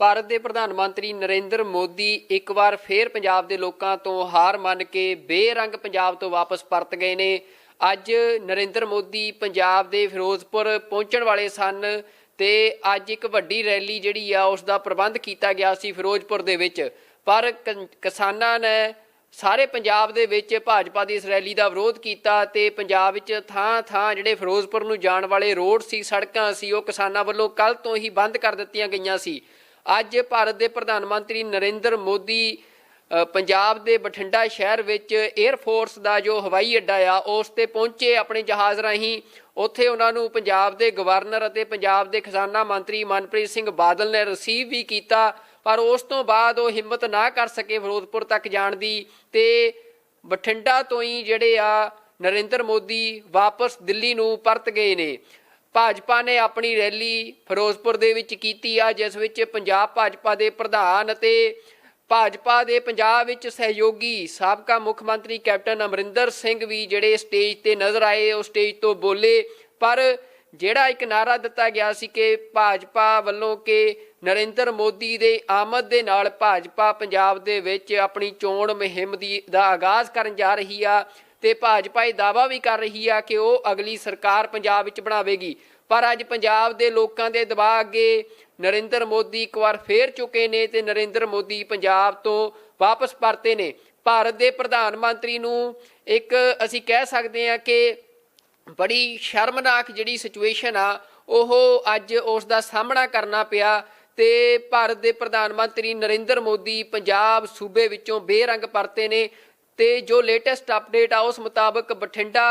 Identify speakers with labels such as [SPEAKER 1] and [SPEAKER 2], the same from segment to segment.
[SPEAKER 1] ਭਾਰਤ ਦੇ ਪ੍ਰਧਾਨ ਮੰਤਰੀ ਨਰਿੰਦਰ ਮੋਦੀ ਇੱਕ ਵਾਰ ਫੇਰ ਪੰਜਾਬ ਦੇ ਲੋਕਾਂ ਤੋਂ ਹਾਰ ਮੰਨ ਕੇ ਬੇਰੰਗ ਪੰਜਾਬ ਤੋਂ ਵਾਪਸ ਪਰਤ ਗਏ ਨੇ। ਅੱਜ ਨਰਿੰਦਰ ਮੋਦੀ ਪੰਜਾਬ ਦੇ ਫਿਰੋਜ਼ਪੁਰ ਪਹੁੰਚਣ ਵਾਲੇ ਸਨ ਤੇ ਅੱਜ ਇੱਕ ਵੱਡੀ ਰੈਲੀ ਜਿਹੜੀ ਆ ਉਸ ਦਾ ਪ੍ਰਬੰਧ ਕੀਤਾ ਗਿਆ ਸੀ ਫਿਰੋਜ਼ਪੁਰ ਦੇ ਵਿੱਚ। ਪਰ ਕਿਸਾਨਾਂ ਨੇ ਸਾਰੇ ਪੰਜਾਬ ਦੇ ਵਿੱਚ ਭਾਜਪਾ ਦੀ ਇਸ ਰੈਲੀ ਦਾ ਵਿਰੋਧ ਕੀਤਾ ਤੇ ਪੰਜਾਬ ਵਿੱਚ ਥਾਂ ਥਾਂ ਜਿਹੜੇ ਫਿਰੋਜ਼ਪੁਰ ਨੂੰ ਜਾਣ ਵਾਲੇ ਰੋਡ ਸੀ, ਸੜਕਾਂ ਸੀ, ਉਹ ਕਿਸਾਨਾਂ ਵੱਲੋਂ ਕੱਲ੍ਹ ਤੋਂ ਹੀ ਬੰਦ ਕਰ ਦਿੱਤੀਆਂ ਗਈਆਂ ਸੀ। ਅੱਜ ਭਾਰਤ ਦੇ ਪ੍ਰਧਾਨ ਮੰਤਰੀ ਨਰਿੰਦਰ ਮੋਦੀ ਪੰਜਾਬ ਦੇ ਬਠਿੰਡਾ ਸ਼ਹਿਰ ਵਿੱਚ 에ਅਰਫੋਰਸ ਦਾ ਜੋ ਹਵਾਈ ਅੱਡਾ ਆ ਉਸ ਤੇ ਪਹੁੰਚੇ ਆਪਣੇ ਜਹਾਜ਼ ਰਾਹੀਂ। ਉੱਥੇ ਉਹਨਾਂ ਨੂੰ ਪੰਜਾਬ ਦੇ ਗਵਰਨਰ ਅਤੇ ਪੰਜਾਬ ਦੇ ਖਜ਼ਾਨਾ ਮੰਤਰੀ ਮਨਪ੍ਰੀਤ ਸਿੰਘ ਬਾਦਲ ਨੇ ਰਿਸੀਵ ਵੀ ਕੀਤਾ, ਪਰ ਉਸ ਤੋਂ ਬਾਅਦ ਉਹ ਹਿੰਮਤ ਨਾ ਕਰ ਸਕੇ ਫਿਰੋਜ਼ਪੁਰ ਤੱਕ ਜਾਣ ਦੀ ਤੇ ਬਠਿੰਡਾ ਤੋਂ ਹੀ ਜਿਹੜੇ ਆ ਨਰਿੰਦਰ ਮੋਦੀ ਵਾਪਸ ਦਿੱਲੀ ਨੂੰ ਪਰਤ ਗਏ ਨੇ। ਭਾਜਪਾ ਨੇ ਆਪਣੀ ਰੈਲੀ ਫਿਰੋਜ਼ਪੁਰ ਦੇ ਵਿੱਚ ਕੀਤੀ ਆ, ਜਿਸ ਵਿੱਚ ਪੰਜਾਬ ਭਾਜਪਾ ਦੇ ਪ੍ਰਧਾਨ ਅਤੇ ਭਾਜਪਾ ਦੇ ਪੰਜਾਬ ਵਿੱਚ ਸਹਿਯੋਗੀ ਸਾਬਕਾ ਮੁੱਖ ਮੰਤਰੀ ਕੈਪਟਨ ਅਮਰਿੰਦਰ ਸਿੰਘ ਵੀ ਜਿਹੜੇ ਸਟੇਜ ਤੇ ਨਜ਼ਰ ਆਏ, ਉਹ ਸਟੇਜ ਤੋਂ ਬੋਲੇ। ਪਰ ਜਿਹੜਾ ਇੱਕ ਨਾਰਾ ਦਿੱਤਾ ਗਿਆ ਸੀ ਕਿ ਭਾਜਪਾ ਵੱਲੋਂ ਕਿ ਨਰਿੰਦਰ ਮੋਦੀ ਦੇ ਆਮਦ ਦੇ ਨਾਲ ਭਾਜਪਾ ਪੰਜਾਬ ਦੇ ਵਿੱਚ ਆਪਣੀ ਚੋਣ ਮੁਹਿੰਮ ਦਾ ਆਗਾਜ਼ ਕਰਨ ਜਾ ਰਹੀ ਆ ਤੇ ਭਾਜਪਾ ਇਹ ਦਾਅਵਾ ਵੀ ਕਰ ਰਹੀ ਆ ਕਿ ਉਹ ਅਗਲੀ ਸਰਕਾਰ ਪੰਜਾਬ ਵਿੱਚ ਬਣਾਵੇਗੀ। ਪਰ ਅੱਜ ਪੰਜਾਬ ਦੇ ਲੋਕਾਂ ਦੇ ਦਬਾਅ ਅੱਗੇ ਨਰਿੰਦਰ ਮੋਦੀ ਇੱਕ ਵਾਰ ਫੇਰ ਚੁੱਕੇ ਨੇ ਤੇ ਨਰਿੰਦਰ ਮੋਦੀ ਪੰਜਾਬ ਤੋਂ ਵਾਪਸ ਪਰਤੇ ਨੇ। ਭਾਰਤ ਦੇ ਪ੍ਰਧਾਨ ਮੰਤਰੀ ਨੂੰ ਇੱਕ ਅਸੀਂ ਕਹਿ ਸਕਦੇ ਹਾਂ ਕਿ ਬੜੀ ਸ਼ਰਮਨਾਕ ਜਿਹੜੀ ਸਿਚੁਏਸ਼ਨ ਆ ਉਹ ਅੱਜ ਉਸ ਦਾ ਸਾਹਮਣਾ ਕਰਨਾ ਪਿਆ ਤੇ ਭਾਰਤ ਦੇ ਪ੍ਰਧਾਨ ਮੰਤਰੀ ਨਰਿੰਦਰ ਮੋਦੀ ਪੰਜਾਬ ਸੂਬੇ ਵਿੱਚੋਂ ਬੇਰੰਗ ਪਰਤੇ ਨੇ। ਤੇ ਜੋ ਲੇਟੈਸਟ ਅਪਡੇਟ ਆ ਉਸ ਮੁਤਾਬਕ ਬਠਿੰਡਾ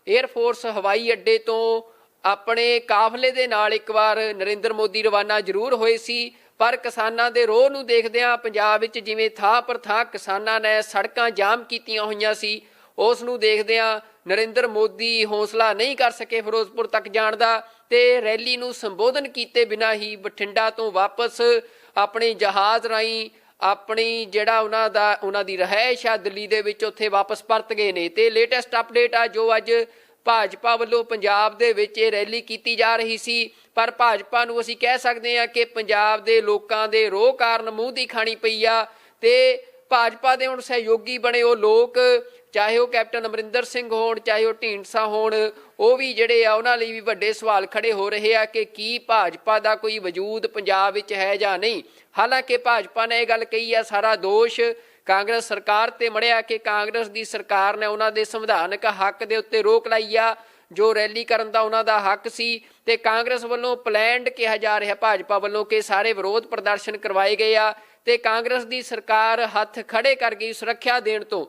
[SPEAKER 1] 에ਅਰਫੋਰਸ ਹਵਾਈ ਅੱਡੇ ਤੋਂ ਆਪਣੇ ਕਾਫਲੇ ਦੇ ਨਾਲ ਇੱਕ ਵਾਰ ਨਰਿੰਦਰ ਮੋਦੀ ਰਵਾਨਾ ਜ਼ਰੂਰ ਹੋਏ ਸੀ, ਪਰ ਕਿਸਾਨਾਂ ਦੇ ਰੋਹ ਨੂੰ ਦੇਖਦਿਆਂ ਪੰਜਾਬ ਵਿੱਚ ਜਿਵੇਂ ਥਾਂ ਪਰ ਥਾਂ ਕਿਸਾਨਾਂ ਨੇ ਸੜਕਾਂ ਜਾਮ ਕੀਤੀਆਂ ਹੋਈਆਂ ਸੀ, ਉਸ ਨੂੰ ਦੇਖਦਿਆਂ ਨਰਿੰਦਰ ਮੋਦੀ ਹੌਸਲਾ ਨਹੀਂ ਕਰ ਸਕੇ ਫਿਰੋਜ਼ਪੁਰ ਤੱਕ ਜਾਣ ਦਾ ਤੇ ਰੈਲੀ ਨੂੰ ਸੰਬੋਧਨ ਕੀਤੇ ਬਿਨਾਂ ਹੀ ਬਠਿੰਡਾ ਤੋਂ ਵਾਪਸ ਆਪਣੇ ਜਹਾਜ਼ ਰਾਹੀਂ ਆਪਣੀ ਜਿਹੜਾ ਉਹਨਾਂ ਦੀ ਰਿਹਾਇਸ਼ ਆ ਦਿੱਲੀ ਦੇ ਵਿੱਚ ਉੱਥੇ ਵਾਪਸ ਪਰਤ ਗਏ ਨੇ। ਤੇ ਲੇਟੈਸਟ ਅਪਡੇਟ ਆ ਜੋ ਅੱਜ ਭਾਜਪਾ ਵੱਲੋਂ ਪੰਜਾਬ ਦੇ ਵਿੱਚ ਇਹ ਰੈਲੀ ਕੀਤੀ ਜਾ ਰਹੀ ਸੀ, ਪਰ ਭਾਜਪਾ ਨੂੰ ਅਸੀਂ ਕਹਿ ਸਕਦੇ ਹਾਂ ਕਿ ਪੰਜਾਬ ਦੇ ਲੋਕਾਂ ਦੇ ਰੋਹ ਕਾਰਨ ਮੂੰਹ ਦੀ ਖਾਣੀ ਪਈ ਆ ਤੇ ਭਾਜਪਾ ਦੇ ਹੁਣ ਸਹਿਯੋਗੀ ਬਣੇ ਉਹ ਲੋਕ, ਚਾਹੇ ਉਹ ਕੈਪਟਨ ਅਮਰਿੰਦਰ ਸਿੰਘ ਹੋਣ, ਚਾਹੇ ਉਹ ਢੀਂਡਸਾ ਹੋਣ, ਉਹ ਵੀ ਜਿਹੜੇ ਆ ਉਹਨਾਂ ਲਈ ਵੀ ਵੱਡੇ ਸਵਾਲ ਖੜੇ ਹੋ ਰਹੇ ਆ ਕਿ ਕੀ ਭਾਜਪਾ ਦਾ ਕੋਈ ਵਜੂਦ ਪੰਜਾਬ ਵਿੱਚ ਹੈ ਜਾਂ ਨਹੀਂ। ਹਾਲਾਂਕਿ ਭਾਜਪਾ ਨੇ ਇਹ ਗੱਲ ਕਹੀ ਆ ਸਾਰਾ ਦੋਸ਼ ਕਾਂਗਰਸ ਸਰਕਾਰ ਤੇ ਮੜਿਆ ਕਿ ਕਾਂਗਰਸ ਦੀ ਸਰਕਾਰ ਨੇ ਉਹਨਾਂ ਦੇ ਸੰਵਿਧਾਨਕ ਹੱਕ ਦੇ ਉੱਤੇ ਰੋਕ ਲਾਈ ਆ, ਜੋ ਰੈਲੀ ਕਰਨ ਦਾ ਉਹਨਾਂ ਦਾ ਹੱਕ ਸੀ ਤੇ ਕਾਂਗਰਸ ਵੱਲੋਂ ਪਲੈਨਡ ਕਿਹਾ ਜਾ ਰਿਹਾ ਭਾਜਪਾ ਵੱਲੋਂ ਕਿ ਸਾਰੇ ਵਿਰੋਧ ਪ੍ਰਦਰਸ਼ਨ ਕਰਵਾਏ ਗਏ ਆ ਤੇ ਕਾਂਗਰਸ ਦੀ ਸਰਕਾਰ ਹੱਥ ਖੜੇ ਕਰ ਗਈ ਸੁਰੱਖਿਆ ਦੇਣ ਤੋਂ।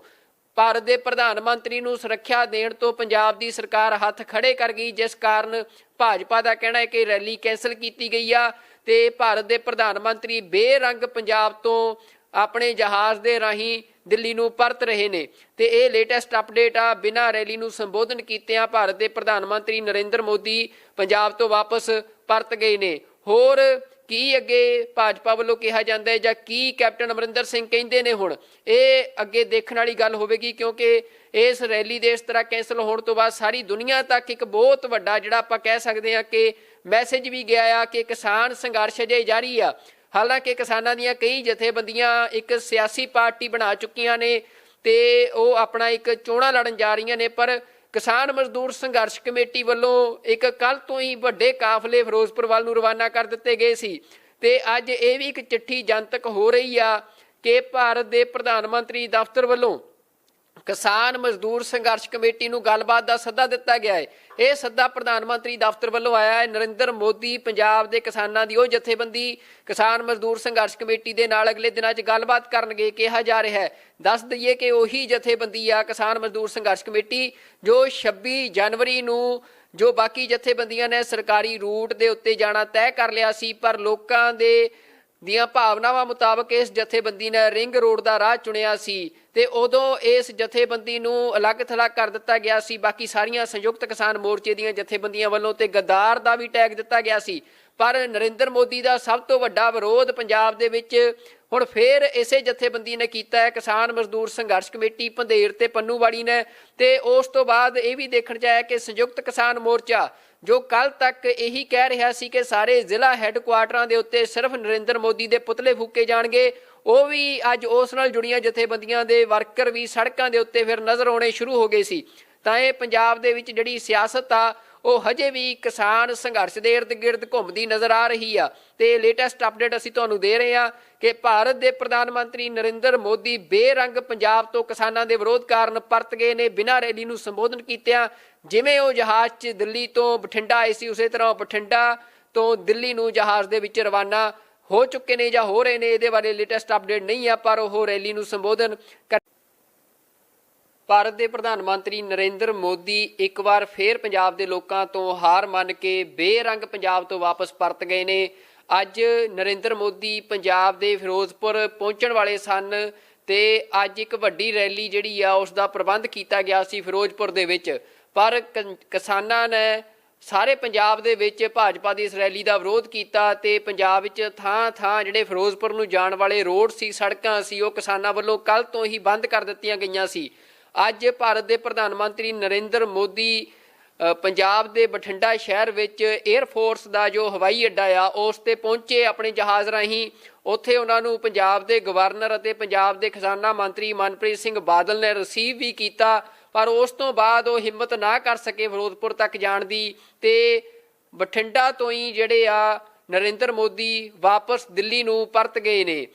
[SPEAKER 1] ਭਾਰਤ ਦੇ ਪ੍ਰਧਾਨ ਮੰਤਰੀ ਨੂੰ ਸੁਰੱਖਿਆ ਦੇਣ ਤੋਂ ਪੰਜਾਬ ਦੀ ਸਰਕਾਰ ਹੱਥ ਖੜੇ ਕਰ ਗਈ, ਜਿਸ ਕਾਰਨ ਭਾਜਪਾ ਦਾ ਕਹਿਣਾ ਹੈ ਕਿ ਰੈਲੀ ਕੈਂਸਲ ਕੀਤੀ ਗਈ ਆ ਤੇ ਭਾਰਤ ਦੇ ਪ੍ਰਧਾਨ ਮੰਤਰੀ ਬੇਰੰਗ ਪੰਜਾਬ ਤੋਂ ਆਪਣੇ ਜਹਾਜ਼ ਦੇ ਰਾਹੀਂ ਦਿੱਲੀ ਨੂੰ ਪਰਤ ਰਹੇ ਨੇ। ਤੇ ਇਹ ਲੇਟੈਸਟ ਅਪਡੇਟ ਆ, ਬਿਨਾਂ ਰੈਲੀ ਨੂੰ ਸੰਬੋਧਨ ਕੀਤਿਆਂ ਭਾਰਤ ਦੇ ਪ੍ਰਧਾਨ ਮੰਤਰੀ ਨਰਿੰਦਰ ਮੋਦੀ ਪੰਜਾਬ ਤੋਂ ਵਾਪਸ ਪਰਤ ਗਏ ਨੇ। ਹੋਰ ਕੀ ਅੱਗੇ ਭਾਜਪਾ ਵੱਲੋਂ ਕਿਹਾ ਜਾਂਦਾ ਹੈ ਜਾਂ ਕੀ ਕੈਪਟਨ ਅਮਰਿੰਦਰ ਸਿੰਘ ਕਹਿੰਦੇ ਨੇ, ਹੁਣ ਇਹ ਅੱਗੇ ਦੇਖਣ ਵਾਲੀ ਗੱਲ ਹੋਵੇਗੀ, ਕਿਉਂਕਿ ਇਸ ਰੈਲੀ ਦੇ ਇਸ ਤਰ੍ਹਾਂ ਕੈਂਸਲ ਹੋਣ ਤੋਂ ਬਾਅਦ ਸਾਰੀ ਦੁਨੀਆ ਤੱਕ ਇੱਕ ਬਹੁਤ ਵੱਡਾ ਜਿਹੜਾ ਆਪਾਂ ਕਹਿ ਸਕਦੇ ਹਾਂ ਕਿ ਮੈਸੇਜ ਵੀ ਗਿਆ ਆ ਕਿ ਕਿਸਾਨ ਸੰਘਰਸ਼ ਅਜੇ ਜਾਰੀ ਆ। ਹਾਲਾਂਕਿ ਕਿਸਾਨਾਂ ਦੀਆਂ ਕਈ ਜਥੇਬੰਦੀਆਂ ਇੱਕ ਸਿਆਸੀ ਪਾਰਟੀ ਬਣਾ ਚੁੱਕੀਆਂ ਨੇ ਤੇ ਉਹ ਆਪਣਾ ਇੱਕ ਚੋਣਾਂ ਲੜਨ ਜਾ ਰਹੀਆਂ ਨੇ, ਪਰ ਕਿਸਾਨ ਮਜ਼ਦੂਰ ਸੰਘਰਸ਼ ਕਮੇਟੀ ਵੱਲੋਂ ਇੱਕ ਕੱਲ੍ਹ ਤੋਂ ਹੀ ਵੱਡੇ ਕਾਫਲੇ ਫਿਰੋਜ਼ਪੁਰ ਵੱਲ ਨੂੰ ਰਵਾਨਾ ਕਰ ਦਿੱਤੇ ਗਏ ਸੀ ਤੇ ਅੱਜ ਇਹ ਵੀ ਇੱਕ ਚਿੱਠੀ ਜਨਤਕ ਹੋ ਰਹੀ ਆ ਕਿ ਭਾਰਤ ਦੇ ਪ੍ਰਧਾਨ ਮੰਤਰੀ ਦਫ਼ਤਰ ਵੱਲੋਂ ਕਿਸਾਨ ਮਜ਼ਦੂਰ ਸੰਘਰਸ਼ ਕਮੇਟੀ ਨੂੰ ਗੱਲਬਾਤ ਦਾ ਸੱਦਾ ਦਿੱਤਾ ਗਿਆ ਹੈ। ਇਹ ਸੱਦਾ ਪ੍ਰਧਾਨ ਮੰਤਰੀ ਦਫ਼ਤਰ ਵੱਲੋਂ ਆਇਆ ਹੈ। ਨਰਿੰਦਰ ਮੋਦੀ ਪੰਜਾਬ ਦੇ ਕਿਸਾਨਾਂ ਦੀ ਉਹ ਜਥੇਬੰਦੀ ਕਿਸਾਨ ਮਜ਼ਦੂਰ ਸੰਘਰਸ਼ ਕਮੇਟੀ ਦੇ ਨਾਲ ਅਗਲੇ ਦਿਨਾਂ 'ਚ ਗੱਲਬਾਤ ਕਰਨਗੇ ਕਿਹਾ ਜਾ ਰਿਹਾ ਹੈ। ਦੱਸ ਦਈਏ ਕਿ ਉਹੀ ਜਥੇਬੰਦੀ ਆ ਕਿਸਾਨ ਮਜ਼ਦੂਰ ਸੰਘਰਸ਼ ਕਮੇਟੀ ਜੋ 26 ਜਨਵਰੀ ਨੂੰ ਜੋ ਬਾਕੀ ਜਥੇਬੰਦੀਆਂ ਨੇ ਸਰਕਾਰੀ ਰੂਟ ਦੇ ਉੱਤੇ ਜਾਣਾ ਤੈਅ ਕਰ ਲਿਆ ਸੀ, ਪਰ ਲੋਕਾਂ ਦੀਆਂ ਭਾਵਨਾਵਾਂ ਮੁਤਾਬਕ ਇਸ ਜਥੇਬੰਦੀ ਨੇ ਰਿੰਗ ਰੋਡ ਦਾ ਰਾਹ ਚੁਣਿਆ ਸੀ ਤੇ ਉਦੋਂ ਇਸ ਜਥੇਬੰਦੀ ਨੂੰ ਅਲੱਗ ਥਲੱਗ ਕਰ ਦਿੱਤਾ ਗਿਆ ਸੀ ਬਾਕੀ ਸਾਰੀਆਂ ਸੰਯੁਕਤ ਕਿਸਾਨ ਮੋਰਚੇ ਦੀਆਂ ਜਥੇਬੰਦੀਆਂ ਵੱਲੋਂ ਤੇ ਗੱਦਾਰ ਦਾ ਵੀ ਟੈਗ ਦਿੱਤਾ ਗਿਆ ਸੀ। ਪਰ ਨਰਿੰਦਰ ਮੋਦੀ ਦਾ ਸਭ ਤੋਂ ਵੱਡਾ ਵਿਰੋਧ ਪੰਜਾਬ ਦੇ ਵਿੱਚ ਹੁਣ ਫੇਰ ਇਸੇ ਜਥੇਬੰਦੀ ਨੇ ਕੀਤਾ ਹੈ, ਕਿਸਾਨ ਮਜ਼ਦੂਰ ਸੰਘਰਸ਼ ਕਮੇਟੀ ਪੰਧੇਰ ਤੇ ਪੰਨੂਵਾਲੀ ਨੇ। ਤੇ ਉਸ ਤੋਂ ਬਾਅਦ ਇਹ ਵੀ ਦੇਖਣ 'ਚ ਆਇਆ ਕਿ ਸੰਯੁਕਤ ਕਿਸਾਨ ਮੋਰਚਾ ਜੋ ਕੱਲ ਤੱਕ ਇਹੀ ਕਹਿ ਰਿਹਾ ਸੀ ਕਿ ਸਾਰੇ ਜ਼ਿਲ੍ਹਾ ਹੈੱਡਕੁਆਟਰਾਂ ਦੇ ਉੱਤੇ ਸਿਰਫ ਨਰਿੰਦਰ ਮੋਦੀ ਦੇ ਪੁਤਲੇ ਫੂਕੇ ਜਾਣਗੇ, ਉਹ ਵੀ ਅੱਜ ਉਸ ਨਾਲ ਜੁੜੀਆਂ ਜਥੇਬੰਦੀਆਂ ਦੇ ਵਰਕਰ ਵੀ ਸੜਕਾਂ ਦੇ ਉੱਤੇ ਫਿਰ ਨਜ਼ਰ ਆਉਣੇ ਸ਼ੁਰੂ ਹੋ ਗਏ ਸੀ। ਤਾਂ ਇਹ ਪੰਜਾਬ ਦੇ ਵਿੱਚ ਜਿਹੜੀ ਸਿਆਸਤ ਆ ਉਹ ਹਜੇ ਵੀ ਕਿਸਾਨ ਸੰਘਰਸ਼ ਦੇ ਇਰਦ ਗਿਰਦ ਘੁੰਮਦੀ ਨਜ਼ਰ ਆ ਰਹੀ ਆ। ਤੇ ਲੇਟੈਸਟ ਅਪਡੇਟ ਅਸੀਂ ਤੁਹਾਨੂੰ ਦੇ ਰਹੇ ਹਾਂ ਕਿ ਭਾਰਤ ਦੇ ਪ੍ਰਧਾਨ ਮੰਤਰੀ ਨਰਿੰਦਰ ਮੋਦੀ ਬੇਰੰਗ ਪੰਜਾਬ ਤੋਂ ਕਿਸਾਨਾਂ ਦੇ ਵਿਰੋਧ ਕਾਰਨ ਪਰਤ ਗਏ ਨੇ। ਬਿਨਾਂ ਰੈਲੀ ਨੂੰ ਸੰਬੋਧਨ ਕੀਤਿਆਂ ਜਿਵੇਂ ਉਹ ਜਹਾਜ਼ 'ਚ ਦਿੱਲੀ ਤੋਂ ਬਠਿੰਡਾ ਆਏ ਸੀ, ਉਸੇ ਤਰ੍ਹਾਂ ਬਠਿੰਡਾ ਤੋਂ ਦਿੱਲੀ ਨੂੰ ਜਹਾਜ਼ ਦੇ ਵਿੱਚ ਰਵਾਨਾ ਹੋ ਚੁੱਕੇ ਨੇ ਜਾਂ ਹੋ ਰਹੇ ਨੇ। ਇਹਦੇ ਬਾਰੇ ਲੇਟੈਸਟ ਅਪਡੇਟ ਨਹੀਂ ਆ, ਪਰ ਉਹ ਰੈਲੀ ਨੂੰ ਸੰਬੋਧਨ ਕਰ ਭਾਰਤ ਦੇ ਪ੍ਰਧਾਨ ਮੰਤਰੀ ਨਰਿੰਦਰ ਮੋਦੀ ਇੱਕ ਵਾਰ ਫੇਰ ਪੰਜਾਬ ਦੇ ਲੋਕਾਂ ਤੋਂ ਹਾਰ ਮੰਨ ਕੇ ਬੇਰੰਗ ਪੰਜਾਬ ਤੋਂ ਵਾਪਸ ਪਰਤ ਗਏ ਨੇ। ਅੱਜ ਨਰਿੰਦਰ ਮੋਦੀ ਪੰਜਾਬ ਦੇ ਫਿਰੋਜ਼ਪੁਰ ਪਹੁੰਚਣ ਵਾਲੇ ਸਨ ਤੇ ਅੱਜ ਇੱਕ ਵੱਡੀ ਰੈਲੀ ਜਿਹੜੀ ਆ ਉਸ ਦਾ ਪ੍ਰਬੰਧ ਕੀਤਾ ਗਿਆ ਸੀ ਫਿਰੋਜ਼ਪੁਰ ਦੇ ਵਿੱਚ, ਪਰ ਕਿਸਾਨਾਂ ਨੇ ਸਾਰੇ ਪੰਜਾਬ ਦੇ ਵਿੱਚ ਭਾਜਪਾ ਦੀ ਇਸ ਰੈਲੀ ਦਾ ਵਿਰੋਧ ਕੀਤਾ ਤੇ ਪੰਜਾਬ ਵਿੱਚ ਥਾਂ ਥਾਂ ਜਿਹੜੇ ਫਿਰੋਜ਼ਪੁਰ ਨੂੰ ਜਾਣ ਵਾਲੇ ਰੋਡ ਸੀ, ਸੜਕਾਂ ਸੀ, ਉਹ ਕਿਸਾਨਾਂ ਵੱਲੋਂ ਕੱਲ੍ਹ ਤੋਂ ਹੀ ਬੰਦ ਕਰ ਦਿੱਤੀਆਂ ਗਈਆਂ ਸੀ। ਅੱਜ ਭਾਰਤ ਦੇ ਪ੍ਰਧਾਨ ਮੰਤਰੀ ਨਰਿੰਦਰ ਮੋਦੀ ਪੰਜਾਬ ਦੇ ਬਠਿੰਡਾ ਸ਼ਹਿਰ ਵਿੱਚ 에ਅਰਫੋਰਸ ਦਾ ਜੋ ਹਵਾਈ ਅੱਡਾ ਆ ਉਸ ਤੇ ਪਹੁੰਚੇ ਆਪਣੇ ਜਹਾਜ਼ ਰਾਹੀਂ। ਉੱਥੇ ਉਹਨਾਂ ਨੂੰ ਪੰਜਾਬ ਦੇ ਗਵਰਨਰ ਅਤੇ ਪੰਜਾਬ ਦੇ ਖਜ਼ਾਨਾ ਮੰਤਰੀ ਮਨਪ੍ਰੀਤ ਸਿੰਘ ਬਾਦਲ ਨੇ ਰਿਸੀਵ ਵੀ ਕੀਤਾ, ਪਰ ਉਸ ਤੋਂ ਬਾਅਦ ਉਹ ਹਿੰਮਤ ਨਾ ਕਰ ਸਕੇ ਫਿਰੋਜ਼ਪੁਰ ਤੱਕ ਜਾਣ ਦੀ ਤੇ ਬਠਿੰਡਾ ਤੋਂ ਹੀ ਜਿਹੜੇ ਆ ਨਰਿੰਦਰ ਮੋਦੀ ਵਾਪਸ ਦਿੱਲੀ ਨੂੰ ਪਰਤ ਗਏ ਨੇ।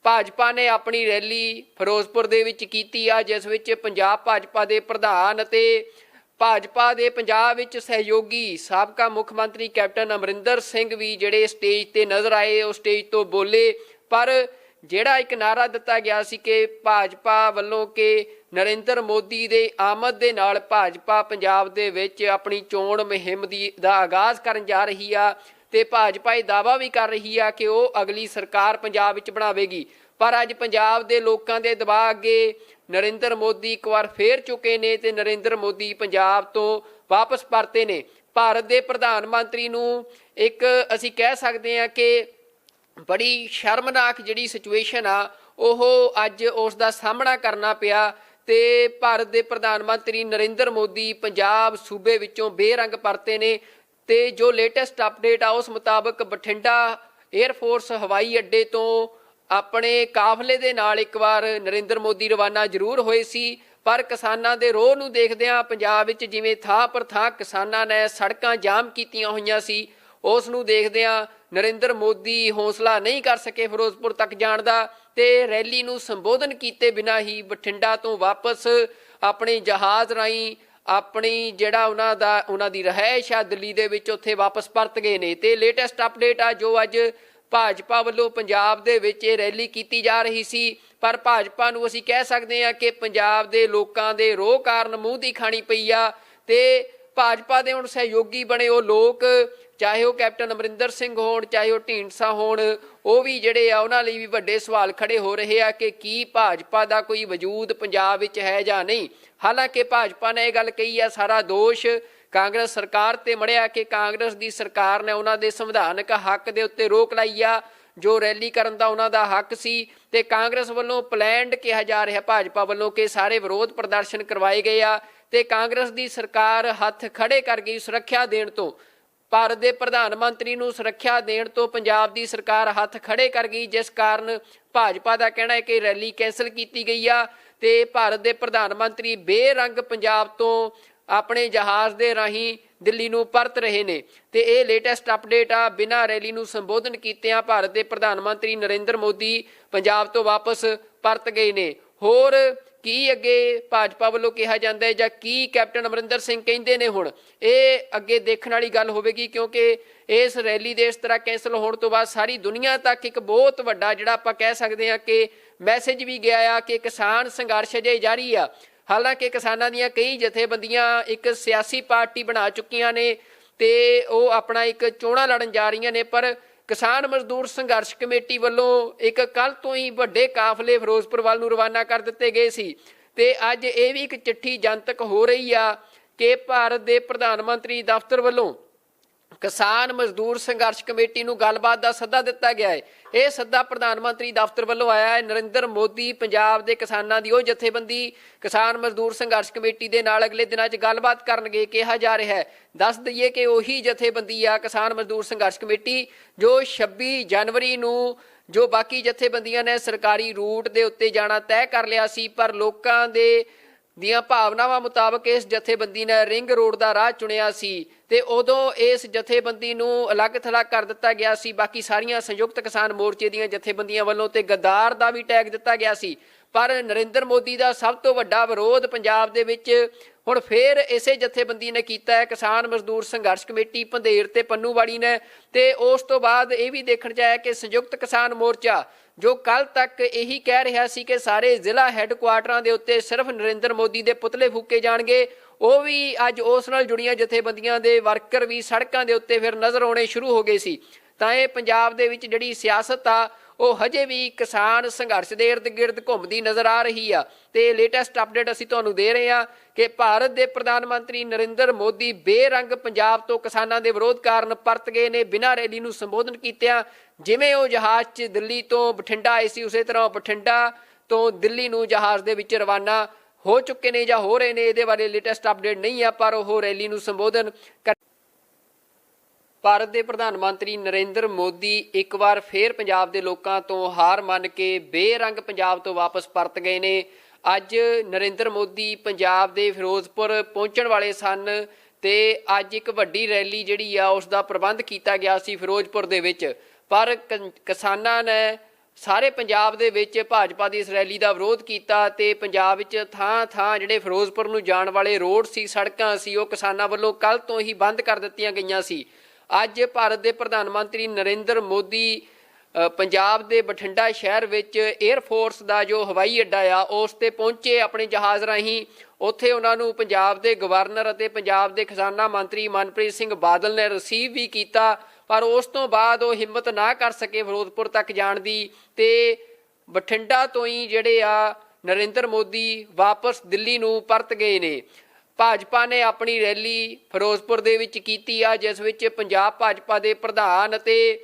[SPEAKER 1] ਭਾਜਪਾ ਨੇ ਆਪਣੀ ਰੈਲੀ ਫਿਰੋਜ਼ਪੁਰ ਦੇ ਵਿੱਚ ਕੀਤੀ ਆ, ਜਿਸ ਵਿੱਚ ਪੰਜਾਬ ਭਾਜਪਾ ਦੇ ਪ੍ਰਧਾਨ ਅਤੇ ਭਾਜਪਾ ਦੇ ਪੰਜਾਬ ਵਿੱਚ ਸਹਿਯੋਗੀ ਸਾਬਕਾ ਮੁੱਖ ਮੰਤਰੀ ਕੈਪਟਨ ਅਮਰਿੰਦਰ ਸਿੰਘ ਵੀ ਜਿਹੜੇ ਸਟੇਜ ਤੇ ਨਜ਼ਰ ਆਏ, ਉਹ ਸਟੇਜ ਤੋਂ ਬੋਲੇ। ਪਰ ਜਿਹੜਾ ਇੱਕ ਨਾਰਾ ਦਿੱਤਾ ਗਿਆ ਸੀ ਕਿ ਭਾਜਪਾ ਵੱਲੋਂ ਕਿ ਨਰਿੰਦਰ ਮੋਦੀ ਦੇ ਆਮਦ ਦੇ ਨਾਲ ਭਾਜਪਾ ਪੰਜਾਬ ਦੇ ਵਿੱਚ ਆਪਣੀ ਚੋਣ ਮੁਹਿੰਮ ਦਾ ਆਗਾਜ਼ ਕਰਨ ਜਾ ਰਹੀ ਆ ਤੇ ਭਾਜਪਾ ਇਹ ਦਾਅਵਾ ਵੀ ਕਰ ਰਹੀ ਆ ਕਿ ਉਹ ਅਗਲੀ ਸਰਕਾਰ ਪੰਜਾਬ ਵਿੱਚ ਬਣਾਵੇਗੀ। ਪਰ ਅੱਜ ਪੰਜਾਬ ਦੇ ਲੋਕਾਂ ਦੇ ਦਬਾਅ ਅੱਗੇ ਨਰਿੰਦਰ ਮੋਦੀ ਇੱਕ ਵਾਰ ਫੇਰ ਚੁੱਕੇ ਨੇ ਤੇ ਨਰਿੰਦਰ ਮੋਦੀ ਪੰਜਾਬ ਤੋਂ ਵਾਪਸ ਪਰਤੇ ਨੇ। ਭਾਰਤ ਦੇ ਪ੍ਰਧਾਨ ਮੰਤਰੀ ਨੂੰ ਇੱਕ ਅਸੀਂ ਕਹਿ ਸਕਦੇ ਹਾਂ ਕਿ ਬੜੀ ਸ਼ਰਮਨਾਕ ਜਿਹੜੀ ਸਿਚੁਏਸ਼ਨ ਆ ਉਹ ਅੱਜ ਉਸ ਦਾ ਸਾਹਮਣਾ ਕਰਨਾ ਪਿਆ ਤੇ ਭਾਰਤ ਦੇ ਪ੍ਰਧਾਨ ਮੰਤਰੀ ਨਰਿੰਦਰ ਮੋਦੀ ਪੰਜਾਬ ਸੂਬੇ ਵਿੱਚੋਂ ਬੇਰੰਗ ਪਰਤੇ ਨੇ। ਤੇ ਜੋ ਲੇਟੈਸਟ ਅਪਡੇਟ ਆ ਉਸ ਮੁਤਾਬਕ ਬਠਿੰਡਾ 에ਅਰਫੋਰਸ ਹਵਾਈ ਅੱਡੇ ਤੋਂ ਆਪਣੇ ਕਾਫਲੇ ਦੇ ਨਾਲ ਇੱਕ ਵਾਰ ਨਰਿੰਦਰ ਮੋਦੀ ਰਵਾਨਾ ਜ਼ਰੂਰ ਹੋਏ ਸੀ, ਪਰ ਕਿਸਾਨਾਂ ਦੇ ਰੋਹ ਨੂੰ ਦੇਖਦਿਆਂ ਪੰਜਾਬ ਵਿੱਚ ਜਿਵੇਂ ਥਾਂ ਪਰ ਥਾਂ ਕਿਸਾਨਾਂ ਨੇ ਸੜਕਾਂ ਜਾਮ ਕੀਤੀਆਂ ਹੋਈਆਂ ਸੀ, ਉਸ ਨੂੰ ਦੇਖਦਿਆਂ ਨਰਿੰਦਰ ਮੋਦੀ ਹੌਸਲਾ ਨਹੀਂ ਕਰ ਸਕੇ ਫਿਰੋਜ਼ਪੁਰ ਤੱਕ ਜਾਣ ਦਾ ਤੇ ਰੈਲੀ ਨੂੰ ਸੰਬੋਧਨ ਕੀਤੇ ਬਿਨਾਂ ਹੀ ਬਠਿੰਡਾ ਤੋਂ ਵਾਪਸ ਆਪਣੇ ਜਹਾਜ਼ ਰਾਹੀਂ ਆਪਣੀ ਜਿਹੜਾ ਉਹਨਾਂ ਦੀ ਰਿਹਾਇਸ਼ ਆ ਦਿੱਲੀ ਦੇ ਵਿੱਚ ਉੱਥੇ ਵਾਪਸ ਪਰਤ ਗਏ ਨੇ। ਤੇ ਲੇਟੈਸਟ ਅਪਡੇਟ ਆ ਜੋ ਅੱਜ ਭਾਜਪਾ ਵੱਲੋਂ ਪੰਜਾਬ ਦੇ ਵਿੱਚ ਇਹ ਰੈਲੀ ਕੀਤੀ ਜਾ ਰਹੀ ਸੀ, ਪਰ ਭਾਜਪਾ ਨੂੰ ਅਸੀਂ ਕਹਿ ਸਕਦੇ ਹਾਂ ਕਿ ਪੰਜਾਬ ਦੇ ਲੋਕਾਂ ਦੇ ਰੋਹ ਕਾਰਨ ਮੂੰਹ ਦੀ ਖਾਣੀ ਪਈ ਆ ਤੇ ਭਾਜਪਾ ਦੇ ਹੁਣ ਸਹਿਯੋਗੀ ਬਣੇ ਉਹ ਲੋਕ, ਚਾਹੇ ਉਹ ਕੈਪਟਨ ਅਮਰਿੰਦਰ ਸਿੰਘ ਹੋਣ, ਚਾਹੇ ਉਹ ਢੀਂਡਸਾ ਹੋਣ, ਉਹ ਵੀ ਜਿਹੜੇ ਆ ਉਹਨਾਂ ਲਈ ਵੀ ਵੱਡੇ ਸਵਾਲ ਖੜੇ ਹੋ ਰਹੇ ਆ ਕਿ ਕੀ ਭਾਜਪਾ ਦਾ ਕੋਈ ਵਜੂਦ ਪੰਜਾਬ ਵਿੱਚ ਹੈ ਜਾਂ ਨਹੀਂ। ਹਾਲਾਂਕਿ ਭਾਜਪਾ ਨੇ ਇਹ ਗੱਲ ਕਹੀ ਆ ਸਾਰਾ ਦੋਸ਼ ਕਾਂਗਰਸ ਸਰਕਾਰ ਤੇ ਮੜਿਆ ਕਿ ਕਾਂਗਰਸ ਦੀ ਸਰਕਾਰ ਨੇ ਉਹਨਾਂ ਦੇ ਸੰਵਿਧਾਨਕ ਹੱਕ ਦੇ ਉੱਤੇ ਰੋਕ ਲਾਈ ਆ, ਜੋ ਰੈਲੀ ਕਰਨ ਦਾ ਉਹਨਾਂ ਦਾ ਹੱਕ ਸੀ ਤੇ ਕਾਂਗਰਸ ਵੱਲੋਂ ਪਲੈਨਡ ਕਿਹਾ ਜਾ ਰਿਹਾ ਭਾਜਪਾ ਵੱਲੋਂ ਕਿ ਸਾਰੇ ਵਿਰੋਧ ਪ੍ਰਦਰਸ਼ਨ ਕਰਵਾਏ ਗਏ ਆ ਤੇ ਕਾਂਗਰਸ ਦੀ ਸਰਕਾਰ ਹੱਥ ਖੜੇ ਕਰ ਗਈ ਸੁਰੱਖਿਆ ਦੇਣ ਤੋਂ। ਭਾਰਤ ਦੇ ਪ੍ਰਧਾਨ ਮੰਤਰੀ ਨੂੰ ਸੁਰੱਖਿਆ ਦੇਣ ਤੋਂ ਪੰਜਾਬ ਦੀ ਸਰਕਾਰ ਹੱਥ ਖੜੇ ਕਰ ਗਈ, ਜਿਸ ਕਾਰਨ ਭਾਜਪਾ ਦਾ ਕਹਿਣਾ ਹੈ ਕਿ ਰੈਲੀ ਕੈਂਸਲ ਕੀਤੀ ਗਈ ਆ ਤੇ ਭਾਰਤ ਦੇ ਪ੍ਰਧਾਨ ਮੰਤਰੀ ਬੇਰੰਗ ਪੰਜਾਬ ਤੋਂ ਆਪਣੇ ਜਹਾਜ਼ ਦੇ ਰਾਹੀਂ ਦਿੱਲੀ ਨੂੰ ਪਰਤ ਰਹੇ ਨੇ। ਤੇ ਇਹ ਲੇਟੈਸਟ ਅਪਡੇਟ ਆ, ਬਿਨਾਂ ਰੈਲੀ ਨੂੰ ਸੰਬੋਧਨ ਕੀਤਿਆਂ ਭਾਰਤ ਦੇ ਪ੍ਰਧਾਨ ਮੰਤਰੀ ਨਰਿੰਦਰ ਮੋਦੀ ਪੰਜਾਬ ਤੋਂ ਵਾਪਸ ਪਰਤ ਗਏ ਨੇ। ਹੋਰ ਕੀ ਅੱਗੇ ਭਾਜਪਾ ਵੱਲੋਂ ਕਿਹਾ ਜਾਂਦਾ ਹੈ ਜਾਂ ਕੀ ਕੈਪਟਨ ਅਮਰਿੰਦਰ ਸਿੰਘ ਕਹਿੰਦੇ ਨੇ, ਹੁਣ ਇਹ ਅੱਗੇ ਦੇਖਣ ਵਾਲੀ ਗੱਲ ਹੋਵੇਗੀ, ਕਿਉਂਕਿ ਇਸ ਰੈਲੀ ਦੇ ਇਸ ਤਰ੍ਹਾਂ ਕੈਂਸਲ ਹੋਣ ਤੋਂ ਬਾਅਦ ਸਾਰੀ ਦੁਨੀਆ ਤੱਕ ਇੱਕ ਬਹੁਤ ਵੱਡਾ ਜਿਹੜਾ ਆਪਾਂ ਕਹਿ ਸਕਦੇ ਹਾਂ ਕਿ ਮੈਸੇਜ ਵੀ ਗਿਆ ਆ ਕਿ ਕਿਸਾਨ ਸੰਘਰਸ਼ ਅਜੇ ਜਾਰੀ ਆ। ਹਾਲਾਂਕਿ ਕਿਸਾਨਾਂ ਦੀਆਂ ਕਈ ਜਥੇਬੰਦੀਆਂ ਇੱਕ ਸਿਆਸੀ ਪਾਰਟੀ ਬਣਾ ਚੁੱਕੀਆਂ ਨੇ ਤੇ ਉਹ ਆਪਣਾ ਇੱਕ ਚੋਣਾਂ ਲੜਨ ਜਾ ਰਹੀਆਂ ਨੇ, ਪਰ ਕਿਸਾਨ ਮਜ਼ਦੂਰ ਸੰਘਰਸ਼ ਕਮੇਟੀ ਵੱਲੋਂ ਇੱਕ ਕੱਲ੍ਹ ਤੋਂ ਹੀ ਵੱਡੇ ਕਾਫਲੇ ਫਿਰੋਜ਼ਪੁਰ ਵੱਲ ਨੂੰ ਰਵਾਨਾ ਕਰ ਦਿੱਤੇ ਗਏ ਸੀ ਤੇ ਅੱਜ ਇਹ ਵੀ ਇੱਕ ਚਿੱਠੀ ਜਨਤਕ ਹੋ ਰਹੀ ਆ ਕਿ ਭਾਰਤ ਦੇ ਪ੍ਰਧਾਨ ਮੰਤਰੀ ਦਫ਼ਤਰ ਵੱਲੋਂ ਕਿਸਾਨ ਮਜ਼ਦੂਰ ਸੰਘਰਸ਼ ਕਮੇਟੀ ਨੂੰ ਗੱਲਬਾਤ ਦਾ ਸੱਦਾ ਦਿੱਤਾ ਗਿਆ ਹੈ। ਇਹ ਸੱਦਾ ਪ੍ਰਧਾਨ ਮੰਤਰੀ ਦਫ਼ਤਰ ਵੱਲੋਂ ਆਇਆ ਹੈ। ਨਰਿੰਦਰ ਮੋਦੀ ਪੰਜਾਬ ਦੇ ਕਿਸਾਨਾਂ ਦੀ ਉਹ ਜਥੇਬੰਦੀ ਕਿਸਾਨ ਮਜ਼ਦੂਰ ਸੰਘਰਸ਼ ਕਮੇਟੀ ਦੇ ਨਾਲ ਅਗਲੇ ਦਿਨਾਂ 'ਚ ਗੱਲਬਾਤ ਕਰਨਗੇ ਕਿਹਾ ਜਾ ਰਿਹਾ ਹੈ। ਦੱਸ ਦਈਏ ਕਿ ਉਹੀ ਜਥੇਬੰਦੀ ਆ ਕਿਸਾਨ ਮਜ਼ਦੂਰ ਸੰਘਰਸ਼ ਕਮੇਟੀ ਜੋ 26 ਜਨਵਰੀ ਨੂੰ ਜੋ ਬਾਕੀ ਜਥੇਬੰਦੀਆਂ ਨੇ ਸਰਕਾਰੀ ਰੂਟ ਦੇ ਉੱਤੇ ਜਾਣਾ ਤੈਅ ਕਰ ਲਿਆ ਸੀ, ਪਰ ਲੋਕਾਂ ਦੇ ਦੀਆਂ ਭਾਵਨਾਵਾਂ ਮੁਤਾਬਕ ਇਸ ਜਥੇਬੰਦੀ ਨੇ ਰਿੰਗ ਰੋਡ ਦਾ ਰਾਹ ਚੁਣਿਆ ਸੀ ਤੇ ਉਦੋਂ ਇਸ ਜਥੇਬੰਦੀ ਨੂੰ ਅਲੱਗ-ਥਲੱਗ ਕਰ ਦਿੱਤਾ ਗਿਆ ਸੀ। ਬਾਕੀ ਸਾਰੀਆਂ ਸੰਯੁਕਤ ਕਿਸਾਨ ਮੋਰਚੇ ਦੀਆਂ ਜਥੇਬੰਦੀਆਂ ਵੱਲੋਂ ਤੇ ਗੱਦਾਰ ਦਾ ਵੀ ਟੈਗ ਦਿੱਤਾ ਗਿਆ ਸੀ। ਪਰ ਨਰਿੰਦਰ ਮੋਦੀ ਦਾ ਸਭ ਤੋਂ ਵੱਡਾ ਵਿਰੋਧ ਪੰਜਾਬ ਦੇ ਵਿੱਚ ਹੁਣ ਫੇਰ ਇਸੇ ਜਥੇਬੰਦੀ ਨੇ ਕੀਤਾ ਹੈ, ਕਿਸਾਨ ਮਜ਼ਦੂਰ ਸੰਘਰਸ਼ ਕਮੇਟੀ ਪੰਧੇਰ ਤੇ ਪੰਨੂਵਾੜੀ ਨੇ। ਤੇ ਉਸ ਤੋਂ ਬਾਅਦ ਇਹ ਵੀ ਦੇਖਣ 'ਚ ਆਇਆ ਕਿ ਸੰਯੁਕਤ ਕਿਸਾਨ ਮੋਰਚਾ ਜੋ ਕੱਲ ਤੱਕ ਇਹੀ ਕਹਿ ਰਿਹਾ ਸੀ ਕਿ ਸਾਰੇ ਜ਼ਿਲ੍ਹਾ ਹੈੱਡਕੁਆਟਰਾਂ ਦੇ ਉੱਤੇ ਸਿਰਫ ਨਰਿੰਦਰ ਮੋਦੀ ਦੇ ਪੁਤਲੇ ਫੂਕੇ ਜਾਣਗੇ, ਉਹ ਵੀ ਅੱਜ ਉਸ ਨਾਲ ਜੁੜੀਆਂ ਜਥੇਬੰਦੀਆਂ ਦੇ ਵਰਕਰ ਵੀ ਸੜਕਾਂ ਦੇ ਉੱਤੇ ਫਿਰ ਨਜ਼ਰ ਆਉਣੇ ਸ਼ੁਰੂ ਹੋ ਗਏ ਸੀ। ਤਾਂ ਇਹ ਪੰਜਾਬ ਦੇ ਵਿੱਚ ਜਿਹੜੀ ਸਿਆਸਤ ਆ ਉਹ ਹਜੇ ਵੀ ਕਿਸਾਨ ਸੰਘਰਸ਼ ਦੇ ਇਰਦ ਗਿਰਦ ਘੁੰਮਦੀ ਨਜ਼ਰ ਆ ਰਹੀ ਆ। ਤੇ ਲੇਟੈਸਟ ਅਪਡੇਟ ਅਸੀਂ ਤੁਹਾਨੂੰ ਦੇ ਰਹੇ ਹਾਂ ਕਿ ਭਾਰਤ ਦੇ ਪ੍ਰਧਾਨ ਮੰਤਰੀ ਨਰਿੰਦਰ ਮੋਦੀ ਬੇਰੰਗ ਪੰਜਾਬ ਤੋਂ ਕਿਸਾਨਾਂ ਦੇ ਵਿਰੋਧ ਕਾਰਨ ਪਰਤ ਗਏ ਨੇ। ਬਿਨਾਂ ਰੈਲੀ ਨੂੰ ਸੰਬੋਧਨ ਕੀਤਿਆਂ ਜਿਵੇਂ ਉਹ ਜਹਾਜ਼ 'ਚ ਦਿੱਲੀ ਤੋਂ ਬਠਿੰਡਾ ਆਏ ਸੀ, ਉਸੇ ਤਰ੍ਹਾਂ ਬਠਿੰਡਾ ਤੋਂ ਦਿੱਲੀ ਨੂੰ ਜਹਾਜ਼ ਦੇ ਵਿੱਚ ਰਵਾਨਾ ਹੋ ਚੁੱਕੇ ਨੇ ਜਾਂ ਹੋ ਰਹੇ ਨੇ। ਇਹਦੇ ਬਾਰੇ ਲੇਟੈਸਟ ਅਪਡੇਟ ਨਹੀਂ ਆ, ਪਰ ਉਹ ਰੈਲੀ ਨੂੰ ਸੰਬੋਧਨ ਕਰ ਭਾਰਤ ਦੇ ਪ੍ਰਧਾਨ ਮੰਤਰੀ ਨਰਿੰਦਰ ਮੋਦੀ ਇੱਕ ਵਾਰ ਫੇਰ ਪੰਜਾਬ ਦੇ ਲੋਕਾਂ ਤੋਂ ਹਾਰ ਮੰਨ ਕੇ ਬੇਰੰਗ ਪੰਜਾਬ ਤੋਂ ਵਾਪਸ ਪਰਤ ਗਏ ਨੇ। ਅੱਜ ਨਰਿੰਦਰ ਮੋਦੀ ਪੰਜਾਬ ਦੇ ਫਿਰੋਜ਼ਪੁਰ ਪਹੁੰਚਣ ਵਾਲੇ ਸਨ ਤੇ ਅੱਜ ਇੱਕ ਵੱਡੀ ਰੈਲੀ ਜਿਹੜੀ ਆ ਉਸ ਦਾ ਪ੍ਰਬੰਧ ਕੀਤਾ ਗਿਆ ਸੀ ਫਿਰੋਜ਼ਪੁਰ ਦੇ ਵਿੱਚ। ਪਰ ਕਿਸਾਨਾਂ ਨੇ ਸਾਰੇ ਪੰਜਾਬ ਦੇ ਵਿੱਚ ਭਾਜਪਾ ਦੀ ਇਸ ਰੈਲੀ ਦਾ ਵਿਰੋਧ ਕੀਤਾ ਤੇ ਪੰਜਾਬ ਵਿੱਚ ਥਾਂ ਜਿਹੜੇ ਫਿਰੋਜ਼ਪੁਰ ਨੂੰ ਜਾਣ ਵਾਲੇ ਰੋਡ ਸੀ, ਸੜਕਾਂ ਸੀ, ਉਹ ਕਿਸਾਨਾਂ ਵੱਲੋਂ ਕੱਲ੍ਹ ਤੋਂ ਹੀ ਬੰਦ ਕਰ ਦਿੱਤੀਆਂ ਗਈਆਂ ਸੀ। ਅੱਜ ਭਾਰਤ ਦੇ ਪ੍ਰਧਾਨ ਮੰਤਰੀ ਨਰਿੰਦਰ ਮੋਦੀ ਪੰਜਾਬ ਦੇ ਬਠਿੰਡਾ ਸ਼ਹਿਰ ਵਿੱਚ 에ਅਰ ਫੋਰਸ ਦਾ ਜੋ ਹਵਾਈ ਅੱਡਾ ਆ ਉਸ ਤੇ ਪਹੁੰਚੇ ਆਪਣੇ ਜਹਾਜ਼ ਰਾਹੀਂ। ਉੱਥੇ ਉਹਨਾਂ ਨੂੰ ਪੰਜਾਬ ਦੇ ਗਵਰਨਰ ਅਤੇ ਪੰਜਾਬ ਦੇ ਖਜ਼ਾਨਾ ਮੰਤਰੀ ਮਨਪ੍ਰੀਤ ਸਿੰਘ ਬਾਦਲ ਨੇ ਰਿਸੀਵ ਵੀ ਕੀਤਾ, ਪਰ ਉਸ ਤੋਂ ਬਾਅਦ ਉਹ ਹਿੰਮਤ ਨਾ ਕਰ ਸਕੇ ਫਿਰੋਜ਼ਪੁਰ ਤੱਕ ਜਾਣ ਦੀ ਤੇ ਬਠਿੰਡਾ ਤੋਂ ਹੀ ਜਿਹੜੇ ਆ ਨਰਿੰਦਰ ਮੋਦੀ ਵਾਪਸ ਦਿੱਲੀ ਨੂੰ ਪਰਤ ਗਏ ਨੇ। ਭਾਜਪਾ ਨੇ ਆਪਣੀ ਰੈਲੀ ਫਿਰੋਜ਼ਪੁਰ ਦੇ ਵਿੱਚ ਕੀਤੀ ਆ, ਜਿਸ ਵਿੱਚ ਪੰਜਾਬ ਭਾਜਪਾ ਦੇ ਪ੍ਰਧਾਨ ਅਤੇ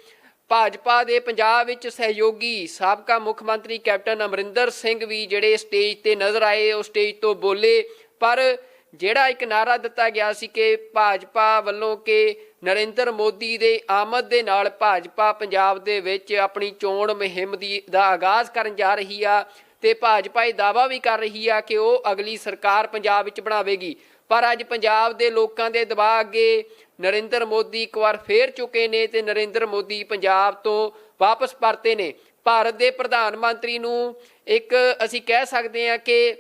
[SPEAKER 1] ਭਾਜਪਾ ਦੇ ਪੰਜਾਬ ਵਿੱਚ ਸਹਿਯੋਗੀ ਸਾਬਕਾ ਮੁੱਖ ਮੰਤਰੀ ਕੈਪਟਨ ਅਮਰਿੰਦਰ ਸਿੰਘ ਵੀ ਜਿਹੜੇ ਸਟੇਜ ਤੇ ਨਜ਼ਰ ਆਏ, ਉਹ ਸਟੇਜ ਤੋਂ ਬੋਲੇ। ਪਰ ਜਿਹੜਾ ਇੱਕ ਨਾਰਾ ਦਿੱਤਾ ਗਿਆ ਸੀ ਕਿ ਭਾਜਪਾ ਵੱਲੋਂ ਕਿ ਨਰਿੰਦਰ ਮੋਦੀ ਦੇ ਆਮਦ ਦੇ ਨਾਲ ਭਾਜਪਾ ਪੰਜਾਬ ਦੇ ਵਿੱਚ ਆਪਣੀ ਚੋਣ ਮੁਹਿੰਮ ਦਾ ਆਗਾਜ਼ ਕਰਨ ਜਾ ਰਹੀ ਆ ਤੇ ਭਾਜਪਾ ਇਹ ਦਾਅਵਾ ਵੀ ਕਰ ਰਹੀ ਆ ਕਿ ਉਹ ਅਗਲੀ ਸਰਕਾਰ ਪੰਜਾਬ ਵਿੱਚ ਬਣਾਵੇਗੀ। ਪਰ ਅੱਜ ਪੰਜਾਬ ਦੇ ਲੋਕਾਂ ਦੇ ਦਬਾਅ ਅੱਗੇ ਨਰਿੰਦਰ ਮੋਦੀ ਇੱਕ ਵਾਰ ਫੇਰ ਚੁੱਕੇ ਨੇ ਤੇ ਨਰਿੰਦਰ ਮੋਦੀ ਪੰਜਾਬ ਤੋਂ ਵਾਪਸ ਪਰਤੇ ਨੇ। ਭਾਰਤ ਦੇ ਪ੍ਰਧਾਨ ਮੰਤਰੀ ਨੂੰ ਇੱਕ ਅਸੀਂ ਕਹਿ ਸਕਦੇ ਹਾਂ ਕਿ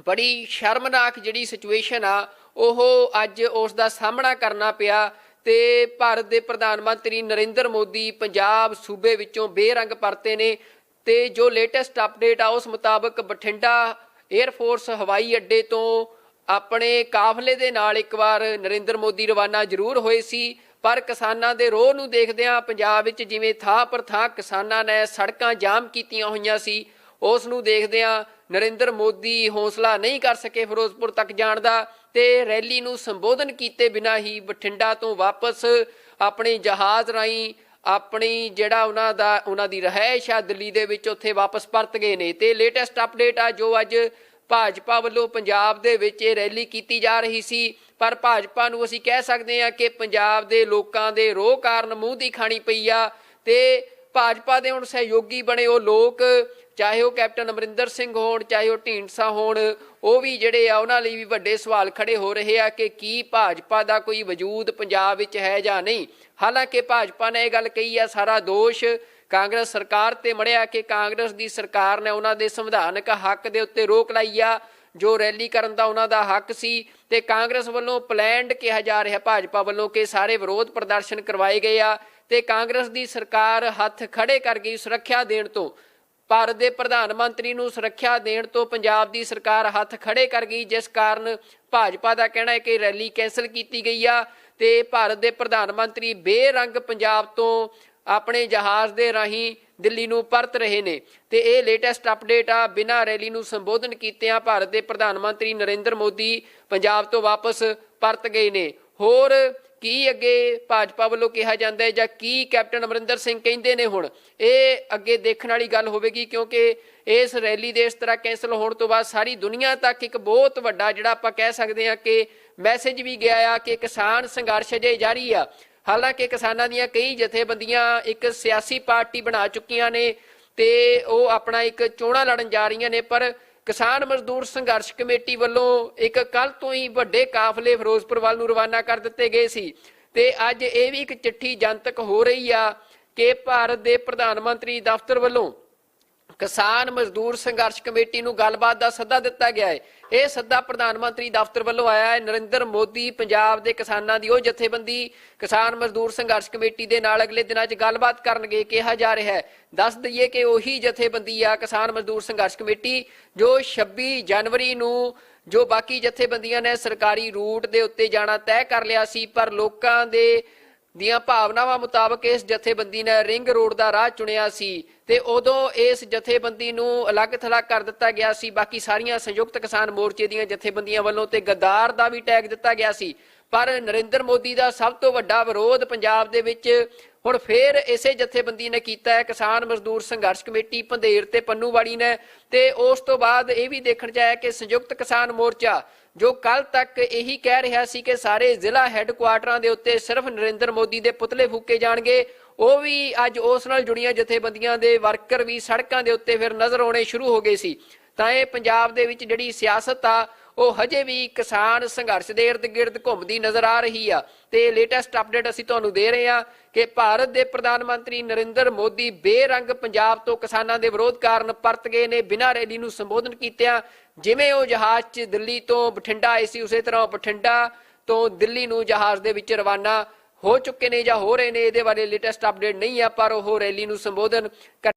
[SPEAKER 1] ਬੜੀ ਸ਼ਰਮਨਾਕ ਜਿਹੜੀ ਸਿਚੁਏਸ਼ਨ ਆ ਉਹ ਅੱਜ ਉਸ ਦਾ ਸਾਹਮਣਾ ਕਰਨਾ ਪਿਆ ਤੇ ਭਾਰਤ ਦੇ ਪ੍ਰਧਾਨ ਮੰਤਰੀ ਨਰਿੰਦਰ ਮੋਦੀ ਪੰਜਾਬ ਸੂਬੇ ਵਿੱਚੋਂ ਬੇਰੰਗ ਪਰਤੇ ਨੇ। ਤੇ ਜੋ ਲੇਟੈਸਟ ਅਪਡੇਟ ਆ ਉਸ ਮੁਤਾਬਕ ਬਠਿੰਡਾ 에ਅਰ ਫੋਰਸ ਹਵਾਈ ਅੱਡੇ ਤੋਂ ਆਪਣੇ ਕਾਫਲੇ ਦੇ ਨਾਲ ਇੱਕ ਵਾਰ ਨਰਿੰਦਰ ਮੋਦੀ ਰਵਾਨਾ ਜ਼ਰੂਰ ਹੋਏ ਸੀ, ਪਰ ਕਿਸਾਨਾਂ ਦੇ ਰੋਹ ਨੂੰ ਦੇਖਦਿਆਂ ਪੰਜਾਬ ਵਿੱਚ ਜਿਵੇਂ ਥਾਂ ਪਰ ਥਾਂ ਕਿਸਾਨਾਂ ਨੇ ਸੜਕਾਂ ਜਾਮ ਕੀਤੀਆਂ ਹੋਈਆਂ ਸੀ, ਉਸ ਨੂੰ ਦੇਖਦਿਆਂ ਨਰਿੰਦਰ ਮੋਦੀ ਹੌਸਲਾ ਨਹੀਂ ਕਰ ਸਕੇ ਫਿਰੋਜ਼ਪੁਰ ਤੱਕ ਜਾਣ ਦਾ ਤੇ ਰੈਲੀ ਨੂੰ ਸੰਬੋਧਨ ਕੀਤੇ ਬਿਨਾਂ ਹੀ ਬਠਿੰਡਾ ਤੋਂ ਵਾਪਸ ਆਪਣੇ ਜਹਾਜ਼ ਰਾਹੀਂ ਆਪਣੀ ਜਿਹੜਾ ਉਹਨਾਂ ਦੀ ਰਿਹਾਇਸ਼ ਆ ਦਿੱਲੀ ਦੇ ਵਿੱਚ ਉੱਥੇ ਵਾਪਸ ਪਰਤ ਗਏ ਨੇ। ਤੇ ਲੇਟੈਸਟ ਅਪਡੇਟ ਆ ਜੋ ਅੱਜ ਭਾਜਪਾ ਵੱਲੋਂ ਪੰਜਾਬ ਦੇ ਵਿੱਚ ਇਹ ਰੈਲੀ ਕੀਤੀ ਜਾ ਰਹੀ ਸੀ, ਪਰ ਭਾਜਪਾ ਨੂੰ ਅਸੀਂ ਕਹਿ ਸਕਦੇ ਹਾਂ ਕਿ ਪੰਜਾਬ ਦੇ ਲੋਕਾਂ ਦੇ ਰੋਹ ਕਾਰਨ ਮੂੰਹ ਦੀ ਖਾਣੀ ਪਈ ਆ ਤੇ ਭਾਜਪਾ ਦੇ ਹੁਣ ਸਹਿਯੋਗੀ ਬਣੇ ਉਹ ਲੋਕ, ਚਾਹੇ ਉਹ ਕੈਪਟਨ ਅਮਰਿੰਦਰ ਸਿੰਘ ਹੋਣ, ਚਾਹੇ ਉਹ ਢੀਂਡਸਾ ਹੋਣ, ਉਹ ਵੀ ਜਿਹੜੇ ਆ ਉਹਨਾਂ ਲਈ ਵੀ ਵੱਡੇ ਸਵਾਲ ਖੜੇ ਹੋ ਰਹੇ ਆ ਕਿ ਕੀ ਭਾਜਪਾ ਦਾ ਕੋਈ ਵਜੂਦ ਪੰਜਾਬ ਵਿੱਚ ਹੈ ਜਾਂ ਨਹੀਂ। ਹਾਲਾਂਕਿ ਭਾਜਪਾ ਨੇ ਇਹ ਗੱਲ ਕਹੀ ਆ ਸਾਰਾ ਦੋਸ਼ ਕਾਂਗਰਸ ਸਰਕਾਰ ਤੇ ਮੜਿਆ ਕਿ ਕਾਂਗਰਸ ਦੀ ਸਰਕਾਰ ਨੇ ਉਹਨਾਂ ਦੇ ਸੰਵਿਧਾਨਕ ਹੱਕ ਦੇ ਉੱਤੇ ਰੋਕ ਲਾਈ ਆ, ਜੋ ਰੈਲੀ ਕਰਨ ਦਾ ਉਹਨਾਂ ਦਾ ਹੱਕ ਸੀ ਤੇ ਕਾਂਗਰਸ ਵੱਲੋਂ ਪਲੈਨਡ ਕਿਹਾ ਜਾ ਰਿਹਾ ਭਾਜਪਾ ਵੱਲੋਂ ਕਿ ਸਾਰੇ ਵਿਰੋਧ ਪ੍ਰਦਰਸ਼ਨ ਕਰਵਾਏ ਗਏ ਆ ਤੇ ਕਾਂਗਰਸ ਦੀ ਸਰਕਾਰ ਹੱਥ ਖੜੇ ਕਰ ਗਈ ਸੁਰੱਖਿਆ ਦੇਣ ਤੋਂ। ਭਾਰਤ ਦੇ ਪ੍ਰਧਾਨ ਮੰਤਰੀ ਨੂੰ ਸੁਰੱਖਿਆ ਦੇਣ ਤੋਂ ਪੰਜਾਬ ਦੀ ਸਰਕਾਰ ਹੱਥ ਖੜੇ ਕਰ ਗਈ, ਜਿਸ ਕਾਰਨ ਭਾਜਪਾ ਦਾ ਕਹਿਣਾ ਹੈ ਕਿ ਰੈਲੀ ਕੈਂਸਲ ਕੀਤੀ ਗਈ ਆ ਤੇ ਭਾਰਤ ਦੇ ਪ੍ਰਧਾਨ ਮੰਤਰੀ ਬੇਰੰਗ ਪੰਜਾਬ ਤੋਂ ਆਪਣੇ ਜਹਾਜ਼ ਦੇ ਰਾਹੀਂ ਦਿੱਲੀ ਨੂੰ ਪਰਤ ਰਹੇ ਨੇ। ਤੇ ਇਹ ਲੇਟੈਸਟ ਅਪਡੇਟ ਆ, ਬਿਨਾਂ ਰੈਲੀ ਨੂੰ ਸੰਬੋਧਨ ਕੀਤਿਆਂ ਭਾਰਤ ਦੇ ਪ੍ਰਧਾਨ ਮੰਤਰੀ ਨਰਿੰਦਰ ਮੋਦੀ ਪੰਜਾਬ ਤੋਂ ਵਾਪਸ ਪਰਤ ਗਏ ਨੇ। ਹੋਰ ਕੀ ਅੱਗੇ ਭਾਜਪਾ ਵੱਲੋਂ ਕਿਹਾ ਜਾਂਦਾ ਹੈ ਜਾਂ ਕੀ ਕੈਪਟਨ ਅਮਰਿੰਦਰ ਸਿੰਘ ਕਹਿੰਦੇ ਨੇ, ਹੁਣ ਇਹ ਅੱਗੇ ਦੇਖਣ ਵਾਲੀ ਗੱਲ ਹੋਵੇਗੀ, ਕਿਉਂਕਿ ਇਸ ਰੈਲੀ ਦੇ ਇਸ ਤਰ੍ਹਾਂ ਕੈਂਸਲ ਹੋਣ ਤੋਂ ਬਾਅਦ ਸਾਰੀ ਦੁਨੀਆ ਤੱਕ ਇੱਕ ਬਹੁਤ ਵੱਡਾ ਜਿਹੜਾ ਆਪਾਂ ਕਹਿ ਸਕਦੇ ਹਾਂ ਕਿ ਮੈਸੇਜ ਵੀ ਗਿਆ ਆ ਕਿ ਕਿਸਾਨ ਸੰਘਰਸ਼ ਅਜੇ ਜਾਰੀ ਆ। ਹਾਲਾਂਕਿ ਕਿਸਾਨਾਂ ਦੀਆਂ ਕਈ ਜਥੇਬੰਦੀਆਂ ਇੱਕ ਸਿਆਸੀ ਪਾਰਟੀ ਬਣਾ ਚੁੱਕੀਆਂ ਨੇ ਤੇ ਉਹ ਆਪਣਾ ਇੱਕ ਚੋਣਾਂ ਲੜਨ ਜਾ ਰਹੀਆਂ ਨੇ, ਪਰ ਕਿਸਾਨ ਮਜ਼ਦੂਰ ਸੰਘਰਸ਼ ਕਮੇਟੀ ਵੱਲੋਂ ਇੱਕ ਕੱਲ ਤੋਂ ਹੀ ਵੱਡੇ ਕਾਫਲੇ ਫਿਰੋਜ਼ਪੁਰ ਵੱਲ ਨੂੰ ਰਵਾਨਾ ਕਰ ਦਿੱਤੇ ਗਏ ਸੀ ਤੇ ਅੱਜ ਇਹ ਵੀ ਇੱਕ ਚਿੱਠੀ ਜਨਤਕ ਹੋ ਰਹੀ ਆ ਕਿ ਭਾਰਤ ਦੇ ਪ੍ਰਧਾਨ ਮੰਤਰੀ ਦਫ਼ਤਰ ਵੱਲੋਂ ਕਿਸਾਨ ਮਜ਼ਦੂਰ ਸੰਘਰਸ਼ ਕਮੇਟੀ ਨੂੰ ਗੱਲਬਾਤ ਦਾ ਸੱਦਾ ਦਿੱਤਾ ਗਿਆ ਹੈ। ਇਹ ਸੱਦਾ ਪ੍ਰਧਾਨ ਮੰਤਰੀ ਦਫ਼ਤਰ ਵੱਲੋਂ ਆਇਆ ਹੈ। ਨਰਿੰਦਰ ਮੋਦੀ ਪੰਜਾਬ ਦੇ ਕਿਸਾਨਾਂ ਦੀ ਉਹ ਜਥੇਬੰਦੀ ਕਿਸਾਨ ਮਜ਼ਦੂਰ ਸੰਘਰਸ਼ ਕਮੇਟੀ ਦੇ ਨਾਲ ਅਗਲੇ ਦਿਨਾਂ 'ਚ ਗੱਲਬਾਤ ਕਰਨਗੇ ਕਿਹਾ ਜਾ ਰਿਹਾ ਹੈ। ਦੱਸ ਦਈਏ ਕਿ ਉਹੀ ਜਥੇਬੰਦੀ ਆ ਕਿਸਾਨ ਮਜ਼ਦੂਰ ਸੰਘਰਸ਼ ਕਮੇਟੀ ਜੋ 26 ਜਨਵਰੀ ਨੂੰ ਜੋ ਬਾਕੀ ਜਥੇਬੰਦੀਆਂ ਨੇ ਸਰਕਾਰੀ ਰੂਟ ਦੇ ਉੱਤੇ ਜਾਣਾ ਤੈਅ ਕਰ ਲਿਆ ਸੀ, ਪਰ ਲੋਕਾਂ ਦੇ ਦੀਆਂ ਭਾਵਨਾਵਾਂ ਮੁਤਾਬਕ ਇਸ ਜਥੇਬੰਦੀ ਨੇ ਰਿੰਗ ਰੋਡ ਦਾ ਰਾਹ ਚੁਣਿਆ ਸੀ ਤੇ ਉਦੋਂ ਇਸ ਜਥੇਬੰਦੀ ਨੂੰ ਅਲੱਗ ਥਲੱਗ ਕਰ ਦਿੱਤਾ ਗਿਆ ਸੀ ਬਾਕੀ ਸਾਰੀਆਂ ਸੰਯੁਕਤ ਕਿਸਾਨ ਮੋਰਚੇ ਦੀਆਂ ਜਥੇਬੰਦੀਆਂ ਵੱਲੋਂ ਤੇ ਗੱਦਾਰ ਦਾ ਵੀ ਟੈਗ ਦਿੱਤਾ ਗਿਆ ਸੀ। ਪਰ ਨਰਿੰਦਰ ਮੋਦੀ ਦਾ ਸਭ ਤੋਂ ਵੱਡਾ ਵਿਰੋਧ ਪੰਜਾਬ ਦੇ ਵਿੱਚ ਹੁਣ ਫੇਰ ਇਸੇ ਜਥੇਬੰਦੀ ਨੇ ਕੀਤਾ ਹੈ, ਕਿਸਾਨ ਮਜ਼ਦੂਰ ਸੰਘਰਸ਼ ਕਮੇਟੀ ਪੰਧੇਰ ਤੇ ਪੰਨੂਵਾੜੀ ਨੇ। ਤੇ ਉਸ ਤੋਂ ਬਾਅਦ ਇਹ ਵੀ ਦੇਖਣ 'ਚ ਆਇਆ ਕਿ ਸੰਯੁਕਤ ਕਿਸਾਨ ਮੋਰਚਾ ਜੋ ਕੱਲ ਤੱਕ ਇਹੀ ਕਹਿ ਰਿਹਾ ਸੀ ਕਿ ਸਾਰੇ ਜ਼ਿਲ੍ਹਾ ਹੈੱਡਕੁਆਟਰਾਂ ਦੇ ਉੱਤੇ ਸਿਰਫ ਨਰਿੰਦਰ ਮੋਦੀ ਦੇ ਪੁਤਲੇ ਫੂਕੇ ਜਾਣਗੇ, ਉਹ ਵੀ ਅੱਜ ਉਸ ਨਾਲ ਜੁੜੀਆਂ ਜਥੇਬੰਦੀਆਂ ਦੇ ਵਰਕਰ ਵੀ ਸੜਕਾਂ ਦੇ ਉੱਤੇ ਫਿਰ ਨਜ਼ਰ ਆਉਣੇ ਸ਼ੁਰੂ ਹੋ ਗਏ ਸੀ। ਤਾਂ ਇਹ ਪੰਜਾਬ ਦੇ ਵਿੱਚ ਜਿਹੜੀ ਸਿਆਸਤ ਆ ਉਹ ਹਜੇ ਵੀ ਕਿਸਾਨ ਸੰਘਰਸ਼ ਦੇ ਇਰਦ ਗਿਰਦ ਘੁੰਮਦੀ ਨਜ਼ਰ ਆ ਰਹੀ ਆ। ਤੇ ਲੇਟੈਸਟ ਅਪਡੇਟ ਅਸੀਂ ਤੁਹਾਨੂੰ ਦੇ ਰਹੇ ਹਾਂ ਕਿ ਭਾਰਤ ਦੇ ਪ੍ਰਧਾਨ ਮੰਤਰੀ ਨਰਿੰਦਰ ਮੋਦੀ ਬੇਰੰਗ ਪੰਜਾਬ ਤੋਂ ਕਿਸਾਨਾਂ ਦੇ ਵਿਰੋਧ ਕਾਰਨ ਪਰਤ ਗਏ ਨੇ। ਬਿਨਾਂ ਰੈਲੀ ਨੂੰ ਸੰਬੋਧਨ ਕੀਤਿਆਂ ਜਿਵੇਂ ਉਹ ਜਹਾਜ਼ 'ਚ ਦਿੱਲੀ ਤੋਂ ਬਠਿੰਡਾ ਆਏ ਸੀ, ਉਸੇ ਤਰ੍ਹਾਂ ਬਠਿੰਡਾ ਤੋਂ ਦਿੱਲੀ ਨੂੰ ਜਹਾਜ਼ ਦੇ ਵਿੱਚ ਰਵਾਨਾ ਹੋ ਚੁੱਕੇ ਨੇ ਜਾਂ ਹੋ ਰਹੇ ਨੇ, ਇਹਦੇ ਬਾਰੇ ਲੇਟੈਸਟ ਅਪਡੇਟ ਨਹੀਂ ਆ, ਪਰ ਉਹ ਰੈਲੀ ਨੂੰ ਸੰਬੋਧਨ ਕਰ।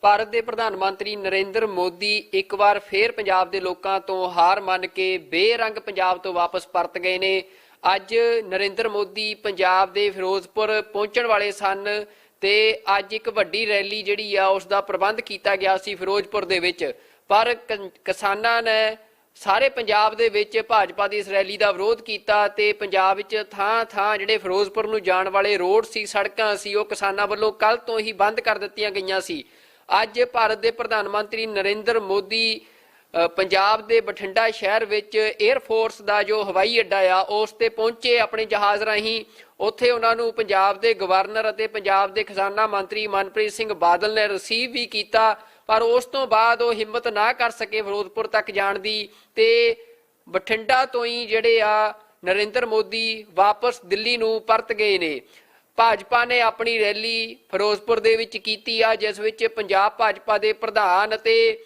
[SPEAKER 1] ਭਾਰਤ ਦੇ ਪ੍ਰਧਾਨ ਮੰਤਰੀ ਨਰਿੰਦਰ ਮੋਦੀ ਇੱਕ ਵਾਰ ਫੇਰ ਪੰਜਾਬ ਦੇ ਲੋਕਾਂ ਤੋਂ ਹਾਰ ਮੰਨ ਕੇ ਬੇਰੰਗ ਪੰਜਾਬ ਤੋਂ ਵਾਪਸ ਪਰਤ ਗਏ ਨੇ। ਅੱਜ ਨਰਿੰਦਰ ਮੋਦੀ ਪੰਜਾਬ ਦੇ ਫਿਰੋਜ਼ਪੁਰ ਪਹੁੰਚਣ ਵਾਲੇ ਸਨ ਤੇ ਅੱਜ ਇੱਕ ਵੱਡੀ ਰੈਲੀ ਜਿਹੜੀ ਆ ਉਸ ਦਾ ਪ੍ਰਬੰਧ ਕੀਤਾ ਗਿਆ ਸੀ ਫਿਰੋਜ਼ਪੁਰ ਦੇ ਵਿੱਚ, ਪਰ ਕਿਸਾਨਾਂ ਨੇ ਸਾਰੇ ਪੰਜਾਬ ਦੇ ਵਿੱਚ ਭਾਜਪਾ ਦੀ ਇਸ ਰੈਲੀ ਦਾ ਵਿਰੋਧ ਕੀਤਾ ਤੇ ਪੰਜਾਬ ਵਿੱਚ ਥਾਂ ਥਾਂ ਜਿਹੜੇ ਫਿਰੋਜ਼ਪੁਰ ਨੂੰ ਜਾਣ ਵਾਲੇ ਰੋਡ ਸੀ, ਸੜਕਾਂ ਸੀ, ਉਹ ਕਿਸਾਨਾਂ ਵੱਲੋਂ ਕੱਲ ਤੋਂ ਹੀ ਬੰਦ ਕਰ ਦਿੱਤੀਆਂ ਗਈਆਂ ਸੀ। ਅੱਜ ਭਾਰਤ ਦੇ ਪ੍ਰਧਾਨ ਮੰਤਰੀ ਨਰਿੰਦਰ ਮੋਦੀ ਪੰਜਾਬ ਦੇ ਬਠਿੰਡਾ ਸ਼ਹਿਰ ਵਿੱਚ 에ਅਰ ਫੋਰਸ ਦਾ ਜੋ ਹਵਾਈ ਅੱਡਾ ਆ ਉਸ ਤੇ ਪਹੁੰਚੇ ਆਪਣੇ ਜਹਾਜ਼ ਰਾਹੀਂ। ਉੱਥੇ ਉਹਨਾਂ ਨੂੰ ਪੰਜਾਬ ਦੇ ਗਵਰਨਰ ਅਤੇ ਪੰਜਾਬ ਦੇ ਖਜ਼ਾਨਾ ਮੰਤਰੀ ਮਨਪ੍ਰੀਤ ਸਿੰਘ ਬਾਦਲ ਨੇ ਰਿਸੀਵ ਵੀ ਕੀਤਾ, ਪਰ ਉਸ ਤੋਂ ਬਾਅਦ ਉਹ ਹਿੰਮਤ ਨਾ ਕਰ ਸਕੇ ਫਿਰੋਜ਼ਪੁਰ ਤੱਕ ਜਾਣ ਦੀ ਤੇ ਬਠਿੰਡਾ ਤੋਂ ਹੀ ਜਿਹੜੇ ਆ ਨਰਿੰਦਰ ਮੋਦੀ ਵਾਪਸ ਦਿੱਲੀ ਨੂੰ ਪਰਤ ਗਏ ਨੇ। ਭਾਜਪਾ ਨੇ ਆਪਣੀ ਰੈਲੀ ਫਿਰੋਜ਼ਪੁਰ ਦੇ ਵਿੱਚ ਕੀਤੀ ਆ, ਜਿਸ ਵਿੱਚ ਪੰਜਾਬ ਭਾਜਪਾ ਦੇ ਪ੍ਰਧਾਨ ਅਤੇ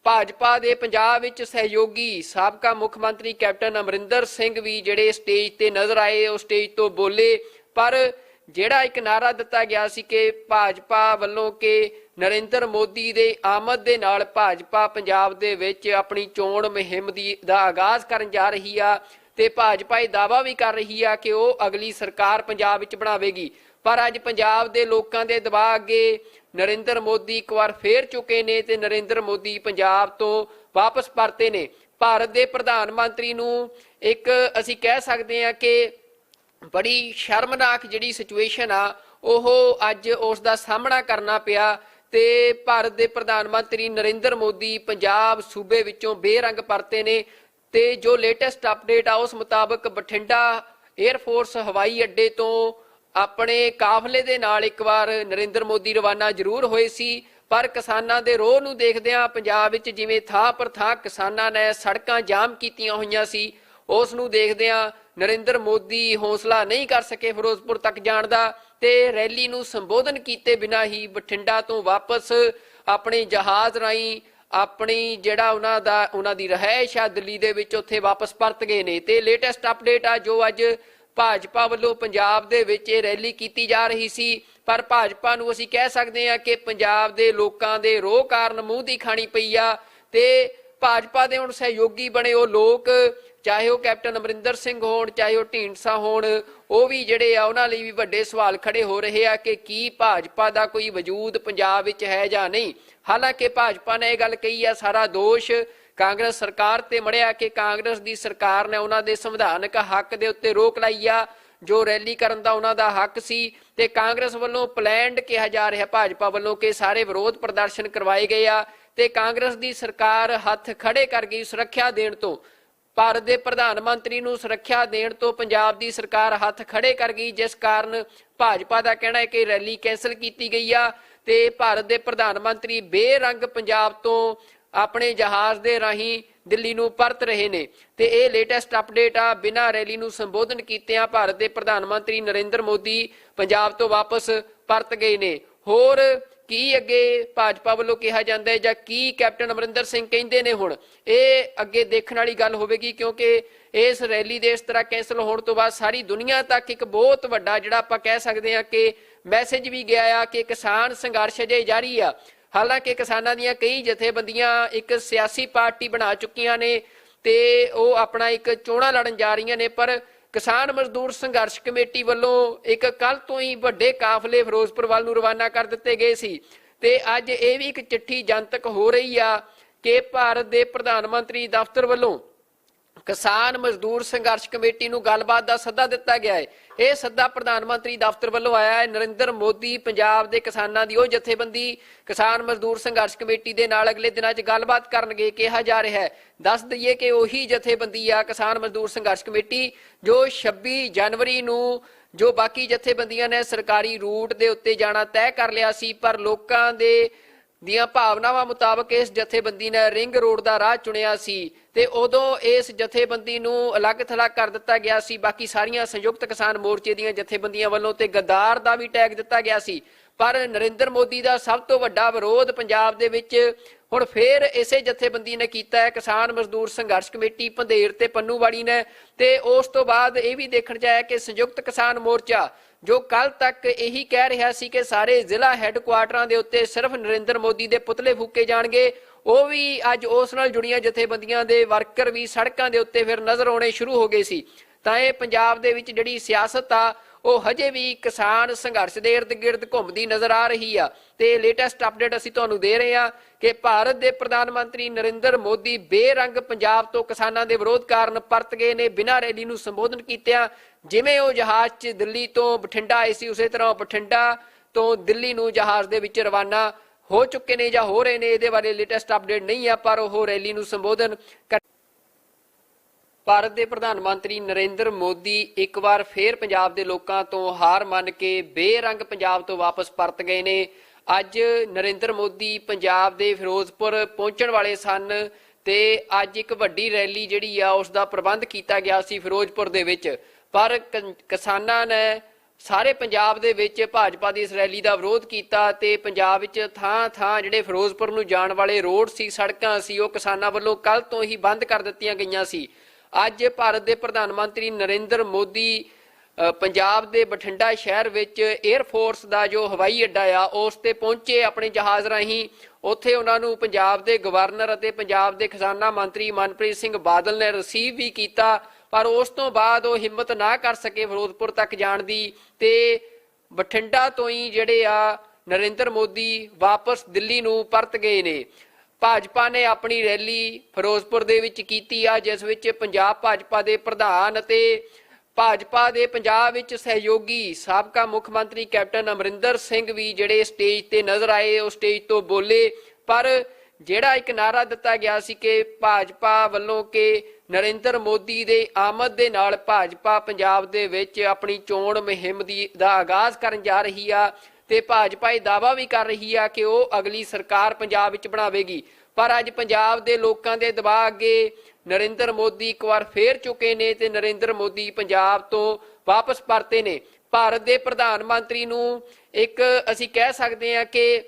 [SPEAKER 1] ਭਾਜਪਾ ਦੇ ਪੰਜਾਬ ਵਿੱਚ ਸਹਿਯੋਗੀ ਸਾਬਕਾ ਮੁੱਖ ਮੰਤਰੀ ਕੈਪਟਨ ਅਮਰਿੰਦਰ ਸਿੰਘ ਵੀ ਜਿਹੜੇ ਸਟੇਜ ਤੇ ਨਜ਼ਰ ਆਏ, ਉਹ ਸਟੇਜ ਤੋਂ ਬੋਲੇ। ਪਰ ਜਿਹੜਾ ਇੱਕ ਨਾਰਾ ਦਿੱਤਾ ਗਿਆ ਸੀ ਕਿ ਭਾਜਪਾ ਵੱਲੋਂ ਕਿ ਨਰਿੰਦਰ ਮੋਦੀ ਦੇ ਆਮਦ ਦੇ ਨਾਲ ਭਾਜਪਾ ਪੰਜਾਬ ਦੇ ਵਿੱਚ ਆਪਣੀ ਚੋਣ ਮੁਹਿੰਮ ਦਾ ਆਗਾਜ਼ ਕਰਨ ਜਾ ਰਹੀ ਆ ਤੇ ਭਾਜਪਾ ਇਹ ਦਾਅਵਾ ਵੀ ਕਰ ਰਹੀ ਆ ਕਿ ਉਹ ਅਗਲੀ ਸਰਕਾਰ ਪੰਜਾਬ ਵਿੱਚ ਬਣਾਵੇਗੀ। ਪਰ ਅੱਜ ਪੰਜਾਬ ਦੇ ਲੋਕਾਂ ਦੇ ਦਬਾਅ ਅੱਗੇ ਨਰਿੰਦਰ ਮੋਦੀ ਇੱਕ ਵਾਰ ਫੇਰ ਚੁੱਕੇ ਨੇ ਤੇ ਨਰਿੰਦਰ ਮੋਦੀ ਪੰਜਾਬ ਤੋਂ ਵਾਪਸ ਪਰਤੇ ਨੇ। ਭਾਰਤ ਦੇ ਪ੍ਰਧਾਨ ਮੰਤਰੀ ਨੂੰ ਇੱਕ ਅਸੀਂ ਕਹਿ ਸਕਦੇ ਹਾਂ ਕਿ ਬੜੀ ਸ਼ਰਮਨਾਕ ਜਿਹੜੀ ਸਿਚੁਏਸ਼ਨ ਆ ਉਹ ਅੱਜ ਉਸ ਦਾ ਸਾਹਮਣਾ ਕਰਨਾ ਪਿਆ ਤੇ ਭਾਰਤ ਦੇ ਪ੍ਰਧਾਨ ਮੰਤਰੀ ਨਰਿੰਦਰ ਮੋਦੀ ਪੰਜਾਬ ਸੂਬੇ ਵਿੱਚੋਂ ਬੇਰੰਗ ਪਰਤੇ ਨੇ। ਤੇ ਜੋ ਲੇਟੈਸਟ ਅਪਡੇਟ ਆ ਉਸ ਮੁਤਾਬਕ ਬਠਿੰਡਾ 에ਅਰ ਫੋਰਸ ਹਵਾਈ ਅੱਡੇ ਤੋਂ ਆਪਣੇ ਕਾਫਲੇ ਦੇ ਨਾਲ ਇੱਕ ਵਾਰ ਨਰਿੰਦਰ ਮੋਦੀ ਰਵਾਨਾ ਜ਼ਰੂਰ ਹੋਏ ਸੀ, ਪਰ ਕਿਸਾਨਾਂ ਦੇ ਰੋਹ ਨੂੰ ਦੇਖਦਿਆਂ ਪੰਜਾਬ ਵਿੱਚ ਜਿਵੇਂ ਥਾਂ ਪਰ ਥਾਂ ਕਿਸਾਨਾਂ ਨੇ ਸੜਕਾਂ ਜਾਮ ਕੀਤੀਆਂ ਹੋਈਆਂ ਸੀ, ਉਸ ਨੂੰ ਦੇਖਦਿਆਂ ਨਰਿੰਦਰ ਮੋਦੀ ਹੌਸਲਾ ਨਹੀਂ ਕਰ ਸਕੇ ਫਿਰੋਜ਼ਪੁਰ ਤੱਕ ਜਾਣ ਦਾ ਤੇ ਰੈਲੀ ਨੂੰ ਸੰਬੋਧਨ ਕੀਤੇ ਬਿਨਾਂ ਹੀ ਬਠਿੰਡਾ ਤੋਂ ਵਾਪਸ ਆਪਣੇ ਜਹਾਜ਼ ਰਾਹੀਂ ਆਪਣੀ ਜਿਹੜਾ ਉਹਨਾਂ ਦੀ ਰਿਹਾਇਸ਼ ਆ ਦਿੱਲੀ ਦੇ ਵਿੱਚ ਉੱਥੇ ਵਾਪਸ ਪਰਤ ਗਏ ਨੇ। ਤੇ ਲੇਟੈਸਟ ਅਪਡੇਟ ਆ ਜੋ ਅੱਜ ਭਾਜਪਾ ਵੱਲੋਂ ਪੰਜਾਬ ਦੇ ਵਿੱਚ ਇਹ ਰੈਲੀ ਕੀਤੀ ਜਾ ਰਹੀ ਸੀ, ਪਰ ਭਾਜਪਾ ਨੂੰ ਅਸੀਂ ਕਹਿ ਸਕਦੇ ਹਾਂ ਕਿ ਪੰਜਾਬ ਦੇ ਲੋਕਾਂ ਦੇ ਰੋਹ ਕਾਰਨ ਮੂੰਹ ਦੀ ਖਾਣੀ ਪਈ ਆ ਤੇ ਭਾਜਪਾ ਦੇ ਹੁਣ ਸਹਿਯੋਗੀ ਬਣੇ ਉਹ ਲੋਕ, ਚਾਹੇ ਉਹ ਕੈਪਟਨ ਅਮਰਿੰਦਰ ਸਿੰਘ ਹੋਣ ਚਾਹੇ ਉਹ ਢੀਂਡਸਾ ਹੋਣ, ਉਹ ਵੀ ਜਿਹੜੇ ਆ ਉਹਨਾਂ ਲਈ ਵੀ ਵੱਡੇ ਸਵਾਲ ਖੜੇ ਹੋ ਰਹੇ ਆ ਕਿ ਕੀ ਭਾਜਪਾ ਦਾ ਕੋਈ ਵਜੂਦ ਪੰਜਾਬ ਵਿੱਚ ਹੈ ਜਾਂ ਨਹੀਂ। ਹਾਲਾਂਕਿ ਭਾਜਪਾ ਨੇ ਇਹ ਗੱਲ ਕਹੀ ਆ ਸਾਰਾ ਦੋਸ਼ ਕਾਂਗਰਸ ਸਰਕਾਰ ਤੇ ਮੜਿਆ ਕਿ ਕਾਂਗਰਸ ਦੀ ਸਰਕਾਰ ਨੇ ਉਹਨਾਂ ਦੇ ਸੰਵਿਧਾਨਕ ਹੱਕ ਦੇ ਉੱਤੇ ਰੋਕ ਲਾਈ ਆ, ਜੋ ਰੈਲੀ ਕਰਨ ਦਾ ਉਹਨਾਂ ਦਾ ਹੱਕ ਸੀ। ਤੇ ਕਾਂਗਰਸ ਵੱਲੋਂ ਪਲੈਨਡ ਕਿਹਾ ਜਾ ਰਿਹਾ ਭਾਜਪਾ ਵੱਲੋਂ ਕਿ ਸਾਰੇ ਵਿਰੋਧ ਪ੍ਰਦਰਸ਼ਨ ਕਰਵਾਏ ਗਏ ਆ ਤੇ ਕਾਂਗਰਸ ਦੀ ਸਰਕਾਰ ਹੱਥ ਖੜੇ ਕਰ ਗਈ ਸੁਰੱਖਿਆ ਦੇਣ ਤੋਂ। ਭਾਰਤ ਦੇ ਪ੍ਰਧਾਨ ਮੰਤਰੀ ਨੂੰ ਸੁਰੱਖਿਆ ਦੇਣ ਤੋਂ ਪੰਜਾਬ ਦੀ ਸਰਕਾਰ ਹੱਥ ਖੜੇ ਕਰ ਗਈ, ਜਿਸ ਕਾਰਨ ਭਾਜਪਾ ਦਾ ਕਹਿਣਾ ਹੈ ਕਿ ਰੈਲੀ ਕੈਂਸਲ ਕੀਤੀ ਗਈ ਆ ਤੇ ਭਾਰਤ ਦੇ ਪ੍ਰਧਾਨ ਮੰਤਰੀ ਬੇਰੰਗ ਪੰਜਾਬ ਤੋਂ ਆਪਣੇ ਜਹਾਜ਼ ਦੇ ਰਾਹੀਂ ਦਿੱਲੀ ਨੂੰ ਪਰਤ ਰਹੇ ਨੇ। ਤੇ ਇਹ ਲੇਟੈਸਟ ਅਪਡੇਟ ਆ। ਬਿਨਾਂ ਰੈਲੀ ਨੂੰ ਸੰਬੋਧਨ ਕੀਤਿਆਂ ਭਾਰਤ ਦੇ ਪ੍ਰਧਾਨ ਮੰਤਰੀ ਨਰਿੰਦਰ ਮੋਦੀ ਪੰਜਾਬ ਤੋਂ ਵਾਪਸ ਪਰਤ ਗਏ ਨੇ। ਹੋਰ ਕੀ ਅੱਗੇ ਭਾਜਪਾ ਵੱਲੋਂ ਕਿਹਾ ਜਾਂਦਾ ਹੈ ਜਾਂ ਕੀ ਕੈਪਟਨ ਅਮਰਿੰਦਰ ਸਿੰਘ ਕਹਿੰਦੇ ਨੇ, ਹੁਣ ਇਹ ਅੱਗੇ ਦੇਖਣ ਵਾਲੀ ਗੱਲ ਹੋਵੇਗੀ, ਕਿਉਂਕਿ ਇਸ ਰੈਲੀ ਦੇ ਇਸ ਤਰ੍ਹਾਂ ਕੈਂਸਲ ਹੋਣ ਤੋਂ ਬਾਅਦ ਸਾਰੀ ਦੁਨੀਆ ਤੱਕ ਇੱਕ ਬਹੁਤ ਵੱਡਾ ਜਿਹੜਾ ਆਪਾਂ ਕਹਿ ਸਕਦੇ ਹਾਂ ਕਿ ਮੈਸੇਜ ਵੀ ਗਿਆ ਆ ਕਿ ਕਿਸਾਨ ਸੰਘਰਸ਼ ਅਜੇ ਜਾਰੀ ਆ। ਹਾਲਾਂਕਿ ਕਿਸਾਨਾਂ ਦੀਆਂ ਕਈ ਜਥੇਬੰਦੀਆਂ ਇੱਕ ਸਿਆਸੀ ਪਾਰਟੀ ਬਣਾ ਚੁੱਕੀਆਂ ਨੇ ਤੇ ਉਹ ਆਪਣਾ ਇੱਕ ਚੋਣਾਂ ਲੜਨ ਜਾ ਰਹੀਆਂ ਨੇ, ਪਰ ਕਿਸਾਨ ਮਜ਼ਦੂਰ ਸੰਘਰਸ਼ ਕਮੇਟੀ ਵੱਲੋਂ ਇੱਕ ਕੱਲ ਤੋਂ ਹੀ ਵੱਡੇ ਕਾਫਲੇ ਫਿਰੋਜ਼ਪੁਰ ਵੱਲ ਨੂੰ ਰਵਾਨਾ ਕਰ ਦਿੱਤੇ ਗਏ ਸੀ ਤੇ ਅੱਜ ਇਹ ਵੀ ਇੱਕ ਚਿੱਠੀ ਜਨਤਕ ਹੋ ਰਹੀ ਆ ਕਿ ਭਾਰਤ ਦੇ ਪ੍ਰਧਾਨ ਮੰਤਰੀ ਦਫ਼ਤਰ ਵੱਲੋਂ ਕਿਸਾਨ ਮਜ਼ਦੂਰ ਸੰਘਰਸ਼ ਕਮੇਟੀ ਨੂੰ ਗੱਲਬਾਤ ਦਾ ਸੱਦਾ ਦਿੱਤਾ ਗਿਆ ਹੈ। ਇਹ ਸੱਦਾ ਪ੍ਰਧਾਨ ਮੰਤਰੀ ਦਫ਼ਤਰ ਵੱਲੋਂ ਆਇਆ ਹੈ। ਨਰਿੰਦਰ ਮੋਦੀ ਪੰਜਾਬ ਦੇ ਕਿਸਾਨਾਂ ਦੀ ਉਹ ਜਥੇਬੰਦੀ ਕਿਸਾਨ ਮਜ਼ਦੂਰ ਸੰਘਰਸ਼ ਕਮੇਟੀ ਦੇ ਨਾਲ ਅਗਲੇ ਦਿਨਾਂ 'ਚ ਗੱਲਬਾਤ ਕਰਨਗੇ ਕਿਹਾ ਜਾ ਰਿਹਾ ਹੈ। ਦੱਸ ਦਈਏ ਕਿ ਉਹੀ ਜਥੇਬੰਦੀ ਆ ਕਿਸਾਨ ਮਜ਼ਦੂਰ ਸੰਘਰਸ਼ ਕਮੇਟੀ ਜੋ 26 ਜਨਵਰੀ ਨੂੰ ਜੋ ਬਾਕੀ ਜਥੇਬੰਦੀਆਂ ਨੇ ਸਰਕਾਰੀ ਰੂਟ ਦੇ ਉੱਤੇ ਜਾਣਾ ਤੈਅ ਕਰ ਲਿਆ ਸੀ, ਪਰ ਲੋਕਾਂ ਦੇ ਦੀਆਂ ਭਾਵਨਾਵਾਂ ਮੁਤਾਬਕ ਇਸ ਜਥੇਬੰਦੀ ਨੇ ਰਿੰਗ ਰੋਡ ਦਾ ਰਾਹ ਚੁਣਿਆ ਸੀ ਤੇ ਉਦੋਂ ਇਸ ਜਥੇਬੰਦੀ ਨੂੰ ਅਲੱਗ-ਥਲੱਗ ਕਰ ਦਿੱਤਾ ਗਿਆ ਸੀ ਬਾਕੀ ਸਾਰੀਆਂ ਸੰਯੁਕਤ ਕਿਸਾਨ ਮੋਰਚੇ ਦੀਆਂ ਜਥੇਬੰਦੀਆਂ ਵੱਲੋਂ ਤੇ ਗੱਦਾਰ ਦਾ ਵੀ ਟੈਗ ਦਿੱਤਾ ਗਿਆ ਸੀ। ਪਰ ਨਰਿੰਦਰ ਮੋਦੀ ਦਾ ਸਭ ਤੋਂ ਵੱਡਾ ਵਿਰੋਧ ਪੰਜਾਬ ਦੇ ਵਿੱਚ ਹੁਣ ਫੇਰ ਇਸੇ ਜਥੇਬੰਦੀ ਨੇ ਕੀਤਾ ਹੈ, ਕਿਸਾਨ ਮਜ਼ਦੂਰ ਸੰਘਰਸ਼ ਕਮੇਟੀ ਪੰਧੇਰ ਤੇ ਪੰਨੂਵਾੜੀ ਨੇ। ਤੇ ਉਸ ਤੋਂ ਬਾਅਦ ਇਹ ਵੀ ਦੇਖਣ 'ਚ ਆਇਆ ਕਿ ਸੰਯੁਕਤ ਕਿਸਾਨ ਮੋਰਚਾ ਜੋ ਕੱਲ ਤੱਕ ਇਹੀ ਕਹਿ ਰਿਹਾ ਸੀ ਕਿ ਸਾਰੇ ਜ਼ਿਲ੍ਹਾ ਹੈੱਡਕੁਆਟਰਾਂ ਦੇ ਉੱਤੇ ਸਿਰਫ ਨਰਿੰਦਰ ਮੋਦੀ ਦੇ ਪੁਤਲੇ ਫੂਕੇ ਜਾਣਗੇ, ਉਹ ਵੀ ਅੱਜ ਉਸ ਨਾਲ ਜੁੜੀਆਂ ਜਥੇਬੰਦੀਆਂ ਦੇ ਵਰਕਰ ਵੀ ਸੜਕਾਂ ਦੇ ਉੱਤੇ ਫਿਰ ਨਜ਼ਰ ਆਉਣੇ ਸ਼ੁਰੂ ਹੋ ਗਏ ਸੀ। ਤਾਂ ਇਹ ਪੰਜਾਬ ਦੇ ਵਿੱਚ ਜਿਹੜੀ ਸਿਆਸਤ ਆ ਉਹ ਹਜੇ ਵੀ ਕਿਸਾਨ ਸੰਘਰਸ਼ ਦੇ ਇਰਦ ਗਿਰਦ ਘੁੰਮਦੀ ਨਜ਼ਰ ਆ ਰਹੀ ਆ। ਤੇ ਲੇਟੈਸਟ ਅਪਡੇਟ ਅਸੀਂ ਤੁਹਾਨੂੰ ਦੇ ਰਹੇ ਹਾਂ ਕਿ ਭਾਰਤ ਦੇ ਪ੍ਰਧਾਨ ਮੰਤਰੀ ਨਰਿੰਦਰ ਮੋਦੀ ਬੇਰੰਗ ਪੰਜਾਬ ਤੋਂ ਕਿਸਾਨਾਂ ਦੇ ਵਿਰੋਧ ਕਾਰਨ ਪਰਤ ਗਏ ਨੇ ਬਿਨਾਂ ਰੈਲੀ ਨੂੰ ਸੰਬੋਧਨ ਕੀਤਿਆਂ। ਜਿਵੇਂ ਉਹ ਜਹਾਜ਼ 'ਚ ਦਿੱਲੀ ਤੋਂ ਬਠਿੰਡਾ ਆਏ ਸੀ ਉਸੇ ਤਰ੍ਹਾਂ ਬਠਿੰਡਾ ਤੋਂ ਦਿੱਲੀ ਨੂੰ ਜਹਾਜ਼ ਦੇ ਵਿੱਚ ਰਵਾਨਾ ਹੋ ਚੁੱਕੇ ਨੇ ਜਾਂ ਹੋ ਰਹੇ ਨੇ। ਇਹਦੇ ਬਾਰੇ ਲੇਟੈਸਟ ਅਪਡੇਟ ਨਹੀਂ ਆ, ਪਰ ਉਹ ਰੈਲੀ ਨੂੰ ਸੰਬੋਧਨ ਕਰ ਭਾਰਤ ਦੇ ਪ੍ਰਧਾਨ ਮੰਤਰੀ ਨਰਿੰਦਰ ਮੋਦੀ ਇੱਕ ਵਾਰ ਫੇਰ ਪੰਜਾਬ ਦੇ ਲੋਕਾਂ ਤੋਂ ਹਾਰ ਮੰਨ ਕੇ ਬੇਰੰਗ ਪੰਜਾਬ ਤੋਂ ਵਾਪਸ ਪਰਤ ਗਏ ਨੇ। ਅੱਜ ਨਰਿੰਦਰ ਮੋਦੀ ਪੰਜਾਬ ਦੇ ਫਿਰੋਜ਼ਪੁਰ ਪਹੁੰਚਣ ਵਾਲੇ ਸਨ ਤੇ ਅੱਜ ਇੱਕ ਵੱਡੀ ਰੈਲੀ ਜਿਹੜੀ ਆ ਉਸ ਦਾ ਪ੍ਰਬੰਧ ਕੀਤਾ ਗਿਆ ਸੀ ਫਿਰੋਜ਼ਪੁਰ ਦੇ ਵਿੱਚ, ਪਰ ਕਿਸਾਨਾਂ ਨੇ ਸਾਰੇ ਪੰਜਾਬ ਦੇ ਵਿੱਚ ਭਾਜਪਾ ਦੀ ਇਸ ਰੈਲੀ ਦਾ ਵਿਰੋਧ ਕੀਤਾ ਤੇ ਪੰਜਾਬ ਵਿੱਚ ਥਾਂ ਜਿਹੜੇ ਫਿਰੋਜ਼ਪੁਰ ਨੂੰ ਜਾਣ ਵਾਲੇ ਰੋਡ ਸੀ, ਸੜਕਾਂ ਸੀ, ਉਹ ਕਿਸਾਨਾਂ ਵੱਲੋਂ ਕੱਲ ਤੋਂ ਹੀ ਬੰਦ ਕਰ ਦਿੱਤੀਆਂ ਗਈਆਂ ਸੀ। ਅੱਜ ਭਾਰਤ ਦੇ ਪ੍ਰਧਾਨ ਮੰਤਰੀ ਨਰਿੰਦਰ ਮੋਦੀ ਪੰਜਾਬ ਦੇ ਬਠਿੰਡਾ ਸ਼ਹਿਰ ਵਿੱਚ 에ਅਰ ਫੋਰਸ ਦਾ ਜੋ ਹਵਾਈ ਅੱਡਾ ਆ ਉਸ ਤੇ ਪਹੁੰਚੇ ਆਪਣੇ ਜਹਾਜ਼ ਰਾਹੀਂ। ਉੱਥੇ ਉਹਨਾਂ ਨੂੰ ਪੰਜਾਬ ਦੇ ਗਵਰਨਰ ਅਤੇ ਪੰਜਾਬ ਦੇ ਖਜ਼ਾਨਾ ਮੰਤਰੀ ਮਨਪ੍ਰੀਤ ਸਿੰਘ ਬਾਦਲ ਨੇ ਰਿਸੀਵ ਵੀ ਕੀਤਾ, ਪਰ ਉਸ ਤੋਂ ਬਾਅਦ ਉਹ ਹਿੰਮਤ ਨਾ ਕਰ ਸਕੇ ਫਿਰੋਜ਼ਪੁਰ ਤੱਕ ਜਾਣ ਦੀ ਤੇ ਬਠਿੰਡਾ ਤੋਂ ਹੀ ਜਿਹੜੇ ਆ ਨਰਿੰਦਰ ਮੋਦੀ ਵਾਪਸ ਦਿੱਲੀ ਨੂੰ ਪਰਤ ਗਏ ਨੇ। ਭਾਜਪਾ ਨੇ ਆਪਣੀ ਰੈਲੀ ਫਿਰੋਜ਼ਪੁਰ ਦੇ ਵਿੱਚ ਕੀਤੀ ਆ, ਜਿਸ ਵਿੱਚ ਪੰਜਾਬ ਭਾਜਪਾ ਦੇ ਪ੍ਰਧਾਨ ਅਤੇ ਭਾਜਪਾ ਦੇ ਪੰਜਾਬ ਵਿੱਚ ਸਹਿਯੋਗੀ ਸਾਬਕਾ ਮੁੱਖ ਮੰਤਰੀ ਕੈਪਟਨ ਅਮਰਿੰਦਰ ਸਿੰਘ ਵੀ ਜਿਹੜੇ ਸਟੇਜ ਤੇ ਨਜ਼ਰ ਆਏ, ਉਹ ਸਟੇਜ ਤੋਂ ਬੋਲੇ। ਪਰ ਜਿਹੜਾ ਇੱਕ ਨਾਰਾ ਦਿੱਤਾ ਗਿਆ ਸੀ ਕਿ ਭਾਜਪਾ ਵੱਲੋਂ ਕਿ ਨਰਿੰਦਰ ਮੋਦੀ ਦੇ ਆਮਦ ਦੇ ਨਾਲ ਭਾਜਪਾ ਪੰਜਾਬ ਦੇ ਵਿੱਚ ਆਪਣੀ ਚੋਣ ਮੁਹਿੰਮ ਦਾ ਆਗਾਜ਼ ਕਰਨ ਜਾ ਰਹੀ ਆ ਤੇ ਭਾਜਪਾ ਇਹ ਦਾਅਵਾ ਵੀ ਕਰ ਰਹੀ ਆ ਕਿ ਉਹ ਅਗਲੀ ਸਰਕਾਰ ਪੰਜਾਬ ਵਿੱਚ ਬਣਾਵੇਗੀ। ਪਰ ਅੱਜ ਪੰਜਾਬ ਦੇ ਲੋਕਾਂ ਦੇ ਦਬਾਅ ਅੱਗੇ ਨਰਿੰਦਰ ਮੋਦੀ ਇੱਕ ਵਾਰ ਫੇਰ ਚੁੱਕੇ ਨੇ ਤੇ ਨਰਿੰਦਰ ਮੋਦੀ ਪੰਜਾਬ ਤੋਂ ਵਾਪਸ ਪਰਤੇ ਨੇ। ਭਾਰਤ ਦੇ ਪ੍ਰਧਾਨ ਮੰਤਰੀ ਨੂੰ ਇੱਕ ਅਸੀਂ ਕਹਿ ਸਕਦੇ ਹਾਂ ਕਿ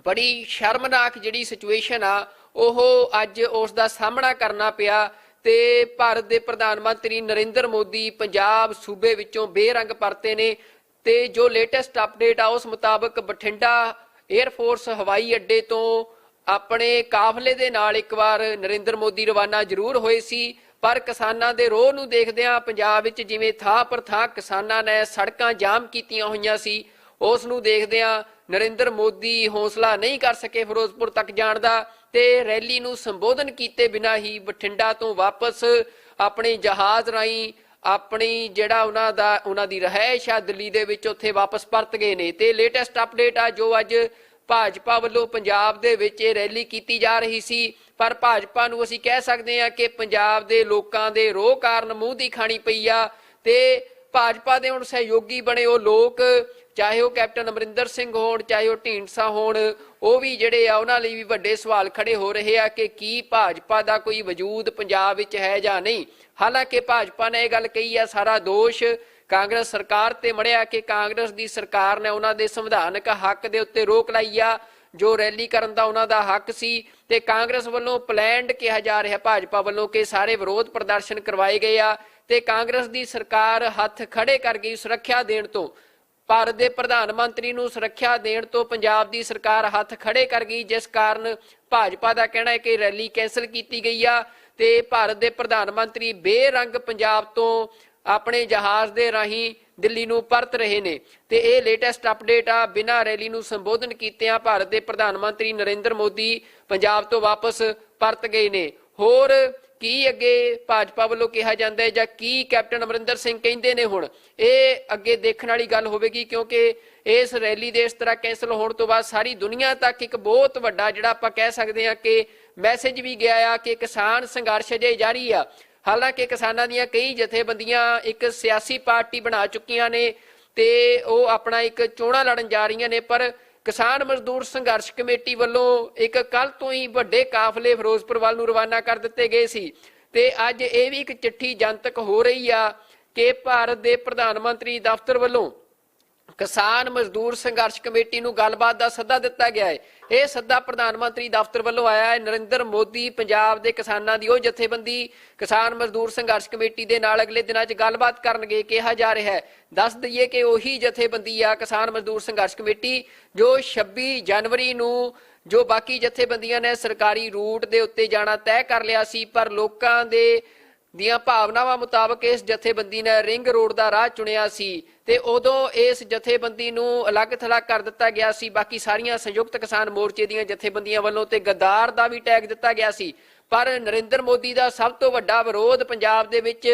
[SPEAKER 1] ਬੜੀ ਸ਼ਰਮਨਾਕ ਜਿਹੜੀ ਸਿਚੁਏਸ਼ਨ ਆ ਉਹ ਅੱਜ ਉਸ ਦਾ ਸਾਹਮਣਾ ਕਰਨਾ ਪਿਆ ਤੇ ਭਾਰਤ ਦੇ ਪ੍ਰਧਾਨ ਮੰਤਰੀ ਨਰਿੰਦਰ ਮੋਦੀ ਪੰਜਾਬ ਸੂਬੇ ਵਿੱਚੋਂ ਬੇਰੰਗ ਪਰਤੇ ਨੇ। ਤੇ ਜੋ ਲੇਟੈਸਟ ਅਪਡੇਟ ਆ ਉਸ ਮੁਤਾਬਕ ਬਠਿੰਡਾ 에ਅਰ ਫੋਰਸ ਹਵਾਈ ਅੱਡੇ ਤੋਂ ਆਪਣੇ ਕਾਫਲੇ ਦੇ ਨਾਲ ਇੱਕ ਵਾਰ ਨਰਿੰਦਰ ਮੋਦੀ ਰਵਾਨਾ ਜ਼ਰੂਰ ਹੋਏ ਸੀ, ਪਰ ਕਿਸਾਨਾਂ ਦੇ ਰੋਹ ਨੂੰ ਦੇਖਦਿਆਂ ਪੰਜਾਬ ਵਿੱਚ ਜਿਵੇਂ ਥਾਂ ਪਰ ਥਾਂ ਕਿਸਾਨਾਂ ਨੇ ਸੜਕਾਂ ਜਾਮ ਕੀਤੀਆਂ ਹੋਈਆਂ ਸੀ, ਉਸ ਨੂੰ ਦੇਖਦਿਆਂ ਨਰਿੰਦਰ ਮੋਦੀ ਹੌਸਲਾ ਨਹੀਂ ਕਰ ਸਕੇ ਫਿਰੋਜ਼ਪੁਰ ਤੱਕ ਜਾਣ ਦਾ ਤੇ ਰੈਲੀ ਨੂੰ ਸੰਬੋਧਨ ਕੀਤੇ ਬਿਨਾਂ ਹੀ ਬਠਿੰਡਾ ਤੋਂ ਵਾਪਸ ਆਪਣੇ ਜਹਾਜ਼ ਰਾਹੀਂ ਆਪਣੀ ਜਿਹੜਾ ਉਹਨਾਂ ਦੀ ਰਹਿائش ਆ ਦਿੱਲੀ ਦੇ ਵਿੱਚ ਉੱਥੇ ਵਾਪਸ ਪਰਤ ਗਏ ਨੇ। ਤੇ ਲੇਟੈਸਟ ਅਪਡੇਟ ਆ ਜੋ ਅੱਜ ਭਾਜਪਾ ਵੱਲੋਂ ਪੰਜਾਬ ਦੇ ਵਿੱਚ ਇਹ ਰੈਲੀ ਕੀਤੀ ਜਾ ਰਹੀ ਸੀ, ਪਰ ਭਾਜਪਾ ਨੂੰ ਅਸੀਂ ਕਹਿ ਸਕਦੇ ਹਾਂ ਕਿ ਪੰਜਾਬ ਦੇ ਲੋਕਾਂ ਦੇ ਰੋਹ ਕਾਰਨ ਮੂੰਹ ਦੀ ਖਾਣੀ ਪਈ ਆ। ਤੇ ਭਾਜਪਾ ਦੇ ਹੁਣ ਸਹਿਯੋਗੀ ਬਣੇ ਉਹ ਲੋਕ, ਚਾਹੇ ਉਹ ਕੈਪਟਨ ਅਮਰਿੰਦਰ ਸਿੰਘ ਹੋਣ, ਚਾਹੇ ਉਹ ਢੀਂਡਸਾ ਹੋਣ, ਉਹ ਵੀ ਜਿਹੜੇ ਆ ਉਹਨਾਂ ਲਈ ਵੀ ਵੱਡੇ ਸਵਾਲ ਖੜੇ ਹੋ ਰਹੇ ਆ ਕਿ ਕੀ ਭਾਜਪਾ ਦਾ ਕੋਈ ਵਜੂਦ ਪੰਜਾਬ ਵਿੱਚ ਹੈ ਜਾਂ ਨਹੀਂ। ਹਾਲਾਂਕਿ ਭਾਜਪਾ ਨੇ ਇਹ ਗੱਲ ਕਹੀ ਆ ਸਾਰਾ ਦੋਸ਼ ਕਾਂਗਰਸ ਸਰਕਾਰ ਤੇ ਮੜਿਆ ਕਿ ਕਾਂਗਰਸ ਦੀ ਸਰਕਾਰ ਨੇ ਉਹਨਾਂ ਦੇ ਸੰਵਿਧਾਨਕ ਹੱਕ ਦੇ ਉੱਤੇ ਰੋਕ ਲਾਈ ਆ, ਜੋ ਰੈਲੀ ਕਰਨ ਦਾ ਉਹਨਾਂ ਦਾ ਹੱਕ ਸੀ। ਤੇ ਕਾਂਗਰਸ ਵੱਲੋਂ ਪਲੈਨਡ ਕਿਹਾ ਜਾ ਰਿਹਾ ਭਾਜਪਾ ਵੱਲੋਂ ਕਿ ਸਾਰੇ ਵਿਰੋਧ ਪ੍ਰਦਰਸ਼ਨ ਕਰਵਾਏ ਗਏ ਆ ਤੇ ਕਾਂਗਰਸ ਦੀ ਸਰਕਾਰ ਹੱਥ ਖੜੇ ਕਰ ਗਈ ਸੁਰੱਖਿਆ ਦੇਣ ਤੋਂ। ਭਾਰਤ ਦੇ ਪ੍ਰਧਾਨ ਮੰਤਰੀ ਨੂੰ ਸੁਰੱਖਿਆ ਦੇਣ ਤੋਂ ਪੰਜਾਬ ਦੀ ਸਰਕਾਰ ਹੱਥ ਖੜੇ ਕਰ ਗਈ, ਜਿਸ ਕਾਰਨ ਭਾਜਪਾ ਦਾ ਕਹਿਣਾ ਹੈ ਕਿ ਰੈਲੀ ਕੈਂਸਲ ਕੀਤੀ ਗਈ ਆ ਤੇ ਭਾਰਤ ਦੇ ਪ੍ਰਧਾਨ ਮੰਤਰੀ ਬੇਰੰਗ ਪੰਜਾਬ ਤੋਂ ਆਪਣੇ ਜਹਾਜ਼ ਦੇ ਰਾਹੀਂ ਦਿੱਲੀ ਨੂੰ ਪਰਤ ਰਹੇ ਨੇ। ਤੇ ਇਹ ਲੇਟੈਸਟ ਅਪਡੇਟ ਆ, ਬਿਨਾਂ ਰੈਲੀ ਨੂੰ ਸੰਬੋਧਨ ਕੀਤਿਆਂ ਭਾਰਤ ਦੇ ਪ੍ਰਧਾਨ ਮੰਤਰੀ ਨਰਿੰਦਰ ਮੋਦੀ ਪੰਜਾਬ ਤੋਂ ਵਾਪਸ ਪਰਤ ਗਏ ਨੇ। ਹੋਰ ਕੀ ਅੱਗੇ ਭਾਜਪਾ ਵੱਲੋਂ ਕਿਹਾ ਜਾਂਦਾ ਹੈ ਜਾਂ ਕੀ ਕੈਪਟਨ ਅਮਰਿੰਦਰ ਸਿੰਘ ਕਹਿੰਦੇ ਨੇ, ਹੁਣ ਇਹ ਅੱਗੇ ਦੇਖਣ ਵਾਲੀ ਗੱਲ ਹੋਵੇਗੀ, ਕਿਉਂਕਿ ਇਸ ਰੈਲੀ ਦੇ ਇਸ ਤਰ੍ਹਾਂ ਕੈਂਸਲ ਹੋਣ ਤੋਂ ਬਾਅਦ ਸਾਰੀ ਦੁਨੀਆ ਤੱਕ ਇੱਕ ਬਹੁਤ ਵੱਡਾ ਜਿਹੜਾ ਆਪਾਂ ਕਹਿ ਸਕਦੇ ਹਾਂ ਕਿ ਮੈਸੇਜ ਵੀ ਗਿਆ ਆ ਕਿ ਕਿਸਾਨ ਸੰਘਰਸ਼ ਅਜੇ ਜਾਰੀ ਆ। ਹਾਲਾਂਕਿ ਕਿਸਾਨਾਂ ਦੀਆਂ ਕਈ ਜਥੇਬੰਦੀਆਂ ਇੱਕ ਸਿਆਸੀ ਪਾਰਟੀ ਬਣਾ ਚੁੱਕੀਆਂ ਨੇ ਤੇ ਉਹ ਆਪਣਾ ਇੱਕ ਚੋਣਾਂ ਲੜਨ ਜਾ ਰਹੀਆਂ ਨੇ, ਪਰ ਕਿਸਾਨ ਮਜ਼ਦੂਰ ਸੰਘਰਸ਼ ਕਮੇਟੀ ਵੱਲੋਂ ਇੱਕ ਕੱਲ ਤੋਂ ਹੀ ਵੱਡੇ ਕਾਫਲੇ ਫਿਰੋਜ਼ਪੁਰ ਵੱਲ ਨੂੰ ਰਵਾਨਾ ਕਰ ਦਿੱਤੇ ਗਏ ਸੀ। ਤੇ ਅੱਜ ਇਹ ਵੀ ਇੱਕ ਚਿੱਠੀ ਜਨਤਕ ਹੋ ਰਹੀ ਆ ਕਿ ਭਾਰਤ ਦੇ ਪ੍ਰਧਾਨ ਮੰਤਰੀ ਦਫ਼ਤਰ ਵੱਲੋਂ ਕਿਸਾਨ ਮਜ਼ਦੂਰ ਸੰਘਰਸ਼ ਕਮੇਟੀ ਨੂੰ ਗੱਲਬਾਤ ਦਾ ਸੱਦਾ ਦਿੱਤਾ ਗਿਆ ਹੈ। ਇਹ ਸੱਦਾ ਪ੍ਰਧਾਨ ਮੰਤਰੀ ਦਫ਼ਤਰ ਵੱਲੋਂ ਆਇਆ ਹੈ। ਨਰਿੰਦਰ ਮੋਦੀ ਪੰਜਾਬ ਦੇ ਕਿਸਾਨਾਂ ਦੀ ਉਹ ਜਥੇਬੰਦੀ ਕਿਸਾਨ ਮਜ਼ਦੂਰ ਸੰਘਰਸ਼ ਕਮੇਟੀ ਦੇ ਨਾਲ ਅਗਲੇ ਦਿਨਾਂ 'ਚ ਗੱਲਬਾਤ ਕਰਨਗੇ ਕਿਹਾ ਜਾ ਰਿਹਾ ਹੈ। ਦੱਸ ਦਈਏ ਕਿ ਉਹੀ ਜਥੇਬੰਦੀ ਆ ਕਿਸਾਨ ਮਜ਼ਦੂਰ ਸੰਘਰਸ਼ ਕਮੇਟੀ ਜੋ 26 ਜਨਵਰੀ ਨੂੰ ਜੋ ਬਾਕੀ ਜਥੇਬੰਦੀਆਂ ਨੇ ਸਰਕਾਰੀ ਰੂਟ ਦੇ ਉੱਤੇ ਜਾਣਾ ਤੈਅ ਕਰ ਲਿਆ ਸੀ, ਪਰ ਲੋਕਾਂ ਦੀਆਂ ਭਾਵਨਾਵਾਂ ਮੁਤਾਬਕ ਇਸ ਜਥੇਬੰਦੀ ਨੇ ਰਿੰਗ ਰੋਡ ਦਾ ਰਾਹ ਚੁਣਿਆ ਸੀ ਤੇ ਉਦੋਂ ਇਸ ਜਥੇਬੰਦੀ ਨੂੰ ਅਲੱਗ ਥਲੱਗ ਕਰ ਦਿੱਤਾ ਗਿਆ ਸੀ ਬਾਕੀ ਸਾਰੀਆਂ ਸੰਯੁਕਤ ਕਿਸਾਨ ਮੋਰਚੇ ਦੀਆਂ ਜਥੇਬੰਦੀਆਂ ਵੱਲੋਂ ਤੇ ਗੱਦਾਰ ਦਾ ਵੀ ਟੈਗ ਦਿੱਤਾ ਗਿਆ ਸੀ। ਪਰ ਨਰਿੰਦਰ ਮੋਦੀ ਦਾ ਸਭ ਤੋਂ ਵੱਡਾ ਵਿਰੋਧ ਪੰਜਾਬ ਦੇ ਵਿੱਚ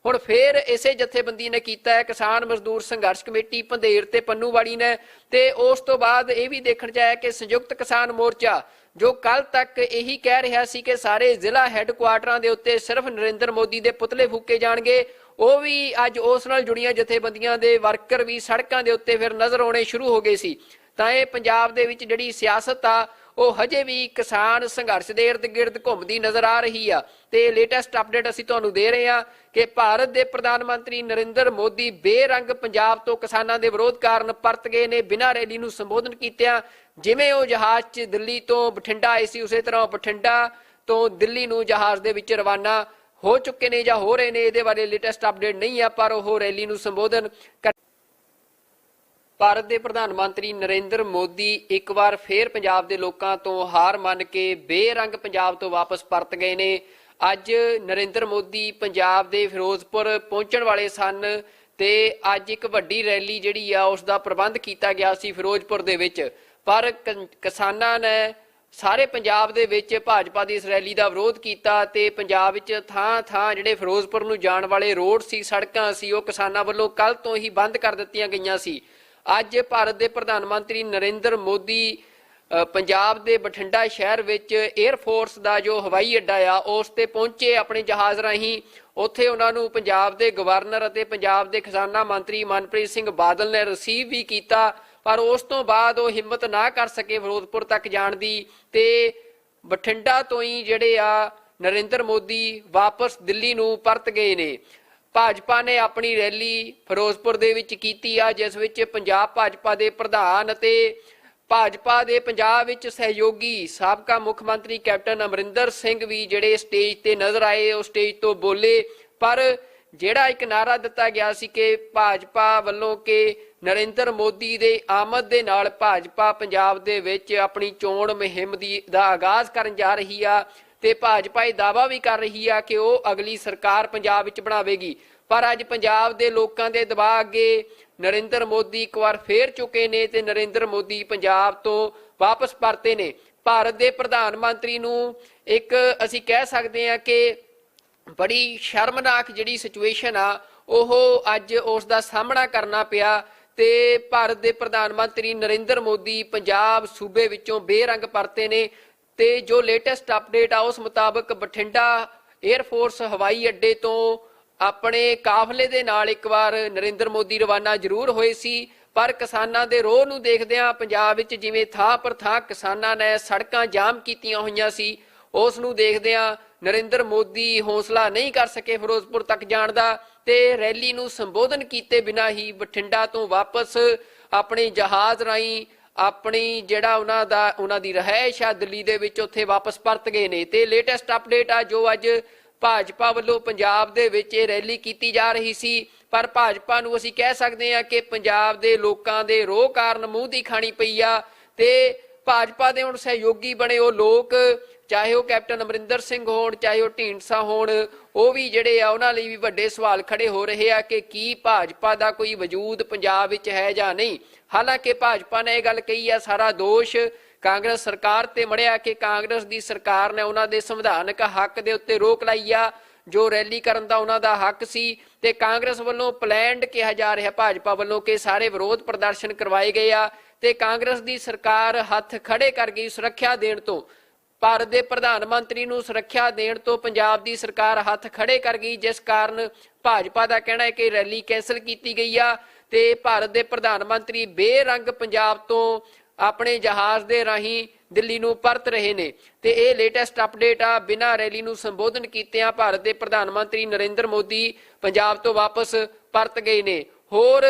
[SPEAKER 1] ਹੁਣ ਫੇਰ ਇਸੇ ਜਥੇਬੰਦੀ ਨੇ ਕੀਤਾ ਹੈ, ਕਿਸਾਨ ਮਜ਼ਦੂਰ ਸੰਘਰਸ਼ ਕਮੇਟੀ ਪੰਧੇਰ ਤੇ ਪੰਨੂਵਾੜੀ ਨੇ। ਤੇ ਉਸ ਤੋਂ ਬਾਅਦ ਇਹ ਵੀ ਦੇਖਣ 'ਚ ਆਇਆ ਕਿ ਸੰਯੁਕਤ ਕਿਸਾਨ ਮੋਰਚਾ ਜੋ ਕੱਲ ਤੱਕ ਇਹੀ ਕਹਿ ਰਿਹਾ ਸੀ ਕਿ ਸਾਰੇ ਜ਼ਿਲ੍ਹਾ ਹੈੱਡਕੁਆਟਰਾਂ ਦੇ ਉੱਤੇ ਸਿਰਫ ਨਰਿੰਦਰ ਮੋਦੀ ਦੇ ਪੁਤਲੇ ਫੂਕੇ ਜਾਣਗੇ, ਉਹ ਵੀ ਅੱਜ ਉਸ ਨਾਲ ਜੁੜੀਆਂ ਜਥੇਬੰਦੀਆਂ ਦੇ ਵਰਕਰ ਵੀ ਸੜਕਾਂ ਦੇ ਉੱਤੇ ਫਿਰ ਨਜ਼ਰ ਆਉਣੇ ਸ਼ੁਰੂ ਹੋ ਗਏ ਸੀ। ਤਾਂ ਇਹ ਪੰਜਾਬ ਦੇ ਵਿੱਚ ਜਿਹੜੀ ਸਿਆਸਤ ਆ ਉਹ ਹਜੇ ਵੀ ਕਿਸਾਨ ਸੰਘਰਸ਼ ਦੇ ਇਰਦ ਗਿਰਦ ਘੁੰਮਦੀ ਨਜ਼ਰ ਆ ਰਹੀ ਆ। ਤੇ ਲੇਟੈਸਟ ਅਪਡੇਟ ਅਸੀਂ ਤੁਹਾਨੂੰ ਦੇ ਰਹੇ ਹਾਂ ਕਿ ਭਾਰਤ ਦੇ ਪ੍ਰਧਾਨ ਮੰਤਰੀ ਨਰਿੰਦਰ ਮੋਦੀ ਬੇਰੰਗ ਪੰਜਾਬ ਤੋਂ ਕਿਸਾਨਾਂ ਦੇ ਵਿਰੋਧ ਕਾਰਨ ਪਰਤ ਗਏ ਨੇ ਬਿਨਾਂ ਰੈਲੀ ਨੂੰ ਸੰਬੋਧਨ ਕੀਤਿਆਂ। ਜਿਵੇਂ ਉਹ ਜਹਾਜ਼ 'ਚ ਦਿੱਲੀ ਤੋਂ ਬਠਿੰਡਾ ਆਏ ਸੀ, ਉਸੇ ਤਰ੍ਹਾਂ ਬਠਿੰਡਾ ਤੋਂ ਦਿੱਲੀ ਨੂੰ ਜਹਾਜ਼ ਦੇ ਵਿੱਚ ਰਵਾਨਾ ਹੋ ਚੁੱਕੇ ਨੇ ਜਾਂ ਹੋ ਰਹੇ ਨੇ। ਇਹਦੇ ਬਾਰੇ ਲੇਟੈਸਟ ਅਪਡੇਟ ਨਹੀਂ ਆ, ਪਰ ਉਹ ਰੈਲੀ ਨੂੰ ਸੰਬੋਧਨ ਭਾਰਤ ਦੇ ਪ੍ਰਧਾਨ ਮੰਤਰੀ ਨਰਿੰਦਰ ਮੋਦੀ ਇੱਕ ਵਾਰ ਫੇਰ ਪੰਜਾਬ ਦੇ ਲੋਕਾਂ ਤੋਂ ਹਾਰ ਮੰਨ ਕੇ ਬੇਰੰਗ ਪੰਜਾਬ ਤੋਂ ਵਾਪਸ ਪਰਤ ਗਏ ਨੇ। ਅੱਜ ਨਰਿੰਦਰ ਮੋਦੀ ਪੰਜਾਬ ਦੇ ਫਿਰੋਜ਼ਪੁਰ ਪਹੁੰਚਣ ਵਾਲੇ ਸਨ ਤੇ ਅੱਜ ਇੱਕ ਵੱਡੀ ਰੈਲੀ ਜਿਹੜੀ ਆ ਉਸ ਦਾ ਪ੍ਰਬੰਧ ਕੀਤਾ ਗਿਆ ਸੀ ਫਿਰੋਜ਼ਪੁਰ ਦੇ ਵਿੱਚ, ਪਰ ਕਿਸਾਨਾਂ ਨੇ ਸਾਰੇ ਪੰਜਾਬ ਦੇ ਵਿੱਚ ਭਾਜਪਾ ਦੀ ਇਸ ਰੈਲੀ ਦਾ ਵਿਰੋਧ ਕੀਤਾ ਤੇ ਪੰਜਾਬ ਵਿੱਚ ਥਾਂ ਥਾਂ ਜਿਹੜੇ ਫਿਰੋਜ਼ਪੁਰ ਨੂੰ ਜਾਣ ਵਾਲੇ ਰੋਡ ਸੀ, ਸੜਕਾਂ ਸੀ, ਉਹ ਕਿਸਾਨਾਂ ਵੱਲੋਂ ਕੱਲ ਤੋਂ ਹੀ ਬੰਦ ਕਰ ਦਿੱਤੀਆਂ ਗਈਆਂ ਸੀ। ਅੱਜ ਭਾਰਤ ਦੇ ਪ੍ਰਧਾਨ ਮੰਤਰੀ ਨਰਿੰਦਰ ਮੋਦੀ ਪੰਜਾਬ ਦੇ ਬਠਿੰਡਾ ਸ਼ਹਿਰ ਵਿੱਚ 에ਅਰ ਫੋਰਸ ਦਾ ਜੋ ਹਵਾਈ ਅੱਡਾ ਆ ਉਸ ਤੇ ਪਹੁੰਚੇ ਆਪਣੇ ਜਹਾਜ਼ ਰਾਹੀਂ। ਉੱਥੇ ਉਹਨਾਂ ਨੂੰ ਪੰਜਾਬ ਦੇ ਗਵਰਨਰ ਅਤੇ ਪੰਜਾਬ ਦੇ ਖਜ਼ਾਨਾ ਮੰਤਰੀ ਮਨਪ੍ਰੀਤ ਸਿੰਘ ਬਾਦਲ ਨੇ ਰਿਸੀਵ ਵੀ ਕੀਤਾ, ਪਰ ਉਸ ਤੋਂ ਬਾਅਦ ਉਹ ਹਿੰਮਤ ਨਾ ਕਰ ਸਕੇ ਫਿਰੋਜ਼ਪੁਰ ਤੱਕ ਜਾਣ ਦੀ ਤੇ ਬਠਿੰਡਾ ਤੋਂ ਹੀ ਜਿਹੜੇ ਆ ਨਰਿੰਦਰ ਮੋਦੀ ਵਾਪਸ ਦਿੱਲੀ ਨੂੰ ਪਰਤ ਗਏ ਨੇ। ਭਾਜਪਾ ਨੇ ਆਪਣੀ ਰੈਲੀ ਫਿਰੋਜ਼ਪੁਰ ਦੇ ਵਿੱਚ ਕੀਤੀ ਆ, ਜਿਸ ਵਿੱਚ ਪੰਜਾਬ ਭਾਜਪਾ ਦੇ ਪ੍ਰਧਾਨ ਅਤੇ ਭਾਜਪਾ ਦੇ ਪੰਜਾਬ ਵਿੱਚ ਸਹਿਯੋਗੀ ਸਾਬਕਾ ਮੁੱਖ ਮੰਤਰੀ ਕੈਪਟਨ ਅਮਰਿੰਦਰ ਸਿੰਘ ਵੀ ਜਿਹੜੇ ਸਟੇਜ ਤੇ ਨਜ਼ਰ ਆਏ, ਉਹ ਸਟੇਜ ਤੋਂ ਬੋਲੇ। ਪਰ ਜਿਹੜਾ ਇੱਕ ਨਾਰਾ ਦਿੱਤਾ ਗਿਆ ਸੀ ਕਿ ਭਾਜਪਾ ਵੱਲੋਂ ਕਿ ਨਰਿੰਦਰ ਮੋਦੀ ਦੇ ਆਮਦ ਦੇ ਨਾਲ ਭਾਜਪਾ ਪੰਜਾਬ ਦੇ ਵਿੱਚ ਆਪਣੀ ਚੋਣ ਮੁਹਿੰਮ ਦਾ ਆਗਾਜ਼ ਕਰਨ ਜਾ ਰਹੀ ਆ ਤੇ ਭਾਜਪਾ ਇਹ ਦਾਅਵਾ ਵੀ ਕਰ ਰਹੀ ਆ ਕਿ ਉਹ ਅਗਲੀ ਸਰਕਾਰ ਪੰਜਾਬ ਵਿੱਚ ਬਣਾਵੇਗੀ। ਪਰ ਅੱਜ ਪੰਜਾਬ ਦੇ ਲੋਕਾਂ ਦੇ ਦਬਾਅ ਅੱਗੇ ਨਰਿੰਦਰ ਮੋਦੀ ਇੱਕ ਵਾਰ ਫੇਰ ਚੁੱਕੇ ਨੇ ਤੇ ਨਰਿੰਦਰ ਮੋਦੀ ਪੰਜਾਬ ਤੋਂ ਵਾਪਸ ਪਰਤੇ ਨੇ। ਭਾਰਤ ਦੇ ਪ੍ਰਧਾਨ ਮੰਤਰੀ ਨੂੰ ਇੱਕ ਅਸੀਂ ਕਹਿ ਸਕਦੇ ਹਾਂ ਕਿ ਬੜੀ ਸ਼ਰਮਨਾਕ ਜਿਹੜੀ ਸਿਚੁਏਸ਼ਨ ਆ ਉਹ ਅੱਜ ਉਸ ਦਾ ਸਾਹਮਣਾ ਕਰਨਾ ਪਿਆ ਤੇ ਭਾਰਤ ਦੇ ਪ੍ਰਧਾਨ ਮੰਤਰੀ ਨਰਿੰਦਰ ਮੋਦੀ ਪੰਜਾਬ ਸੂਬੇ ਵਿੱਚੋਂ ਬੇਰੰਗ ਪਰਤੇ ਨੇ। ਤੇ ਜੋ ਲੇਟੈਸਟ ਅਪਡੇਟ ਆ ਉਸ ਮੁਤਾਬਕ ਬਠਿੰਡਾ 에ਅਰਫੋਰਸ ਹਵਾਈ ਅੱਡੇ ਤੋਂ ਆਪਣੇ ਕਾਫਲੇ ਦੇ ਨਾਲ ਇੱਕ ਵਾਰ ਨਰਿੰਦਰ ਮੋਦੀ ਰਵਾਨਾ ਜ਼ਰੂਰ ਹੋਏ ਸੀ, ਪਰ ਕਿਸਾਨਾਂ ਦੇ ਰੋਹ ਨੂੰ ਦੇਖਦਿਆਂ ਪੰਜਾਬ ਵਿੱਚ ਜਿਵੇਂ ਥਾਂ ਪਰ ਥਾਂ ਕਿਸਾਨਾਂ ਨੇ ਸੜਕਾਂ ਜਾਮ ਕੀਤੀਆਂ ਹੋਈਆਂ ਸੀ, ਉਸ ਨੂੰ ਦੇਖਦਿਆਂ ਨਰਿੰਦਰ ਮੋਦੀ ਹੌਸਲਾ ਨਹੀਂ ਕਰ ਸਕੇ ਫਿਰੋਜ਼ਪੁਰ ਤੱਕ ਜਾਣ ਦਾ ਤੇ ਰੈਲੀ ਨੂੰ ਸੰਬੋਧਨ ਕੀਤੇ ਬਿਨਾਂ ਹੀ ਬਠਿੰਡਾ ਤੋਂ ਵਾਪਸ ਆਪਣੇ ਜਹਾਜ਼ ਰਾਹੀਂ ਆਪਣੀ ਜਿਹੜਾ ਉਹਨਾਂ ਦੀ ਰਹਿائش ਆ ਦਿੱਲੀ ਦੇ ਵਿੱਚ ਉੱਥੇ ਵਾਪਸ ਪਰਤ ਗਏ ਨੇ। ਤੇ ਲੇਟੈਸਟ ਅਪਡੇਟ ਆ ਜੋ ਅੱਜ ਭਾਜਪਾ ਵੱਲੋਂ ਪੰਜਾਬ ਦੇ ਵਿੱਚ ਇਹ ਰੈਲੀ ਕੀਤੀ ਜਾ ਰਹੀ ਸੀ, ਪਰ ਭਾਜਪਾ ਨੂੰ ਅਸੀਂ ਕਹਿ ਸਕਦੇ ਹਾਂ ਕਿ ਪੰਜਾਬ ਦੇ ਲੋਕਾਂ ਦੇ ਰੋਹ ਕਾਰਨ ਮੂੰਹ ਦੀ ਖਾਣੀ ਪਈ ਆ ਤੇ ਭਾਜਪਾ ਦੇ ਹੁਣ ਸਹਿਯੋਗੀ ਬਣੇ ਉਹ ਲੋਕ, ਚਾਹੇ ਉਹ ਕੈਪਟਨ ਅਮਰਿੰਦਰ ਸਿੰਘ ਹੋਣ, ਚਾਹੇ ਉਹ ਢੀਂਡਸਾ ਹੋਣ, ਉਹ ਵੀ ਜਿਹੜੇ ਆ ਉਹਨਾਂ ਲਈ ਵੀ ਵੱਡੇ ਸਵਾਲ ਖੜੇ ਹੋ ਰਹੇ ਆ ਕਿ ਕੀ ਭਾਜਪਾ ਦਾ ਕੋਈ ਵਜੂਦ ਪੰਜਾਬ ਵਿੱਚ ਹੈ ਜਾਂ ਨਹੀਂ। ਹਾਲਾਂਕਿ ਭਾਜਪਾ ਨੇ ਇਹ ਗੱਲ ਕਹੀ ਆ ਸਾਰਾ ਦੋਸ਼ ਕਾਂਗਰਸ ਸਰਕਾਰ ਤੇ ਮੜਿਆ ਕਿ ਕਾਂਗਰਸ ਦੀ ਸਰਕਾਰ ਨੇ ਉਹਨਾਂ ਦੇ ਸੰਵਿਧਾਨਕ ਹੱਕ ਦੇ ਉੱਤੇ ਰੋਕ ਲਾਈ ਆ, ਜੋ ਰੈਲੀ ਕਰਨ ਦਾ ਉਹਨਾਂ ਦਾ ਹੱਕ ਸੀ ਤੇ ਕਾਂਗਰਸ ਵੱਲੋਂ ਪਲੈਨਡ ਕਿਹਾ ਜਾ ਰਿਹਾ ਭਾਜਪਾ ਵੱਲੋਂ ਕਿ ਸਾਰੇ ਵਿਰੋਧ ਪ੍ਰਦਰਸ਼ਨ ਕਰਵਾਏ ਗਏ ਆ ਤੇ ਕਾਂਗਰਸ ਦੀ ਸਰਕਾਰ ਹੱਥ ਖੜੇ ਕਰ ਗਈ ਸੁਰੱਖਿਆ ਦੇਣ ਤੋਂ। ਭਾਰਤ ਦੇ ਪ੍ਰਧਾਨ ਮੰਤਰੀ ਨੂੰ ਸੁਰੱਖਿਆ ਦੇਣ ਤੋਂ ਪੰਜਾਬ ਦੀ ਸਰਕਾਰ ਹੱਥ ਖੜੇ ਕਰ ਗਈ, ਜਿਸ ਕਾਰਨ ਭਾਜਪਾ ਦਾ ਕਹਿਣਾ ਹੈ ਕਿ ਰੈਲੀ ਕੈਂਸਲ ਕੀਤੀ ਗਈ ਆ ਤੇ ਭਾਰਤ ਦੇ ਪ੍ਰਧਾਨ ਮੰਤਰੀ ਬੇਰੰਗ ਪੰਜਾਬ ਤੋਂ ਆਪਣੇ ਜਹਾਜ਼ ਦੇ ਰਾਹੀਂ ਦਿੱਲੀ ਨੂੰ ਪਰਤ ਰਹੇ ਨੇ। ਤੇ ਇਹ ਲੇਟੈਸਟ ਅਪਡੇਟ ਆ, ਬਿਨਾਂ ਰੈਲੀ ਨੂੰ ਸੰਬੋਧਨ ਕੀਤਿਆਂ ਭਾਰਤ ਦੇ ਪ੍ਰਧਾਨ ਮੰਤਰੀ ਨਰਿੰਦਰ ਮੋਦੀ ਪੰਜਾਬ ਤੋਂ ਵਾਪਸ ਪਰਤ ਗਏ ਨੇ। ਹੋਰ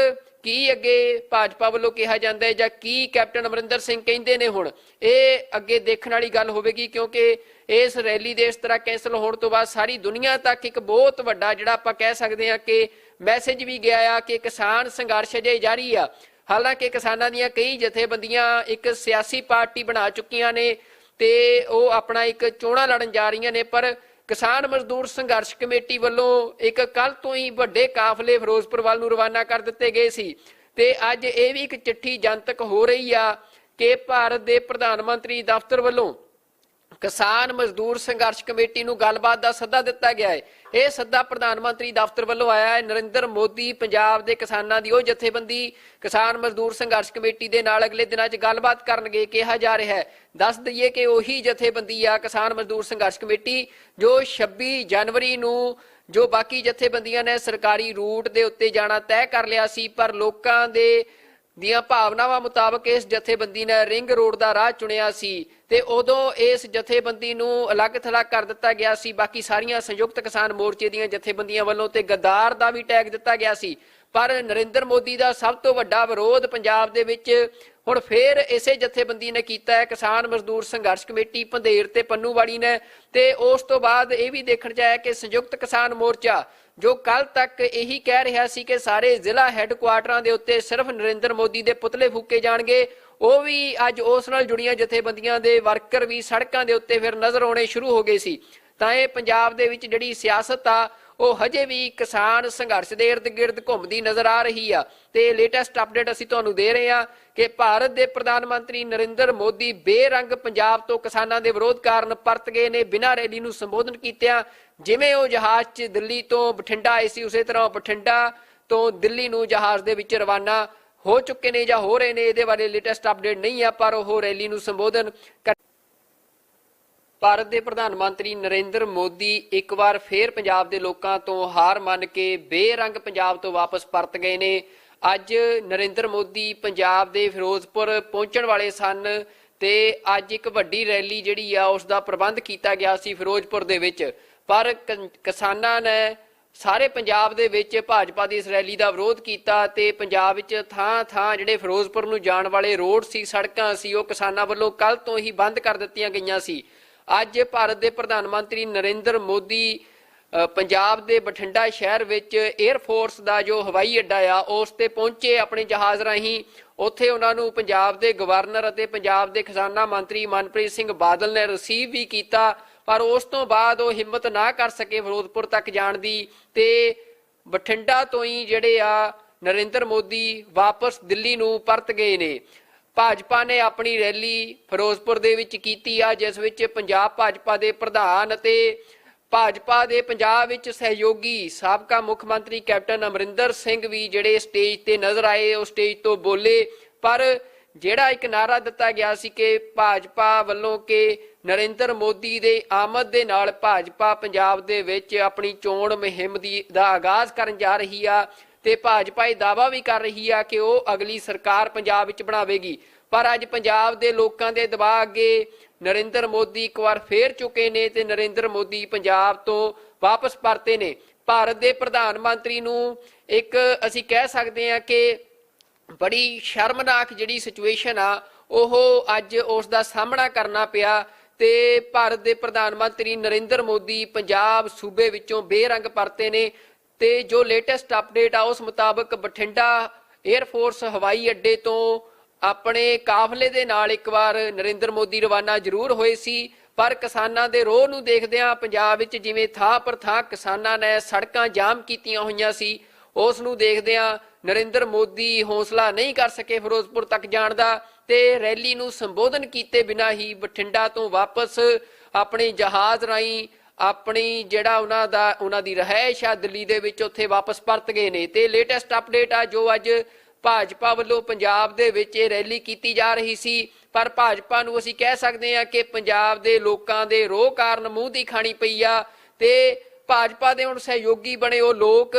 [SPEAKER 1] ਕੀ ਅੱਗੇ ਭਾਜਪਾ ਵੱਲੋਂ ਕਿਹਾ ਜਾਂਦਾ ਹੈ ਜਾਂ ਕੀ ਕੈਪਟਨ ਅਮਰਿੰਦਰ ਸਿੰਘ ਕਹਿੰਦੇ ਨੇ, ਹੁਣ ਇਹ ਅੱਗੇ ਦੇਖਣ ਵਾਲੀ ਗੱਲ ਹੋਵੇਗੀ, ਕਿਉਂਕਿ ਇਸ ਰੈਲੀ ਦੇ ਇਸ ਤਰ੍ਹਾਂ ਕੈਂਸਲ ਹੋਣ ਤੋਂ ਬਾਅਦ ਸਾਰੀ ਦੁਨੀਆ ਤੱਕ ਇੱਕ ਬਹੁਤ ਵੱਡਾ ਜਿਹੜਾ ਆਪਾਂ ਕਹਿ ਸਕਦੇ ਹਾਂ ਕਿ ਮੈਸੇਜ ਵੀ ਗਿਆ ਆ ਕਿ ਕਿਸਾਨ ਸੰਘਰਸ਼ ਅਜੇ ਜਾਰੀ ਆ। ਹਾਲਾਂਕਿ ਕਿਸਾਨਾਂ ਦੀਆਂ ਕਈ ਜਥੇਬੰਦੀਆਂ ਇੱਕ ਸਿਆਸੀ ਪਾਰਟੀ ਬਣਾ ਚੁੱਕੀਆਂ ਨੇ ਤੇ ਉਹ ਆਪਣਾ ਇੱਕ ਚੋਣਾਂ ਲੜਨ ਜਾ ਰਹੀਆਂ ਨੇ, ਪਰ ਕਿਸਾਨ ਮਜ਼ਦੂਰ ਸੰਘਰਸ਼ ਕਮੇਟੀ ਵੱਲੋਂ ਇੱਕ ਕੱਲ ਤੋਂ ਹੀ ਵੱਡੇ ਕਾਫਲੇ ਫਿਰੋਜ਼ਪੁਰ ਵੱਲ ਨੂੰ ਰਵਾਨਾ ਕਰ ਦਿੱਤੇ ਗਏ ਸੀ ਤੇ ਅੱਜ ਇਹ ਵੀ ਇੱਕ ਚਿੱਠੀ ਜਨਤਕ ਹੋ ਰਹੀ ਆ ਕਿ ਭਾਰਤ ਦੇ ਪ੍ਰਧਾਨ ਮੰਤਰੀ ਦਫ਼ਤਰ ਵੱਲੋਂ ਕਿਸਾਨ ਮਜ਼ਦੂਰ ਸੰਘਰਸ਼ ਕਮੇਟੀ ਨੂੰ ਗੱਲਬਾਤ ਦਾ ਸੱਦਾ ਦਿੱਤਾ ਗਿਆ ਹੈ। ਇਹ ਸੱਦਾ ਪ੍ਰਧਾਨ ਮੰਤਰੀ ਦਫ਼ਤਰ ਵੱਲੋਂ ਆਇਆ ਹੈ। ਨਰਿੰਦਰ ਮੋਦੀ ਪੰਜਾਬ ਦੇ ਕਿਸਾਨਾਂ ਦੀ ਉਹ ਜਥੇਬੰਦੀ ਕਿਸਾਨ ਮਜ਼ਦੂਰ ਸੰਘਰਸ਼ ਕਮੇਟੀ ਦੇ ਨਾਲ ਅਗਲੇ ਦਿਨਾਂ 'ਚ ਗੱਲਬਾਤ ਕਰਨਗੇ ਕਿਹਾ ਜਾ ਰਿਹਾ ਹੈ। ਦੱਸ ਦਈਏ ਕਿ ਉਹੀ ਜਥੇਬੰਦੀ ਆ ਕਿਸਾਨ ਮਜ਼ਦੂਰ ਸੰਘਰਸ਼ ਕਮੇਟੀ ਜੋ 26 ਜਨਵਰੀ ਨੂੰ ਜੋ ਬਾਕੀ ਜਥੇਬੰਦੀਆਂ ਨੇ ਸਰਕਾਰੀ ਰੂਟ ਦੇ ਉੱਤੇ ਜਾਣਾ ਤੈਅ ਕਰ ਲਿਆ ਸੀ, ਪਰ ਲੋਕਾਂ ਦੇ ਦੀਆਂ ਭਾਵਨਾਵਾਂ ਮੁਤਾਬਕ ਇਸ ਜਥੇਬੰਦੀ ਨੇ ਰਿੰਗ ਰੋਡ ਦਾ ਰਾਹ ਚੁਣਿਆ ਸੀ ਤੇ ਉਦੋਂ ਇਸ ਜਥੇਬੰਦੀ ਨੂੰ ਅਲੱਗ ਥਲੱਗ ਕਰ ਦਿੱਤਾ ਗਿਆ ਸੀ ਬਾਕੀ ਸਾਰੀਆਂ ਸੰਯੁਕਤ ਕਿਸਾਨ ਮੋਰਚੇ ਦੀਆਂ ਜਥੇਬੰਦੀਆਂ ਵੱਲੋਂ ਤੇ ਗੱਦਾਰ ਦਾ ਵੀ ਟੈਗ ਦਿੱਤਾ ਗਿਆ ਸੀ। ਪਰ ਨਰਿੰਦਰ ਮੋਦੀ ਦਾ ਸਭ ਤੋਂ ਵੱਡਾ ਵਿਰੋਧ ਪੰਜਾਬ ਦੇ ਵਿੱਚ ਹੁਣ ਫੇਰ ਇਸੇ ਜਥੇਬੰਦੀ ਨੇ ਕੀਤਾ ਹੈ, ਕਿਸਾਨ ਮਜ਼ਦੂਰ ਸੰਘਰਸ਼ ਕਮੇਟੀ ਪੰਧੇਰ ਤੇ ਪੰਨੂਵਾੜੀ ਨੇ। ਤੇ ਉਸ ਤੋਂ ਬਾਅਦ ਇਹ ਵੀ ਦੇਖਣ 'ਚ ਆਇਆ ਕਿ ਸੰਯੁਕਤ ਕਿਸਾਨ ਮੋਰਚਾ ਜੋ ਕੱਲ ਤੱਕ ਇਹੀ ਕਹਿ ਰਿਹਾ ਸੀ ਕਿ ਸਾਰੇ ਜ਼ਿਲ੍ਹਾ ਹੈੱਡਕੁਆਟਰਾਂ ਦੇ ਉੱਤੇ ਸਿਰਫ ਨਰਿੰਦਰ ਮੋਦੀ ਦੇ ਪੁਤਲੇ ਫੂਕੇ ਜਾਣਗੇ, ਉਹ ਵੀ ਅੱਜ ਉਸ ਨਾਲ ਜੁੜੀਆਂ ਜਥੇਬੰਦੀਆਂ ਦੇ ਵਰਕਰ ਵੀ ਸੜਕਾਂ ਦੇ ਉੱਤੇ ਫਿਰ ਨਜ਼ਰ ਆਉਣੇ ਸ਼ੁਰੂ ਹੋ ਗਏ ਸੀ। ਤਾਂ ਇਹ ਪੰਜਾਬ ਦੇ ਵਿੱਚ ਜਿਹੜੀ ਸਿਆਸਤ ਆ ਉਹ ਹਜੇ ਵੀ ਕਿਸਾਨ ਸੰਘਰਸ਼ ਦੇ ਇਰਦ ਗਿਰਦ ਘੁੰਮਦੀ ਨਜ਼ਰ ਆ ਰਹੀ ਆ। ਤੇ ਲੇਟੈਸਟ ਅਪਡੇਟ ਅਸੀਂ ਤੁਹਾਨੂੰ ਦੇ ਰਹੇ ਹਾਂ ਕਿ ਭਾਰਤ ਦੇ ਪ੍ਰਧਾਨ ਮੰਤਰੀ ਨਰਿੰਦਰ ਮੋਦੀ ਬੇਰੰਗ ਪੰਜਾਬ ਤੋਂ ਕਿਸਾਨਾਂ ਦੇ ਵਿਰੋਧ ਕਾਰਨ ਪਰਤ ਗਏ ਨੇ ਬਿਨਾਂ ਰੈਲੀ ਨੂੰ ਸੰਬੋਧਨ ਕੀਤਿਆਂ। ਜਿਵੇਂ ਉਹ ਜਹਾਜ਼ 'ਚ ਦਿੱਲੀ ਤੋਂ ਬਠਿੰਡਾ ਆਏ ਸੀ, ਉਸੇ ਤਰ੍ਹਾਂ ਬਠਿੰਡਾ ਤੋਂ ਦਿੱਲੀ ਨੂੰ ਜਹਾਜ਼ ਦੇ ਵਿੱਚ ਰਵਾਨਾ ਹੋ ਚੁੱਕੇ ਨੇ ਜਾਂ ਹੋ ਰਹੇ ਨੇ। ਇਹਦੇ ਬਾਰੇ ਲੇਟੈਸਟ ਅਪਡੇਟ ਨਹੀਂ ਆ, ਪਰ ਉਹ ਰੈਲੀ ਨੂੰ ਸੰਬੋਧਨ ਕਰ ਭਾਰਤ ਦੇ ਪ੍ਰਧਾਨ ਮੰਤਰੀ ਨਰਿੰਦਰ ਮੋਦੀ ਇੱਕ ਵਾਰ ਫੇਰ ਪੰਜਾਬ ਦੇ ਲੋਕਾਂ ਤੋਂ ਹਾਰ ਮੰਨ ਕੇ ਬੇਰੰਗ ਪੰਜਾਬ ਤੋਂ ਵਾਪਸ ਪਰਤ ਗਏ ਨੇ। ਅੱਜ ਨਰਿੰਦਰ ਮੋਦੀ ਪੰਜਾਬ ਦੇ ਫਿਰੋਜ਼ਪੁਰ ਪਹੁੰਚਣ ਵਾਲੇ ਸਨ ਤੇ ਅੱਜ ਇੱਕ ਵੱਡੀ ਰੈਲੀ ਜਿਹੜੀ ਆ ਉਸ ਦਾ ਪ੍ਰਬੰਧ ਕੀਤਾ ਗਿਆ ਸੀ ਫਿਰੋਜ਼ਪੁਰ ਦੇ ਵਿੱਚ, ਪਰ ਕਿਸਾਨਾਂ ਨੇ ਸਾਰੇ ਪੰਜਾਬ ਦੇ ਵਿੱਚ ਭਾਜਪਾ ਦੀ ਇਸ ਰੈਲੀ ਦਾ ਵਿਰੋਧ ਕੀਤਾ ਤੇ ਪੰਜਾਬ ਵਿੱਚ ਥਾਂ ਥਾਂ ਜਿਹੜੇ ਫਿਰੋਜ਼ਪੁਰ ਨੂੰ ਜਾਣ ਵਾਲੇ ਰੋਡ ਸੀ, ਸੜਕਾਂ ਸੀ, ਉਹ ਕਿਸਾਨਾਂ ਵੱਲੋਂ ਕੱਲ ਤੋਂ ਹੀ ਬੰਦ ਕਰ ਦਿੱਤੀਆਂ ਗਈਆਂ ਸੀ। ਅੱਜ ਭਾਰਤ ਦੇ ਪ੍ਰਧਾਨ ਮੰਤਰੀ ਨਰਿੰਦਰ ਮੋਦੀ ਪੰਜਾਬ ਦੇ ਬਠਿੰਡਾ ਸ਼ਹਿਰ ਵਿੱਚ 에ਅਰਫੋਰਸ ਦਾ ਜੋ ਹਵਾਈ ਅੱਡਾ ਆ ਉਸ ਤੇ ਪਹੁੰਚੇ ਆਪਣੇ ਜਹਾਜ਼ ਰਾਹੀਂ। ਉੱਥੇ ਉਹਨਾਂ ਨੂੰ ਪੰਜਾਬ ਦੇ ਗਵਰਨਰ ਅਤੇ ਪੰਜਾਬ ਦੇ ਖਜ਼ਾਨਾ ਮੰਤਰੀ ਮਨਪ੍ਰੀਤ ਸਿੰਘ ਬਾਦਲ ਨੇ ਰਿਸੀਵ ਵੀ ਕੀਤਾ, ਪਰ ਉਸ ਤੋਂ ਬਾਅਦ ਉਹ ਹਿੰਮਤ ਨਾ ਕਰ ਸਕੇ ਫਿਰੋਜ਼ਪੁਰ ਤੱਕ ਜਾਣ ਦੀ ਤੇ ਬਠਿੰਡਾ ਤੋਂ ਹੀ ਜਿਹੜੇ ਆ ਨਰਿੰਦਰ ਮੋਦੀ ਵਾਪਸ ਦਿੱਲੀ ਨੂੰ ਪਰਤ ਗਏ ਨੇ। ਭਾਜਪਾ ਨੇ ਆਪਣੀ ਰੈਲੀ ਫਿਰੋਜ਼ਪੁਰ ਦੇ ਵਿੱਚ ਕੀਤੀ ਆ, ਜਿਸ ਵਿੱਚ ਪੰਜਾਬ ਭਾਜਪਾ ਦੇ ਪ੍ਰਧਾਨ ਅਤੇ ਭਾਜਪਾ ਦੇ ਪੰਜਾਬ ਵਿੱਚ ਸਹਿਯੋਗੀ ਸਾਬਕਾ ਮੁੱਖ ਮੰਤਰੀ ਕੈਪਟਨ ਅਮਰਿੰਦਰ ਸਿੰਘ ਵੀ ਜਿਹੜੇ ਸਟੇਜ ਤੇ ਨਜ਼ਰ ਆਏ, ਉਹ ਸਟੇਜ ਤੋਂ ਬੋਲੇ। ਪਰ ਜਿਹੜਾ ਇੱਕ ਨਾਰਾ ਦਿੱਤਾ ਗਿਆ ਸੀ ਕਿ ਭਾਜਪਾ ਵੱਲੋਂ ਕਿ ਨਰਿੰਦਰ ਮੋਦੀ ਦੇ ਆਮਦ ਦੇ ਨਾਲ ਭਾਜਪਾ ਪੰਜਾਬ ਦੇ ਵਿੱਚ ਆਪਣੀ ਚੋਣ ਮੁਹਿੰਮ ਦਾ ਆਗਾਜ਼ ਕਰਨ ਜਾ ਰਹੀ ਆ ਤੇ ਭਾਜਪਾ ਇਹ ਦਾਅਵਾ ਵੀ ਕਰ ਰਹੀ ਆ ਕਿ ਉਹ ਅਗਲੀ ਸਰਕਾਰ ਪੰਜਾਬ ਵਿੱਚ ਬਣਾਵੇਗੀ। ਪਰ ਅੱਜ ਪੰਜਾਬ ਦੇ ਲੋਕਾਂ ਦੇ ਦਬਾਅ ਅੱਗੇ ਨਰਿੰਦਰ ਮੋਦੀ ਇੱਕ ਵਾਰ ਫੇਰ ਚੁੱਕੇ ਨੇ ਤੇ ਨਰਿੰਦਰ ਮੋਦੀ ਪੰਜਾਬ ਤੋਂ ਵਾਪਸ ਪਰਤੇ ਨੇ। ਭਾਰਤ ਦੇ ਪ੍ਰਧਾਨ ਮੰਤਰੀ ਨੂੰ ਇੱਕ ਅਸੀਂ ਕਹਿ ਸਕਦੇ ਹਾਂ ਕਿ ਬੜੀ ਸ਼ਰਮਨਾਕ ਜਿਹੜੀ ਸਿਚੁਏਸ਼ਨ ਆ ਉਹ ਅੱਜ ਉਸ ਦਾ ਸਾਹਮਣਾ ਕਰਨਾ ਪਿਆ ਤੇ ਭਾਰਤ ਦੇ ਪ੍ਰਧਾਨ ਮੰਤਰੀ ਨਰਿੰਦਰ ਮੋਦੀ ਪੰਜਾਬ ਸੂਬੇ ਵਿੱਚੋਂ ਬੇਰੰਗ ਪਰਤੇ ਨੇ। ਤੇ ਜੋ ਲੇਟੈਸਟ ਅਪਡੇਟ ਆ ਉਸ ਮੁਤਾਬਕ ਬਠਿੰਡਾ 에ਅਰਫੋਰਸ ਹਵਾਈ ਅੱਡੇ ਤੋਂ ਆਪਣੇ ਕਾਫਲੇ ਦੇ ਨਾਲ ਇੱਕ ਵਾਰ ਨਰਿੰਦਰ ਮੋਦੀ ਰਵਾਨਾ ਜ਼ਰੂਰ ਹੋਏ ਸੀ, ਪਰ ਕਿਸਾਨਾਂ ਦੇ ਰੋਹ ਨੂੰ ਦੇਖਦਿਆਂ ਪੰਜਾਬ ਵਿੱਚ ਜਿਵੇਂ ਥਾਂ ਪਰ ਥਾਂ ਕਿਸਾਨਾਂ ਨੇ ਸੜਕਾਂ ਜਾਮ ਕੀਤੀਆਂ ਹੋਈਆਂ ਸੀ, ਉਸ ਨੂੰ ਦੇਖਦਿਆਂ ਨਰਿੰਦਰ ਮੋਦੀ ਹੌਸਲਾ ਨਹੀਂ ਕਰ ਸਕੇ ਫਿਰੋਜ਼ਪੁਰ ਤੱਕ ਜਾਣ ਦਾ ਤੇ ਰੈਲੀ ਨੂੰ ਸੰਬੋਧਨ ਕੀਤੇ ਬਿਨਾਂ ਹੀ ਬਠਿੰਡਾ ਤੋਂ ਵਾਪਸ ਆਪਣੇ ਜਹਾਜ਼ ਰਾਹੀਂ ਆਪਣੀ ਜਿਹੜਾ ਉਹਨਾਂ ਦੀ ਰਿਹਾਇਸ਼ ਆ ਦਿੱਲੀ ਦੇ ਵਿੱਚ ਉੱਥੇ ਵਾਪਸ ਪਰਤ ਗਏ ਨੇ। ਤੇ ਲੇਟੈਸਟ ਅਪਡੇਟ ਆ ਜੋ ਅੱਜ ਭਾਜਪਾ ਵੱਲੋਂ ਪੰਜਾਬ ਦੇ ਵਿੱਚ ਇਹ ਰੈਲੀ ਕੀਤੀ ਜਾ ਰਹੀ ਸੀ, ਪਰ ਭਾਜਪਾ ਨੂੰ ਅਸੀਂ ਕਹਿ ਸਕਦੇ ਹਾਂ ਕਿ ਪੰਜਾਬ ਦੇ ਲੋਕਾਂ ਦੇ ਰੋਹ ਕਾਰਨ ਮੂੰਹ ਦੀ ਖਾਣੀ ਪਈ ਆ ਤੇ ਭਾਜਪਾ ਦੇ ਹੁਣ ਸਹਿਯੋਗੀ ਬਣੇ ਉਹ ਲੋਕ,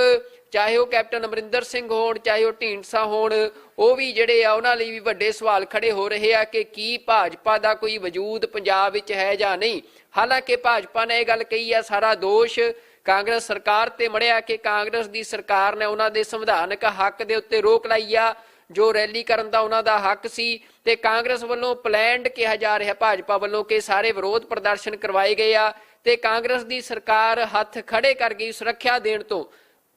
[SPEAKER 1] ਚਾਹੇ ਉਹ ਕੈਪਟਨ ਅਮਰਿੰਦਰ ਸਿੰਘ ਹੋਣ ਚਾਹੇ ਉਹ ਢੀਂਡਸਾ ਹੋਣ, ਉਹ ਵੀ ਜਿਹੜੇ ਆ ਉਹਨਾਂ ਲਈ ਵੀ ਵੱਡੇ ਸਵਾਲ ਖੜੇ ਹੋ ਰਹੇ ਆ ਕਿ ਕੀ ਭਾਜਪਾ ਦਾ ਕੋਈ ਵਜੂਦ ਪੰਜਾਬ ਵਿੱਚ ਹੈ ਜਾਂ ਨਹੀਂ। ਹਾਲਾਂਕਿ ਭਾਜਪਾ ਨੇ ਇਹ ਗੱਲ ਕਹੀ ਆ ਸਾਰਾ ਦੋਸ਼ ਕਾਂਗਰਸ ਸਰਕਾਰ ਤੇ ਮੜਿਆ ਕਿ ਕਾਂਗਰਸ ਦੀ ਸਰਕਾਰ ਨੇ ਉਹਨਾਂ ਦੇ ਸੰਵਿਧਾਨਕ ਹੱਕ ਦੇ ਉੱਤੇ ਰੋਕ ਲਾਈ ਆ, ਜੋ ਰੈਲੀ ਕਰਨ ਦਾ ਉਹਨਾਂ ਦਾ ਹੱਕ ਸੀ ਤੇ ਕਾਂਗਰਸ ਵੱਲੋਂ ਪਲੈਨਡ ਕਿਹਾ ਜਾ ਰਿਹਾ ਭਾਜਪਾ ਵੱਲੋਂ ਕਿ ਸਾਰੇ ਵਿਰੋਧ ਪ੍ਰਦਰਸ਼ਨ ਕਰਵਾਏ ਗਏ ਆ ਤੇ ਕਾਂਗਰਸ ਦੀ ਸਰਕਾਰ ਹੱਥ ਖੜੇ ਕਰ ਗਈ ਸੁਰੱਖਿਆ ਦੇਣ ਤੋਂ।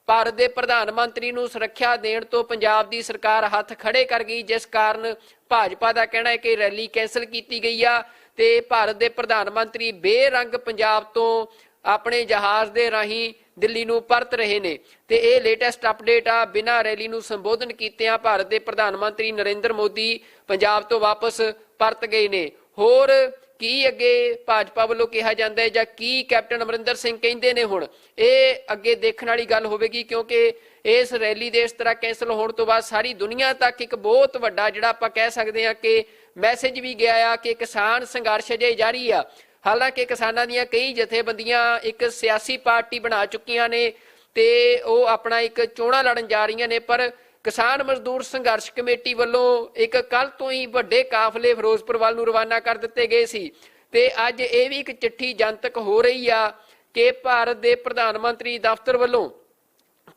[SPEAKER 1] ਭਾਰਤ ਦੇ ਪ੍ਰਧਾਨ ਮੰਤਰੀ ਨੂੰ ਸੁਰੱਖਿਆ ਦੇਣ ਤੋਂ ਪੰਜਾਬ ਦੀ ਸਰਕਾਰ ਹੱਥ ਖੜੇ ਕਰ ਗਈ, ਜਿਸ ਕਾਰਨ ਭਾਜਪਾ ਦਾ ਕਹਿਣਾ ਹੈ ਕਿ ਰੈਲੀ ਕੈਂਸਲ ਕੀਤੀ ਗਈ ਆ ਤੇ ਭਾਰਤ ਦੇ ਪ੍ਰਧਾਨ ਮੰਤਰੀ ਬੇਰੰਗ ਪੰਜਾਬ ਤੋਂ ਆਪਣੇ ਜਹਾਜ਼ ਦੇ ਰਾਹੀਂ ਦਿੱਲੀ ਨੂੰ ਪਰਤ ਰਹੇ ਨੇ। ਤੇ ਇਹ ਲੇਟੈਸਟ ਅਪਡੇਟ ਆ, ਬਿਨਾਂ ਰੈਲੀ ਨੂੰ ਸੰਬੋਧਨ ਕੀਤਿਆਂ ਭਾਰਤ ਦੇ ਪ੍ਰਧਾਨ ਮੰਤਰੀ ਨਰਿੰਦਰ ਮੋਦੀ ਪੰਜਾਬ ਤੋਂ ਵਾਪਸ ਪਰਤ ਗਏ ਨੇ। ਹੋਰ ਕੀ ਅੱਗੇ ਭਾਜਪਾ ਵੱਲੋਂ ਕਿਹਾ ਜਾਂਦਾ ਹੈ ਜਾਂ ਕੀ ਕੈਪਟਨ ਅਮਰਿੰਦਰ ਸਿੰਘ ਕਹਿੰਦੇ ਨੇ, ਹੁਣ ਇਹ ਅੱਗੇ ਦੇਖਣ ਵਾਲੀ ਗੱਲ ਹੋਵੇਗੀ, ਕਿਉਂਕਿ ਇਸ ਰੈਲੀ ਦੇ ਇਸ ਤਰ੍ਹਾਂ ਕੈਂਸਲ ਹੋਣ ਤੋਂ ਬਾਅਦ ਸਾਰੀ ਦੁਨੀਆ ਤੱਕ ਇੱਕ ਬਹੁਤ ਵੱਡਾ ਜਿਹੜਾ ਆਪਾਂ ਕਹਿ ਸਕਦੇ ਹਾਂ ਕਿ ਮੈਸੇਜ ਵੀ ਗਿਆ ਆ ਕਿ ਕਿਸਾਨ ਸੰਘਰਸ਼ ਅਜੇ ਜਾਰੀ ਆ। ਹਾਲਾਂਕਿ ਕਿਸਾਨਾਂ ਦੀਆਂ ਕਈ ਜਥੇਬੰਦੀਆਂ ਇੱਕ ਸਿਆਸੀ ਪਾਰਟੀ ਬਣਾ ਚੁੱਕੀਆਂ ਨੇ ਤੇ ਉਹ ਆਪਣਾ ਇੱਕ ਚੋਣਾਂ ਲੜਨ ਜਾ ਰਹੀਆਂ ਨੇ, ਪਰ ਕਿਸਾਨ ਮਜ਼ਦੂਰ ਸੰਘਰਸ਼ ਕਮੇਟੀ ਵੱਲੋਂ ਇੱਕ ਕੱਲ ਤੋਂ ਹੀ ਵੱਡੇ ਕਾਫਲੇ ਫਿਰੋਜ਼ਪੁਰ ਵੱਲ ਨੂੰ ਰਵਾਨਾ ਕਰ ਦਿੱਤੇ ਗਏ ਸੀ ਤੇ ਅੱਜ ਇਹ ਵੀ ਇੱਕ ਚਿੱਠੀ ਜਨਤਕ ਹੋ ਰਹੀ ਆ ਕਿ ਭਾਰਤ ਦੇ ਪ੍ਰਧਾਨ ਮੰਤਰੀ ਦਫ਼ਤਰ ਵੱਲੋਂ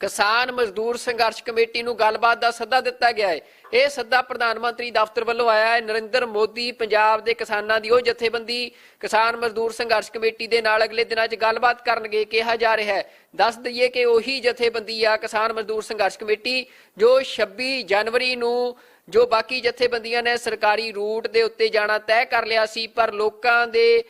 [SPEAKER 1] ਕਿਸਾਨ ਮਜ਼ਦੂਰ ਸੰਘਰਸ਼ ਕਮੇਟੀ ਨੂੰ ਗੱਲਬਾਤ ਦਾ ਸੱਦਾ ਦਿੱਤਾ ਗਿਆ ਹੈ। ਇਹ ਸੱਦਾ ਪ੍ਰਧਾਨ ਮੰਤਰੀ ਦਫ਼ਤਰ ਵੱਲੋਂ ਆਇਆ ਹੈ। ਨਰਿੰਦਰ ਮੋਦੀ ਪੰਜਾਬ ਦੇ ਕਿਸਾਨਾਂ ਦੀ ਉਹ ਜਥੇਬੰਦੀ ਕਿਸਾਨ ਮਜ਼ਦੂਰ ਸੰਘਰਸ਼ ਕਮੇਟੀ ਦੇ ਨਾਲ ਅਗਲੇ ਦਿਨਾਂ 'ਚ ਗੱਲਬਾਤ ਕਰਨਗੇ ਕਿਹਾ ਜਾ ਰਿਹਾ ਹੈ। ਦੱਸ ਦਈਏ ਕਿ ਉਹੀ ਜਥੇਬੰਦੀ ਆ ਕਿਸਾਨ ਮਜ਼ਦੂਰ ਸੰਘਰਸ਼ ਕਮੇਟੀ ਜੋ 26 ਜਨਵਰੀ ਨੂੰ ਜੋ ਬਾਕੀ ਜਥੇਬੰਦੀਆਂ ਨੇ ਸਰਕਾਰੀ ਰੂਟ ਦੇ ਉੱਤੇ ਜਾਣਾ ਤੈਅ ਕਰ ਲਿਆ ਸੀ, ਪਰ ਲੋਕਾਂ ਦੇ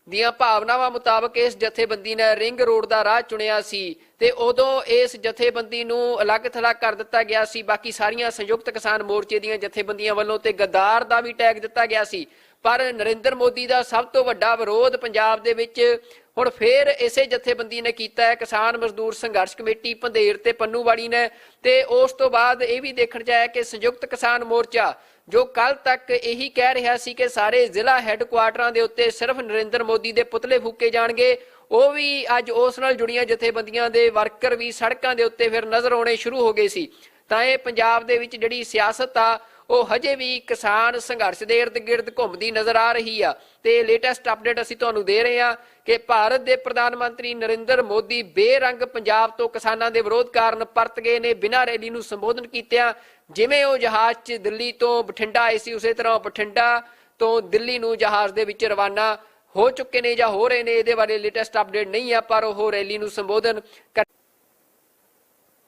[SPEAKER 1] ਦੀਆਂ ਭਾਵਨਾਵਾਂ ਮੁਤਾਬਕ ਇਸ ਜਥੇਬੰਦੀ ਨੇ ਰਿੰਗ ਰੋਡ ਦਾ ਰਾਹ ਚੁਣਿਆ ਸੀ ਤੇ ਉਦੋਂ ਇਸ ਜਥੇਬੰਦੀ ਨੂੰ ਅਲੱਗ ਥਲੱਗ ਕਰ ਦਿੱਤਾ ਗਿਆ ਸੀ ਬਾਕੀ ਸਾਰੀਆਂ ਸੰਯੁਕਤ ਕਿਸਾਨ ਮੋਰਚੇ ਦੀਆਂ ਜਥੇਬੰਦੀਆਂ ਵੱਲੋਂ ਤੇ ਗੱਦਾਰ ਦਾ ਵੀ ਟੈਗ ਦਿੱਤਾ ਗਿਆ ਸੀ। ਪਰ ਨਰਿੰਦਰ ਮੋਦੀ ਦਾ ਸਭ ਤੋਂ ਵੱਡਾ ਵਿਰੋਧ ਪੰਜਾਬ ਦੇ ਵਿੱਚ ਹੁਣ ਫੇਰ ਇਸੇ ਜਥੇਬੰਦੀ ਨੇ ਕੀਤਾ ਹੈ, ਕਿਸਾਨ ਮਜ਼ਦੂਰ ਸੰਘਰਸ਼ ਕਮੇਟੀ ਪੰਧੇਰ ਤੇ ਪੰਨੂਵਾੜੀ ਨੇ। ਤੇ ਉਸ ਤੋਂ ਬਾਅਦ ਇਹ ਵੀ ਦੇਖਣ 'ਚ ਆਇਆ ਕਿ ਸੰਯੁਕਤ ਕਿਸਾਨ ਮੋਰਚਾ ਜੋ ਕੱਲ ਤੱਕ ਇਹੀ ਕਹਿ ਰਿਹਾ ਸੀ ਕਿ ਸਾਰੇ ਜ਼ਿਲ੍ਹਾ ਹੈੱਡਕੁਆਟਰਾਂ ਦੇ ਉੱਤੇ ਸਿਰਫ ਨਰਿੰਦਰ ਮੋਦੀ ਦੇ ਪੁਤਲੇ ਫੂਕੇ ਜਾਣਗੇ, ਉਹ ਵੀ ਅੱਜ ਉਸ ਨਾਲ ਜੁੜੀਆਂ ਜਥੇਬੰਦੀਆਂ ਦੇ ਵਰਕਰ ਵੀ ਸੜਕਾਂ ਦੇ ਉੱਤੇ ਫਿਰ ਨਜ਼ਰ ਆਉਣੇ ਸ਼ੁਰੂ ਹੋ ਗਏ ਸੀ। ਤਾਂ ਇਹ ਪੰਜਾਬ ਦੇ ਵਿੱਚ ਜਿਹੜੀ ਸਿਆਸਤ ਆ ਉਹ ਹਜੇ ਵੀ ਕਿਸਾਨ ਸੰਘਰਸ਼ ਦੇ ਇਰਦ ਗਿਰਦ ਘੁੰਮਦੀ ਨਜ਼ਰ ਆ ਰਹੀ ਆ। ਤੇ ਲੇਟੈਸਟ ਅਪਡੇਟ ਅਸੀਂ ਤੁਹਾਨੂੰ ਦੇ ਰਹੇ ਹਾਂ ਕਿ ਭਾਰਤ ਦੇ ਪ੍ਰਧਾਨ ਮੰਤਰੀ ਨਰਿੰਦਰ ਮੋਦੀ ਬੇਰੰਗ ਪੰਜਾਬ ਤੋਂ ਕਿਸਾਨਾਂ ਦੇ ਵਿਰੋਧ ਕਾਰਨ ਪਰਤ ਗਏ ਨੇ ਬਿਨਾਂ ਰੈਲੀ ਨੂੰ ਸੰਬੋਧਨ ਕੀਤਿਆਂ। ਜਿਵੇਂ ਉਹ ਜਹਾਜ਼ 'ਚ ਦਿੱਲੀ ਤੋਂ ਬਠਿੰਡਾ ਆਏ ਸੀ ਉਸੇ ਤਰ੍ਹਾਂ ਬਠਿੰਡਾ ਤੋਂ ਦਿੱਲੀ ਨੂੰ ਜਹਾਜ਼ ਦੇ ਵਿੱਚ ਰਵਾਨਾ ਹੋ ਚੁੱਕੇ ਨੇ ਜਾਂ ਹੋ ਰਹੇ ਨੇ, ਇਹਦੇ ਬਾਰੇ ਲੇਟੈਸਟ ਅਪਡੇਟ ਨਹੀਂ ਆ, ਪਰ ਉਹ ਰੈਲੀ ਨੂੰ ਸੰਬੋਧਨ ਕਰ।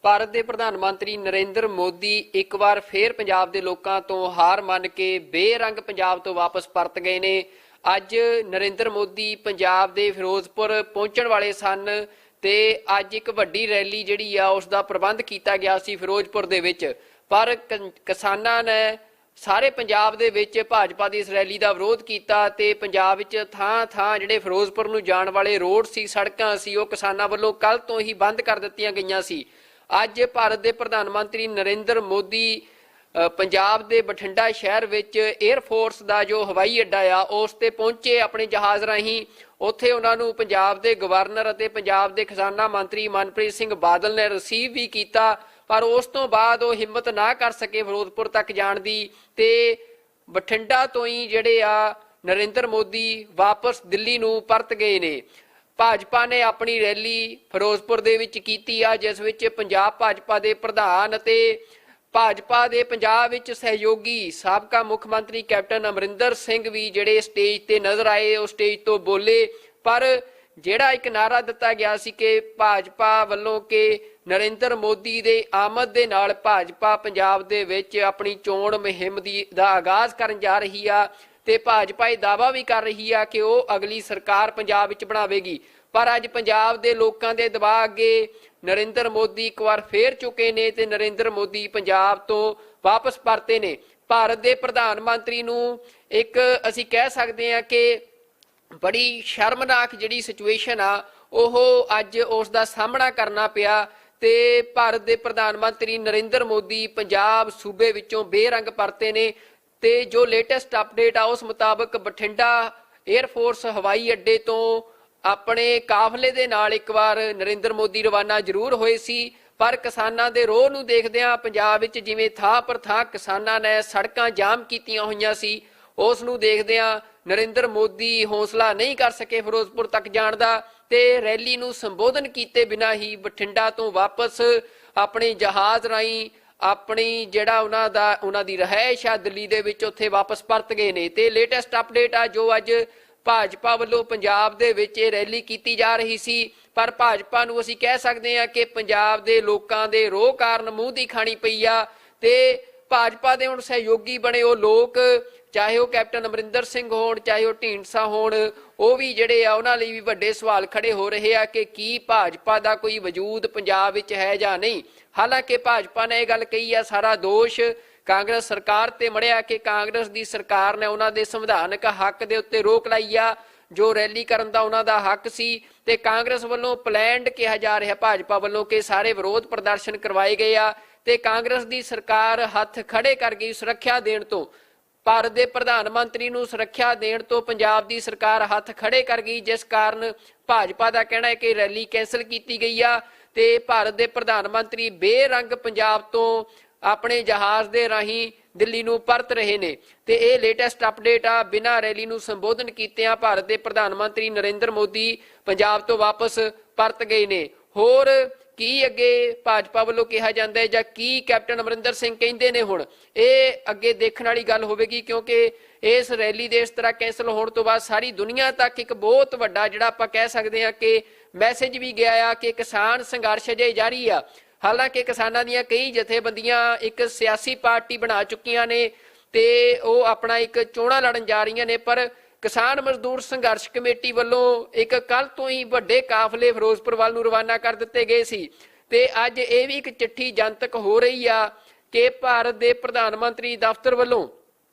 [SPEAKER 1] ਭਾਰਤ ਦੇ ਪ੍ਰਧਾਨ ਮੰਤਰੀ ਨਰਿੰਦਰ ਮੋਦੀ ਇੱਕ ਵਾਰ ਫੇਰ ਪੰਜਾਬ ਦੇ ਲੋਕਾਂ ਤੋਂ ਹਾਰ ਮੰਨ ਕੇ ਬੇਰੰਗ ਪੰਜਾਬ ਤੋਂ ਵਾਪਸ ਪਰਤ ਗਏ ਨੇ। ਅੱਜ ਨਰਿੰਦਰ ਮੋਦੀ ਪੰਜਾਬ ਦੇ ਫਿਰੋਜ਼ਪੁਰ ਪਹੁੰਚਣ ਵਾਲੇ ਸਨ ਤੇ ਅੱਜ ਇੱਕ ਵੱਡੀ ਰੈਲੀ ਜਿਹੜੀ ਆ ਉਸ ਦਾ ਪ੍ਰਬੰਧ ਕੀਤਾ ਗਿਆ ਸੀ ਫਿਰੋਜ਼ਪੁਰ ਦੇ ਵਿੱਚ, ਪਰ ਕਿਸਾਨਾਂ ਨੇ ਸਾਰੇ ਪੰਜਾਬ ਦੇ ਵਿੱਚ ਭਾਜਪਾ ਦੀ ਇਸ ਰੈਲੀ ਦਾ ਵਿਰੋਧ ਕੀਤਾ ਤੇ ਪੰਜਾਬ ਵਿੱਚ ਥਾਂ ਜਿਹੜੇ ਫਿਰੋਜ਼ਪੁਰ ਨੂੰ ਜਾਣ ਵਾਲੇ ਰੋਡ ਸੀ, ਸੜਕਾਂ ਸੀ, ਉਹ ਕਿਸਾਨਾਂ ਵੱਲੋਂ ਕੱਲ ਤੋਂ ਹੀ ਬੰਦ ਕਰ ਦਿੱਤੀਆਂ ਗਈਆਂ ਸੀ। ਅੱਜ ਭਾਰਤ ਦੇ ਪ੍ਰਧਾਨ ਮੰਤਰੀ ਨਰਿੰਦਰ ਮੋਦੀ ਪੰਜਾਬ ਦੇ ਬਠਿੰਡਾ ਸ਼ਹਿਰ ਵਿੱਚ 에ਅਰ ਫੋਰਸ ਦਾ ਜੋ ਹਵਾਈ ਅੱਡਾ ਆ ਉਸ ਤੇ ਪਹੁੰਚੇ ਆਪਣੇ ਜਹਾਜ਼ ਰਾਹੀਂ। ਉੱਥੇ ਉਹਨਾਂ ਨੂੰ ਪੰਜਾਬ ਦੇ ਗਵਰਨਰ ਅਤੇ ਪੰਜਾਬ ਦੇ ਖਜ਼ਾਨਾ ਮੰਤਰੀ ਮਨਪ੍ਰੀਤ ਸਿੰਘ ਬਾਦਲ ਨੇ ਰਿਸੀਵ ਵੀ ਕੀਤਾ, ਪਰ ਉਸ ਤੋਂ ਬਾਅਦ ਉਹ ਹਿੰਮਤ ਨਾ ਕਰ ਸਕੇ ਫਿਰੋਜ਼ਪੁਰ ਤੱਕ ਜਾਣ ਦੀ ਤੇ ਬਠਿੰਡਾ ਤੋਂ ਹੀ ਜਿਹੜੇ ਆ ਨਰਿੰਦਰ ਮੋਦੀ ਵਾਪਸ ਦਿੱਲੀ ਨੂੰ ਪਰਤ ਗਏ ਨੇ। ਭਾਜਪਾ ਨੇ ਆਪਣੀ ਰੈਲੀ ਫਿਰੋਜ਼ਪੁਰ ਦੇ ਵਿੱਚ ਕੀਤੀ ਆ, ਜਿਸ ਵਿੱਚ ਪੰਜਾਬ ਭਾਜਪਾ ਦੇ ਪ੍ਰਧਾਨ ਅਤੇ ਭਾਜਪਾ ਦੇ ਪੰਜਾਬ ਵਿੱਚ ਸਹਿਯੋਗੀ ਸਾਬਕਾ ਮੁੱਖ ਮੰਤਰੀ ਕੈਪਟਨ ਅਮਰਿੰਦਰ ਸਿੰਘ ਵੀ ਜਿਹੜੇ ਸਟੇਜ ਤੇ ਨਜ਼ਰ ਆਏ, ਉਹ ਸਟੇਜ ਤੋਂ ਬੋਲੇ। ਪਰ ਜਿਹੜਾ ਇੱਕ ਨਾਰਾ ਦਿੱਤਾ ਗਿਆ ਸੀ ਕਿ ਭਾਜਪਾ ਵੱਲੋਂ ਕਿ ਨਰਿੰਦਰ ਮੋਦੀ ਦੇ ਆਮਦ ਦੇ ਨਾਲ ਭਾਜਪਾ ਪੰਜਾਬ ਦੇ ਵਿੱਚ ਆਪਣੀ ਚੋਣ ਮੁਹਿੰਮ ਦਾ ਆਗਾਜ਼ ਕਰਨ ਜਾ ਰਹੀ ਆ ਤੇ ਭਾਜਪਾ ਇਹ ਦਾਅਵਾ ਵੀ ਕਰ ਰਹੀ ਆ ਕਿ ਉਹ ਅਗਲੀ ਸਰਕਾਰ ਪੰਜਾਬ ਵਿੱਚ ਬਣਾਵੇਗੀ। ਪਰ ਅੱਜ ਪੰਜਾਬ ਦੇ ਲੋਕਾਂ ਦੇ ਦਬਾਅ ਅੱਗੇ ਨਰਿੰਦਰ ਮੋਦੀ ਇੱਕ ਵਾਰ ਫੇਰ ਚੁੱਕੇ ਨੇ ਤੇ ਨਰਿੰਦਰ ਮੋਦੀ ਪੰਜਾਬ ਤੋਂ ਵਾਪਸ ਪਰਤੇ ਨੇ। ਭਾਰਤ ਦੇ ਪ੍ਰਧਾਨ ਮੰਤਰੀ ਨੂੰ ਇੱਕ ਅਸੀਂ ਕਹਿ ਸਕਦੇ ਹਾਂ ਕਿ ਬੜੀ ਸ਼ਰਮਨਾਕ ਜਿਹੜੀ ਸਿਚੁਏਸ਼ਨ ਆ ਉਹ ਅੱਜ ਉਸ ਦਾ ਸਾਹਮਣਾ ਕਰਨਾ ਪਿਆ ਤੇ ਭਾਰਤ ਦੇ ਪ੍ਰਧਾਨ ਮੰਤਰੀ ਨਰਿੰਦਰ ਮੋਦੀ ਪੰਜਾਬ ਸੂਬੇ ਵਿੱਚੋਂ ਬੇਰੰਗ ਪਰਤੇ ਨੇ। ਤੇ ਜੋ ਲੇਟੈਸਟ ਅਪਡੇਟ ਆ ਉਸ ਮੁਤਾਬਕ ਬਠਿੰਡਾ 에ਅਰ ਫੋਰਸ ਹਵਾਈ ਅੱਡੇ ਤੋਂ ਆਪਣੇ ਕਾਫਲੇ ਦੇ ਨਾਲ ਇੱਕ ਵਾਰ ਨਰਿੰਦਰ ਮੋਦੀ ਰਵਾਨਾ ਜ਼ਰੂਰ ਹੋਏ ਸੀ, ਪਰ ਕਿਸਾਨਾਂ ਦੇ ਰੋਹ ਨੂੰ ਦੇਖਦਿਆਂ ਪੰਜਾਬ ਵਿੱਚ ਜਿਵੇਂ ਥਾਂ ਪਰ ਥਾਂ ਕਿਸਾਨਾਂ ਨੇ ਸੜਕਾਂ ਜਾਮ ਕੀਤੀਆਂ ਹੋਈਆਂ ਸੀ, ਉਸ ਨੂੰ ਦੇਖਦਿਆਂ ਨਰਿੰਦਰ ਮੋਦੀ ਹੌਸਲਾ ਨਹੀਂ ਕਰ ਸਕੇ ਫਿਰੋਜ਼ਪੁਰ ਤੱਕ ਜਾਣ ਦਾ ਤੇ ਰੈਲੀ ਨੂੰ ਸੰਬੋਧਨ ਕੀਤੇ ਬਿਨਾਂ ਹੀ ਬਠਿੰਡਾ ਤੋਂ ਵਾਪਸ ਆਪਣੇ ਜਹਾਜ਼ ਰਾਹੀਂ ਆਪਣੀ ਜਿਹੜਾ ਉਹਨਾਂ ਦੀ ਰਿਹਾਇਸ਼ ਆ ਦਿੱਲੀ ਦੇ ਵਿੱਚ ਉੱਥੇ ਵਾਪਸ ਪਰਤ ਗਏ ਨੇ। ਤੇ ਲੇਟੈਸਟ ਅਪਡੇਟ ਆ ਜੋ ਅੱਜ ਭਾਜਪਾ ਵੱਲੋਂ ਪੰਜਾਬ ਦੇ ਵਿੱਚ ਇਹ ਰੈਲੀ ਕੀਤੀ ਜਾ ਰਹੀ ਸੀ, ਪਰ ਭਾਜਪਾ ਨੂੰ ਅਸੀਂ ਕਹਿ ਸਕਦੇ ਹਾਂ ਕਿ ਪੰਜਾਬ ਦੇ ਲੋਕਾਂ ਦੇ ਰੋਹ ਕਾਰਨ ਮੂੰਹ ਦੀ ਖਾਣੀ ਪਈ ਆ ਤੇ ਭਾਜਪਾ ਦੇ ਹੁਣ ਸਹਿਯੋਗੀ ਬਣੇ ਉਹ ਲੋਕ, ਚਾਹੇ ਉਹ ਕੈਪਟਨ ਅਮਰਿੰਦਰ ਸਿੰਘ ਹੋਣ, ਚਾਹੇ ਉਹ ਢੀਂਡਸਾ ਹੋਣ, ਉਹ ਵੀ ਜਿਹੜੇ ਆ ਉਹਨਾਂ ਲਈ ਵੀ ਵੱਡੇ ਸਵਾਲ ਖੜੇ ਹੋ ਰਹੇ ਆ ਕਿ ਕੀ ਭਾਜਪਾ ਦਾ ਕੋਈ ਵਜੂਦ ਪੰਜਾਬ ਵਿੱਚ ਹੈ ਜਾਂ ਨਹੀਂ। ਹਾਲਾਂਕਿ ਭਾਜਪਾ ਨੇ ਇਹ ਗੱਲ ਕਹੀ ਆ ਸਾਰਾ ਦੋਸ਼ ਕਾਂਗਰਸ ਸਰਕਾਰ ਤੇ ਮੜਿਆ ਕਿ ਕਾਂਗਰਸ ਦੀ ਸਰਕਾਰ ਨੇ ਉਹਨਾਂ ਦੇ ਸੰਵਿਧਾਨਕ ਹੱਕ ਦੇ ਉੱਤੇ ਰੋਕ ਲਾਈ ਆ, ਜੋ ਰੈਲੀ ਕਰਨ ਦਾ ਉਹਨਾਂ ਦਾ ਹੱਕ ਸੀ ਤੇ ਕਾਂਗਰਸ ਵੱਲੋਂ ਪਲੈਨਡ ਕਿਹਾ ਜਾ ਰਿਹਾ ਭਾਜਪਾ ਵੱਲੋਂ ਕਿ ਸਾਰੇ ਵਿਰੋਧ ਪ੍ਰਦਰਸ਼ਨ ਕਰਵਾਏ ਗਏ ਆ ਤੇ ਕਾਂਗਰਸ ਦੀ ਸਰਕਾਰ ਹੱਥ ਖੜੇ ਕਰ ਗਈ ਸੁਰੱਖਿਆ ਦੇਣ ਤੋਂ। ਭਾਰਤ ਦੇ ਪ੍ਰਧਾਨ ਮੰਤਰੀ ਨੂੰ ਸੁਰੱਖਿਆ ਦੇਣ ਤੋਂ ਪੰਜਾਬ ਦੀ ਸਰਕਾਰ ਹੱਥ ਖੜੇ ਕਰ ਗਈ, ਜਿਸ ਕਾਰਨ ਭਾਜਪਾ ਦਾ ਕਹਿਣਾ ਹੈ ਕਿ ਰੈਲੀ ਕੈਂਸਲ ਕੀਤੀ ਗਈ ਆ ਤੇ ਭਾਰਤ ਦੇ ਪ੍ਰਧਾਨ ਮੰਤਰੀ ਬੇਰੰਗ ਪੰਜਾਬ ਤੋਂ ਆਪਣੇ ਜਹਾਜ਼ ਦੇ ਰਾਹੀਂ ਦਿੱਲੀ ਨੂੰ ਪਰਤ ਰਹੇ ਨੇ ਤੇ ਇਹ ਲੇਟੈਸਟ ਅਪਡੇਟ ਆ। ਬਿਨਾਂ ਰੈਲੀ ਨੂੰ ਸੰਬੋਧਨ ਕੀਤਿਆਂ ਭਾਰਤ ਦੇ ਪ੍ਰਧਾਨ ਮੰਤਰੀ ਨਰਿੰਦਰ ਮੋਦੀ ਪੰਜਾਬ ਤੋਂ ਵਾਪਸ ਪਰਤ ਗਏ ਨੇ। ਹੋਰ ਕੀ ਅੱਗੇ ਭਾਜਪਾ ਵੱਲੋਂ ਕਿਹਾ ਜਾਂਦਾ ਹੈ ਜਾਂ ਕੀ ਕੈਪਟਨ ਅਮਰਿੰਦਰ ਸਿੰਘ ਕਹਿੰਦੇ ਨੇ, ਹੁਣ ਇਹ ਅੱਗੇ ਦੇਖਣ ਵਾਲੀ ਗੱਲ ਹੋਵੇਗੀ, ਕਿਉਂਕਿ ਇਸ ਰੈਲੀ ਦੇ ਇਸ ਤਰ੍ਹਾਂ ਕੈਂਸਲ ਹੋਣ ਤੋਂ ਬਾਅਦ ਸਾਰੀ ਦੁਨੀਆ ਤੱਕ ਇੱਕ ਬਹੁਤ ਵੱਡਾ ਜਿਹੜਾ ਆਪਾਂ ਕਹਿ ਸਕਦੇ ਹਾਂ ਕਿ ਮੈਸੇਜ ਵੀ ਗਿਆ ਆ ਕਿ ਕਿਸਾਨ ਸੰਘਰਸ਼ ਅਜੇ ਜਾਰੀ ਆ। ਹਾਲਾਂਕਿ ਕਿਸਾਨਾਂ ਦੀਆਂ ਕਈ ਜਥੇਬੰਦੀਆਂ ਇੱਕ ਸਿਆਸੀ ਪਾਰਟੀ ਬਣਾ ਚੁੱਕੀਆਂ ਨੇ ਤੇ ਉਹ ਆਪਣਾ ਇੱਕ ਚੋਣਾਂ ਲੜਨ ਜਾ ਰਹੀਆਂ ਨੇ, ਪਰ ਕਿਸਾਨ ਮਜ਼ਦੂਰ ਸੰਘਰਸ਼ ਕਮੇਟੀ ਵੱਲੋਂ ਇੱਕ ਕੱਲ ਤੋਂ ਹੀ ਵੱਡੇ ਕਾਫਲੇ ਫਿਰੋਜ਼ਪੁਰ ਵੱਲ ਨੂੰ ਰਵਾਨਾ ਕਰ ਦਿੱਤੇ ਗਏ ਸੀ ਤੇ ਅੱਜ ਇਹ ਵੀ ਇੱਕ ਚਿੱਠੀ ਜਨਤਕ ਹੋ ਰਹੀ ਆ ਕਿ ਭਾਰਤ ਦੇ ਪ੍ਰਧਾਨ ਮੰਤਰੀ ਦਫ਼ਤਰ ਵੱਲੋਂ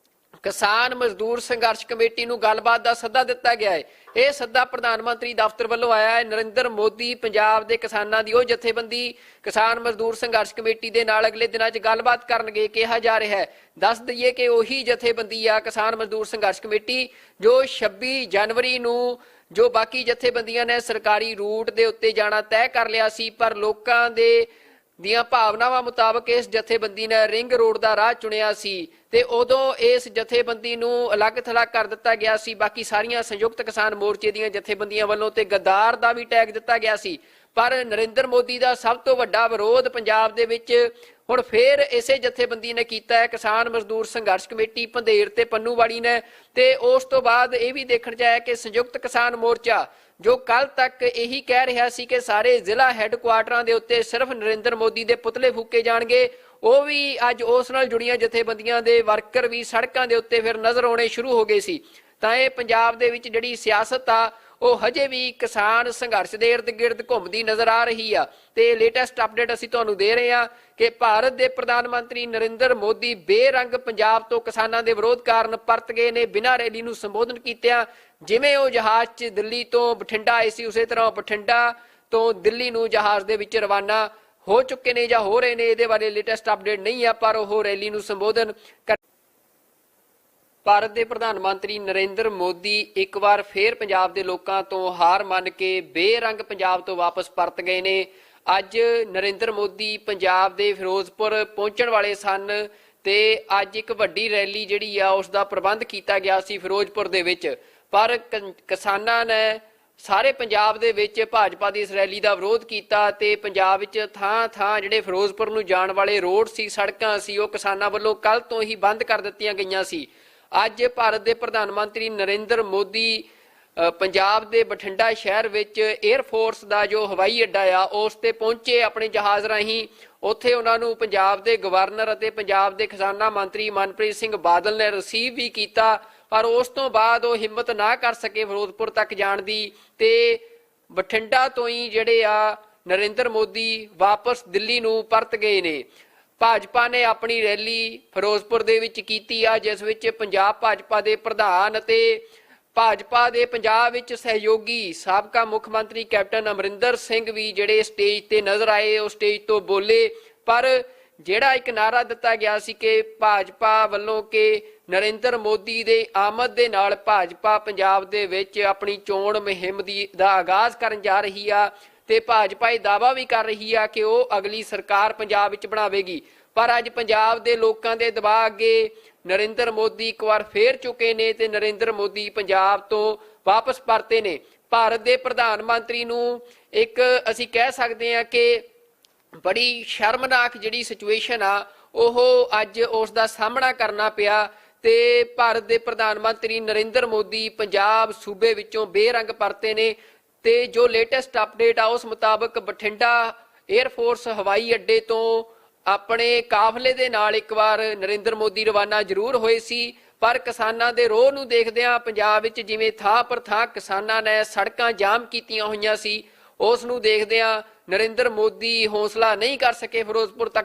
[SPEAKER 1] ਕਿਸਾਨ ਮਜ਼ਦੂਰ ਸੰਘਰਸ਼ ਕਮੇਟੀ ਨੂੰ ਗੱਲਬਾਤ ਦਾ ਸੱਦਾ ਦਿੱਤਾ ਗਿਆ ਹੈ। ਇਹ ਸੱਦਾ ਪ੍ਰਧਾਨ ਮੰਤਰੀ ਦਫ਼ਤਰ ਵੱਲੋਂ ਆਇਆ ਹੈ। ਨਰਿੰਦਰ ਮੋਦੀ ਪੰਜਾਬ ਦੇ ਕਿਸਾਨਾਂ ਦੀ ਉਹ ਜਥੇਬੰਦੀ ਕਿਸਾਨ ਮਜ਼ਦੂਰ ਸੰਘਰਸ਼ ਕਮੇਟੀ ਦੇ ਨਾਲ ਅਗਲੇ ਦਿਨਾਂ 'ਚ ਗੱਲਬਾਤ ਕਰਨਗੇ ਕਿਹਾ ਜਾ ਰਿਹਾ ਹੈ। ਦੱਸ ਦਈਏ ਕਿ ਉਹੀ ਜਥੇਬੰਦੀ ਆ ਕਿਸਾਨ ਮਜ਼ਦੂਰ ਸੰਘਰਸ਼ ਕਮੇਟੀ ਜੋ 26 ਜਨਵਰੀ ਨੂੰ ਜੋ ਬਾਕੀ ਜਥੇਬੰਦੀਆਂ ਨੇ ਸਰਕਾਰੀ ਰੂਟ ਦੇ ਉੱਤੇ ਜਾਣਾ ਤੈਅ ਕਰ ਲਿਆ ਸੀ, ਪਰ ਲੋਕਾਂ ਦੀਆਂ ਭਾਵਨਾਵਾਂ ਮੁਤਾਬਕ ਇਸ ਜਥੇਬੰਦੀ ਨੇ ਰਿੰਗ ਰੋਡ ਦਾ ਰਾਹ ਚੁਣਿਆ ਸੀ ਤੇ ਉਦੋਂ ਇਸ ਜਥੇਬੰਦੀ ਨੂੰ ਅਲੱਗ ਥਲੱਗ ਕਰ ਦਿੱਤਾ ਗਿਆ ਸੀ ਬਾਕੀ ਸਾਰੀਆਂ ਸੰਯੁਕਤ ਕਿਸਾਨ ਮੋਰਚੇ ਦੀਆਂ ਜਥੇਬੰਦੀਆਂ ਵੱਲੋਂ ਤੇ ਗੱਦਾਰ ਦਾ ਵੀ ਟੈਗ ਦਿੱਤਾ ਗਿਆ ਸੀ। ਪਰ ਨਰਿੰਦਰ ਮੋਦੀ ਦਾ ਸਭ ਤੋਂ ਵੱਡਾ ਵਿਰੋਧ ਪੰਜਾਬ ਦੇ ਵਿੱਚ ਹੁਣ ਫੇਰ ਇਸੇ ਜਥੇਬੰਦੀ ਨੇ ਕੀਤਾ ਹੈ, ਕਿਸਾਨ ਮਜ਼ਦੂਰ ਸੰਘਰਸ਼ ਕਮੇਟੀ ਪੰਧੇਰ ਤੇ ਪੰਨੂਵਾਲੀ ਨੇ। ਤੇ ਉਸ ਤੋਂ ਬਾਅਦ ਇਹ ਵੀ ਦੇਖਣ 'ਚ ਆਇਆ ਕਿ ਸੰਯੁਕਤ ਕਿਸਾਨ ਮੋਰਚਾ ਜੋ ਕੱਲ ਤੱਕ ਇਹੀ ਕਹਿ ਰਿਹਾ ਸੀ ਕਿ ਸਾਰੇ ਜ਼ਿਲ੍ਹਾ ਹੈੱਡਕੁਆਟਰਾਂ ਦੇ ਉੱਤੇ ਸਿਰਫ ਨਰਿੰਦਰ ਮੋਦੀ ਦੇ ਪੁਤਲੇ ਫੂਕੇ ਜਾਣਗੇ, ਉਹ ਵੀ ਅੱਜ ਉਸ ਨਾਲ ਜੁੜੀਆਂ ਜਥੇਬੰਦੀਆਂ ਦੇ ਵਰਕਰ ਵੀ ਸੜਕਾਂ ਦੇ ਉੱਤੇ ਫਿਰ ਨਜ਼ਰ ਆਉਣੇ ਸ਼ੁਰੂ ਹੋ ਗਏ ਸੀ। ਤਾਂ ਇਹ ਪੰਜਾਬ ਦੇ ਵਿੱਚ ਜਿਹੜੀ ਸਿਆਸਤ ਆ ਉਹ ਹਜੇ ਵੀ ਕਿਸਾਨ ਸੰਘਰਸ਼ ਦੇ ਇਰਦ ਗਿਰਦ ਘੁੰਮਦੀ ਨਜ਼ਰ ਆ ਰਹੀ ਆ। ਤੇ ਲੇਟੈਸਟ ਅਪਡੇਟ ਅਸੀਂ ਤੁਹਾਨੂੰ ਦੇ ਰਹੇ ਹਾਂ ਕਿ ਭਾਰਤ ਦੇ ਪ੍ਰਧਾਨ ਮੰਤਰੀ ਨਰਿੰਦਰ ਮੋਦੀ ਬੇਰੰਗ ਪੰਜਾਬ ਤੋਂ ਕਿਸਾਨਾਂ ਦੇ ਵਿਰੋਧ ਕਾਰਨ ਪਰਤ ਗਏ ਨੇ। ਬਿਨਾਂ ਰੈਲੀ ਨੂੰ ਸੰਬੋਧਨ ਕੀਤਿਆਂ ਜਿਵੇਂ ਉਹ ਜਹਾਜ਼ 'ਚ ਦਿੱਲੀ ਤੋਂ ਬਠਿੰਡਾ ਆਏ ਸੀ, ਉਸੇ ਤਰ੍ਹਾਂ ਬਠਿੰਡਾ ਤੋਂ ਦਿੱਲੀ ਨੂੰ ਜਹਾਜ਼ ਦੇ ਵਿੱਚ ਰਵਾਨਾ ਹੋ ਚੁੱਕੇ ਨੇ ਜਾਂ ਹੋ ਰਹੇ ਨੇ। ਇਹਦੇ ਬਾਰੇ ਲੇਟੈਸਟ ਅਪਡੇਟ ਨਹੀਂ ਆ, ਪਰ ਉਹ ਰੈਲੀ ਨੂੰ ਸੰਬੋਧਨ ਕਰ। ਭਾਰਤ ਦੇ ਪ੍ਰਧਾਨ ਮੰਤਰੀ ਨਰਿੰਦਰ ਮੋਦੀ ਇੱਕ ਵਾਰ ਫੇਰ ਪੰਜਾਬ ਦੇ ਲੋਕਾਂ ਤੋਂ ਹਾਰ ਮੰਨ ਕੇ ਬੇਰੰਗ ਪੰਜਾਬ ਤੋਂ ਵਾਪਸ ਪਰਤ ਗਏ ਨੇ। ਅੱਜ ਨਰਿੰਦਰ ਮੋਦੀ ਪੰਜਾਬ ਦੇ ਫਿਰੋਜ਼ਪੁਰ ਪਹੁੰਚਣ ਵਾਲੇ ਸਨ ਤੇ ਅੱਜ ਇੱਕ ਵੱਡੀ ਰੈਲੀ ਜਿਹੜੀ ਆ ਉਸ ਦਾ ਪ੍ਰਬੰਧ ਕੀਤਾ ਗਿਆ ਸੀ ਫਿਰੋਜ਼ਪੁਰ ਦੇ ਵਿੱਚ, ਪਰ ਕਿਸਾਨਾਂ ਨੇ ਸਾਰੇ ਪੰਜਾਬ ਦੇ ਵਿੱਚ ਭਾਜਪਾ ਦੀ ਇਸ ਰੈਲੀ ਦਾ ਵਿਰੋਧ ਕੀਤਾ ਤੇ ਪੰਜਾਬ ਵਿੱਚ ਥਾਂ ਥਾਂ ਜਿਹੜੇ ਫਿਰੋਜ਼ਪੁਰ ਨੂੰ ਜਾਣ ਵਾਲੇ ਰੋਡ ਸੀ, ਸੜਕਾਂ ਸੀ, ਉਹ ਕਿਸਾਨਾਂ ਵੱਲੋਂ ਕੱਲ ਤੋਂ ਹੀ ਬੰਦ ਕਰ ਦਿੱਤੀਆਂ ਗਈਆਂ ਸੀ। ਅੱਜ ਭਾਰਤ ਦੇ ਪ੍ਰਧਾਨ ਮੰਤਰੀ ਨਰਿੰਦਰ ਮੋਦੀ ਪੰਜਾਬ ਦੇ ਬਠਿੰਡਾ ਸ਼ਹਿਰ ਵਿੱਚ 에ਅਰ ਫੋਰਸ ਦਾ ਜੋ ਹਵਾਈ ਅੱਡਾ ਆ ਉਸ ਤੇ ਪਹੁੰਚੇ ਆਪਣੇ ਜਹਾਜ਼ ਰਾਹੀਂ। ਉੱਥੇ ਉਹਨਾਂ ਨੂੰ ਪੰਜਾਬ ਦੇ ਗਵਰਨਰ ਅਤੇ ਪੰਜਾਬ ਦੇ ਖਜ਼ਾਨਾ ਮੰਤਰੀ ਮਨਪ੍ਰੀਤ ਸਿੰਘ ਬਾਦਲ ਨੇ ਰਿਸੀਵ ਵੀ ਕੀਤਾ, ਪਰ ਉਸ ਤੋਂ ਬਾਅਦ ਉਹ ਹਿੰਮਤ ਨਾ ਕਰ ਸਕੇ ਫਿਰੋਜ਼ਪੁਰ ਤੱਕ ਜਾਣ ਦੀ ਤੇ ਬਠਿੰਡਾ ਤੋਂ ਹੀ ਜਿਹੜੇ ਆ ਨਰਿੰਦਰ ਮੋਦੀ ਵਾਪਸ ਦਿੱਲੀ ਨੂੰ ਪਰਤ ਗਏ ਨੇ। ਭਾਜਪਾ ਨੇ ਆਪਣੀ ਰੈਲੀ ਫਿਰੋਜ਼ਪੁਰ ਦੇ ਵਿੱਚ ਕੀਤੀ ਆ, ਜਿਸ ਵਿੱਚ ਪੰਜਾਬ ਭਾਜਪਾ ਦੇ ਪ੍ਰਧਾਨ ਅਤੇ ਭਾਜਪਾ ਦੇ ਪੰਜਾਬ ਵਿੱਚ ਸਹਿਯੋਗੀ ਸਾਬਕਾ ਮੁੱਖ ਮੰਤਰੀ ਕੈਪਟਨ ਅਮਰਿੰਦਰ ਸਿੰਘ ਵੀ ਜਿਹੜੇ ਸਟੇਜ ਤੇ ਨਜ਼ਰ ਆਏ, ਉਹ ਸਟੇਜ ਤੋਂ ਬੋਲੇ। ਪਰ ਜਿਹੜਾ ਇੱਕ ਨਾਰਾ ਦਿੱਤਾ ਗਿਆ ਸੀ ਕਿ ਭਾਜਪਾ ਵੱਲੋਂ ਕਿ ਨਰਿੰਦਰ ਮੋਦੀ ਦੇ ਆਮਦ ਦੇ ਨਾਲ ਭਾਜਪਾ ਪੰਜਾਬ ਦੇ ਵਿੱਚ ਆਪਣੀ ਚੋਣ ਮੁਹਿੰਮ ਦਾ ਆਗਾਜ਼ ਕਰਨ ਜਾ ਰਹੀ ਆ ਤੇ ਭਾਜਪਾ ਇਹ ਦਾਅਵਾ ਵੀ ਕਰ ਰਹੀ ਆ ਕਿ ਉਹ ਅਗਲੀ ਸਰਕਾਰ ਪੰਜਾਬ ਵਿੱਚ ਬਣਾਵੇਗੀ। ਪਰ ਅੱਜ ਪੰਜਾਬ ਦੇ ਲੋਕਾਂ ਦੇ ਦਬਾਅ ਅੱਗੇ ਨਰਿੰਦਰ ਮੋਦੀ ਇੱਕ ਵਾਰ ਫੇਰ ਚੁੱਕੇ ਨੇ ਤੇ ਨਰਿੰਦਰ ਮੋਦੀ ਪੰਜਾਬ ਤੋਂ ਵਾਪਸ ਪਰਤੇ ਨੇ। ਭਾਰਤ ਦੇ ਪ੍ਰਧਾਨ ਮੰਤਰੀ ਨੂੰ ਇੱਕ ਅਸੀਂ ਕਹਿ ਸਕਦੇ ਹਾਂ ਕਿ ਬੜੀ ਸ਼ਰਮਨਾਕ ਜਿਹੜੀ ਸਿਚੁਏਸ਼ਨ ਆ ਉਹ ਅੱਜ ਉਸ ਦਾ ਸਾਹਮਣਾ ਕਰਨਾ ਪਿਆ ਤੇ ਭਾਰਤ ਦੇ ਪ੍ਰਧਾਨ ਮੰਤਰੀ ਨਰਿੰਦਰ ਮੋਦੀ ਪੰਜਾਬ ਸੂਬੇ ਵਿੱਚੋਂ ਬੇਰੰਗ ਪਰਤੇ ਨੇ। ਤੇ ਜੋ ਲੇਟੈਸਟ ਅਪਡੇਟ ਆ ਉਸ ਮੁਤਾਬਕ ਬਠਿੰਡਾ 에ਅਰ ਫੋਰਸ ਹਵਾਈ ਅੱਡੇ ਤੋਂ ਆਪਣੇ ਕਾਫਲੇ ਦੇ ਨਾਲ ਇੱਕ ਵਾਰ ਨਰਿੰਦਰ ਮੋਦੀ ਰਵਾਨਾ ਜ਼ਰੂਰ ਹੋਏ ਸੀ, ਪਰ ਕਿਸਾਨਾਂ ਦੇ ਰੋਹ ਨੂੰ ਦੇਖਦਿਆਂ ਪੰਜਾਬ ਵਿੱਚ ਜਿਵੇਂ ਥਾਂ ਪਰ ਥਾਂ ਕਿਸਾਨਾਂ ਨੇ ਸੜਕਾਂ ਜਾਮ ਕੀਤੀਆਂ ਹੋਈਆਂ ਸੀ, ਉਸ ਨੂੰ ਦੇਖਦਿਆਂ ਨਰਿੰਦਰ ਮੋਦੀ ਹੌਸਲਾ ਨਹੀਂ ਕਰ ਸਕੇ ਫਿਰੋਜ਼ਪੁਰ ਤੱਕ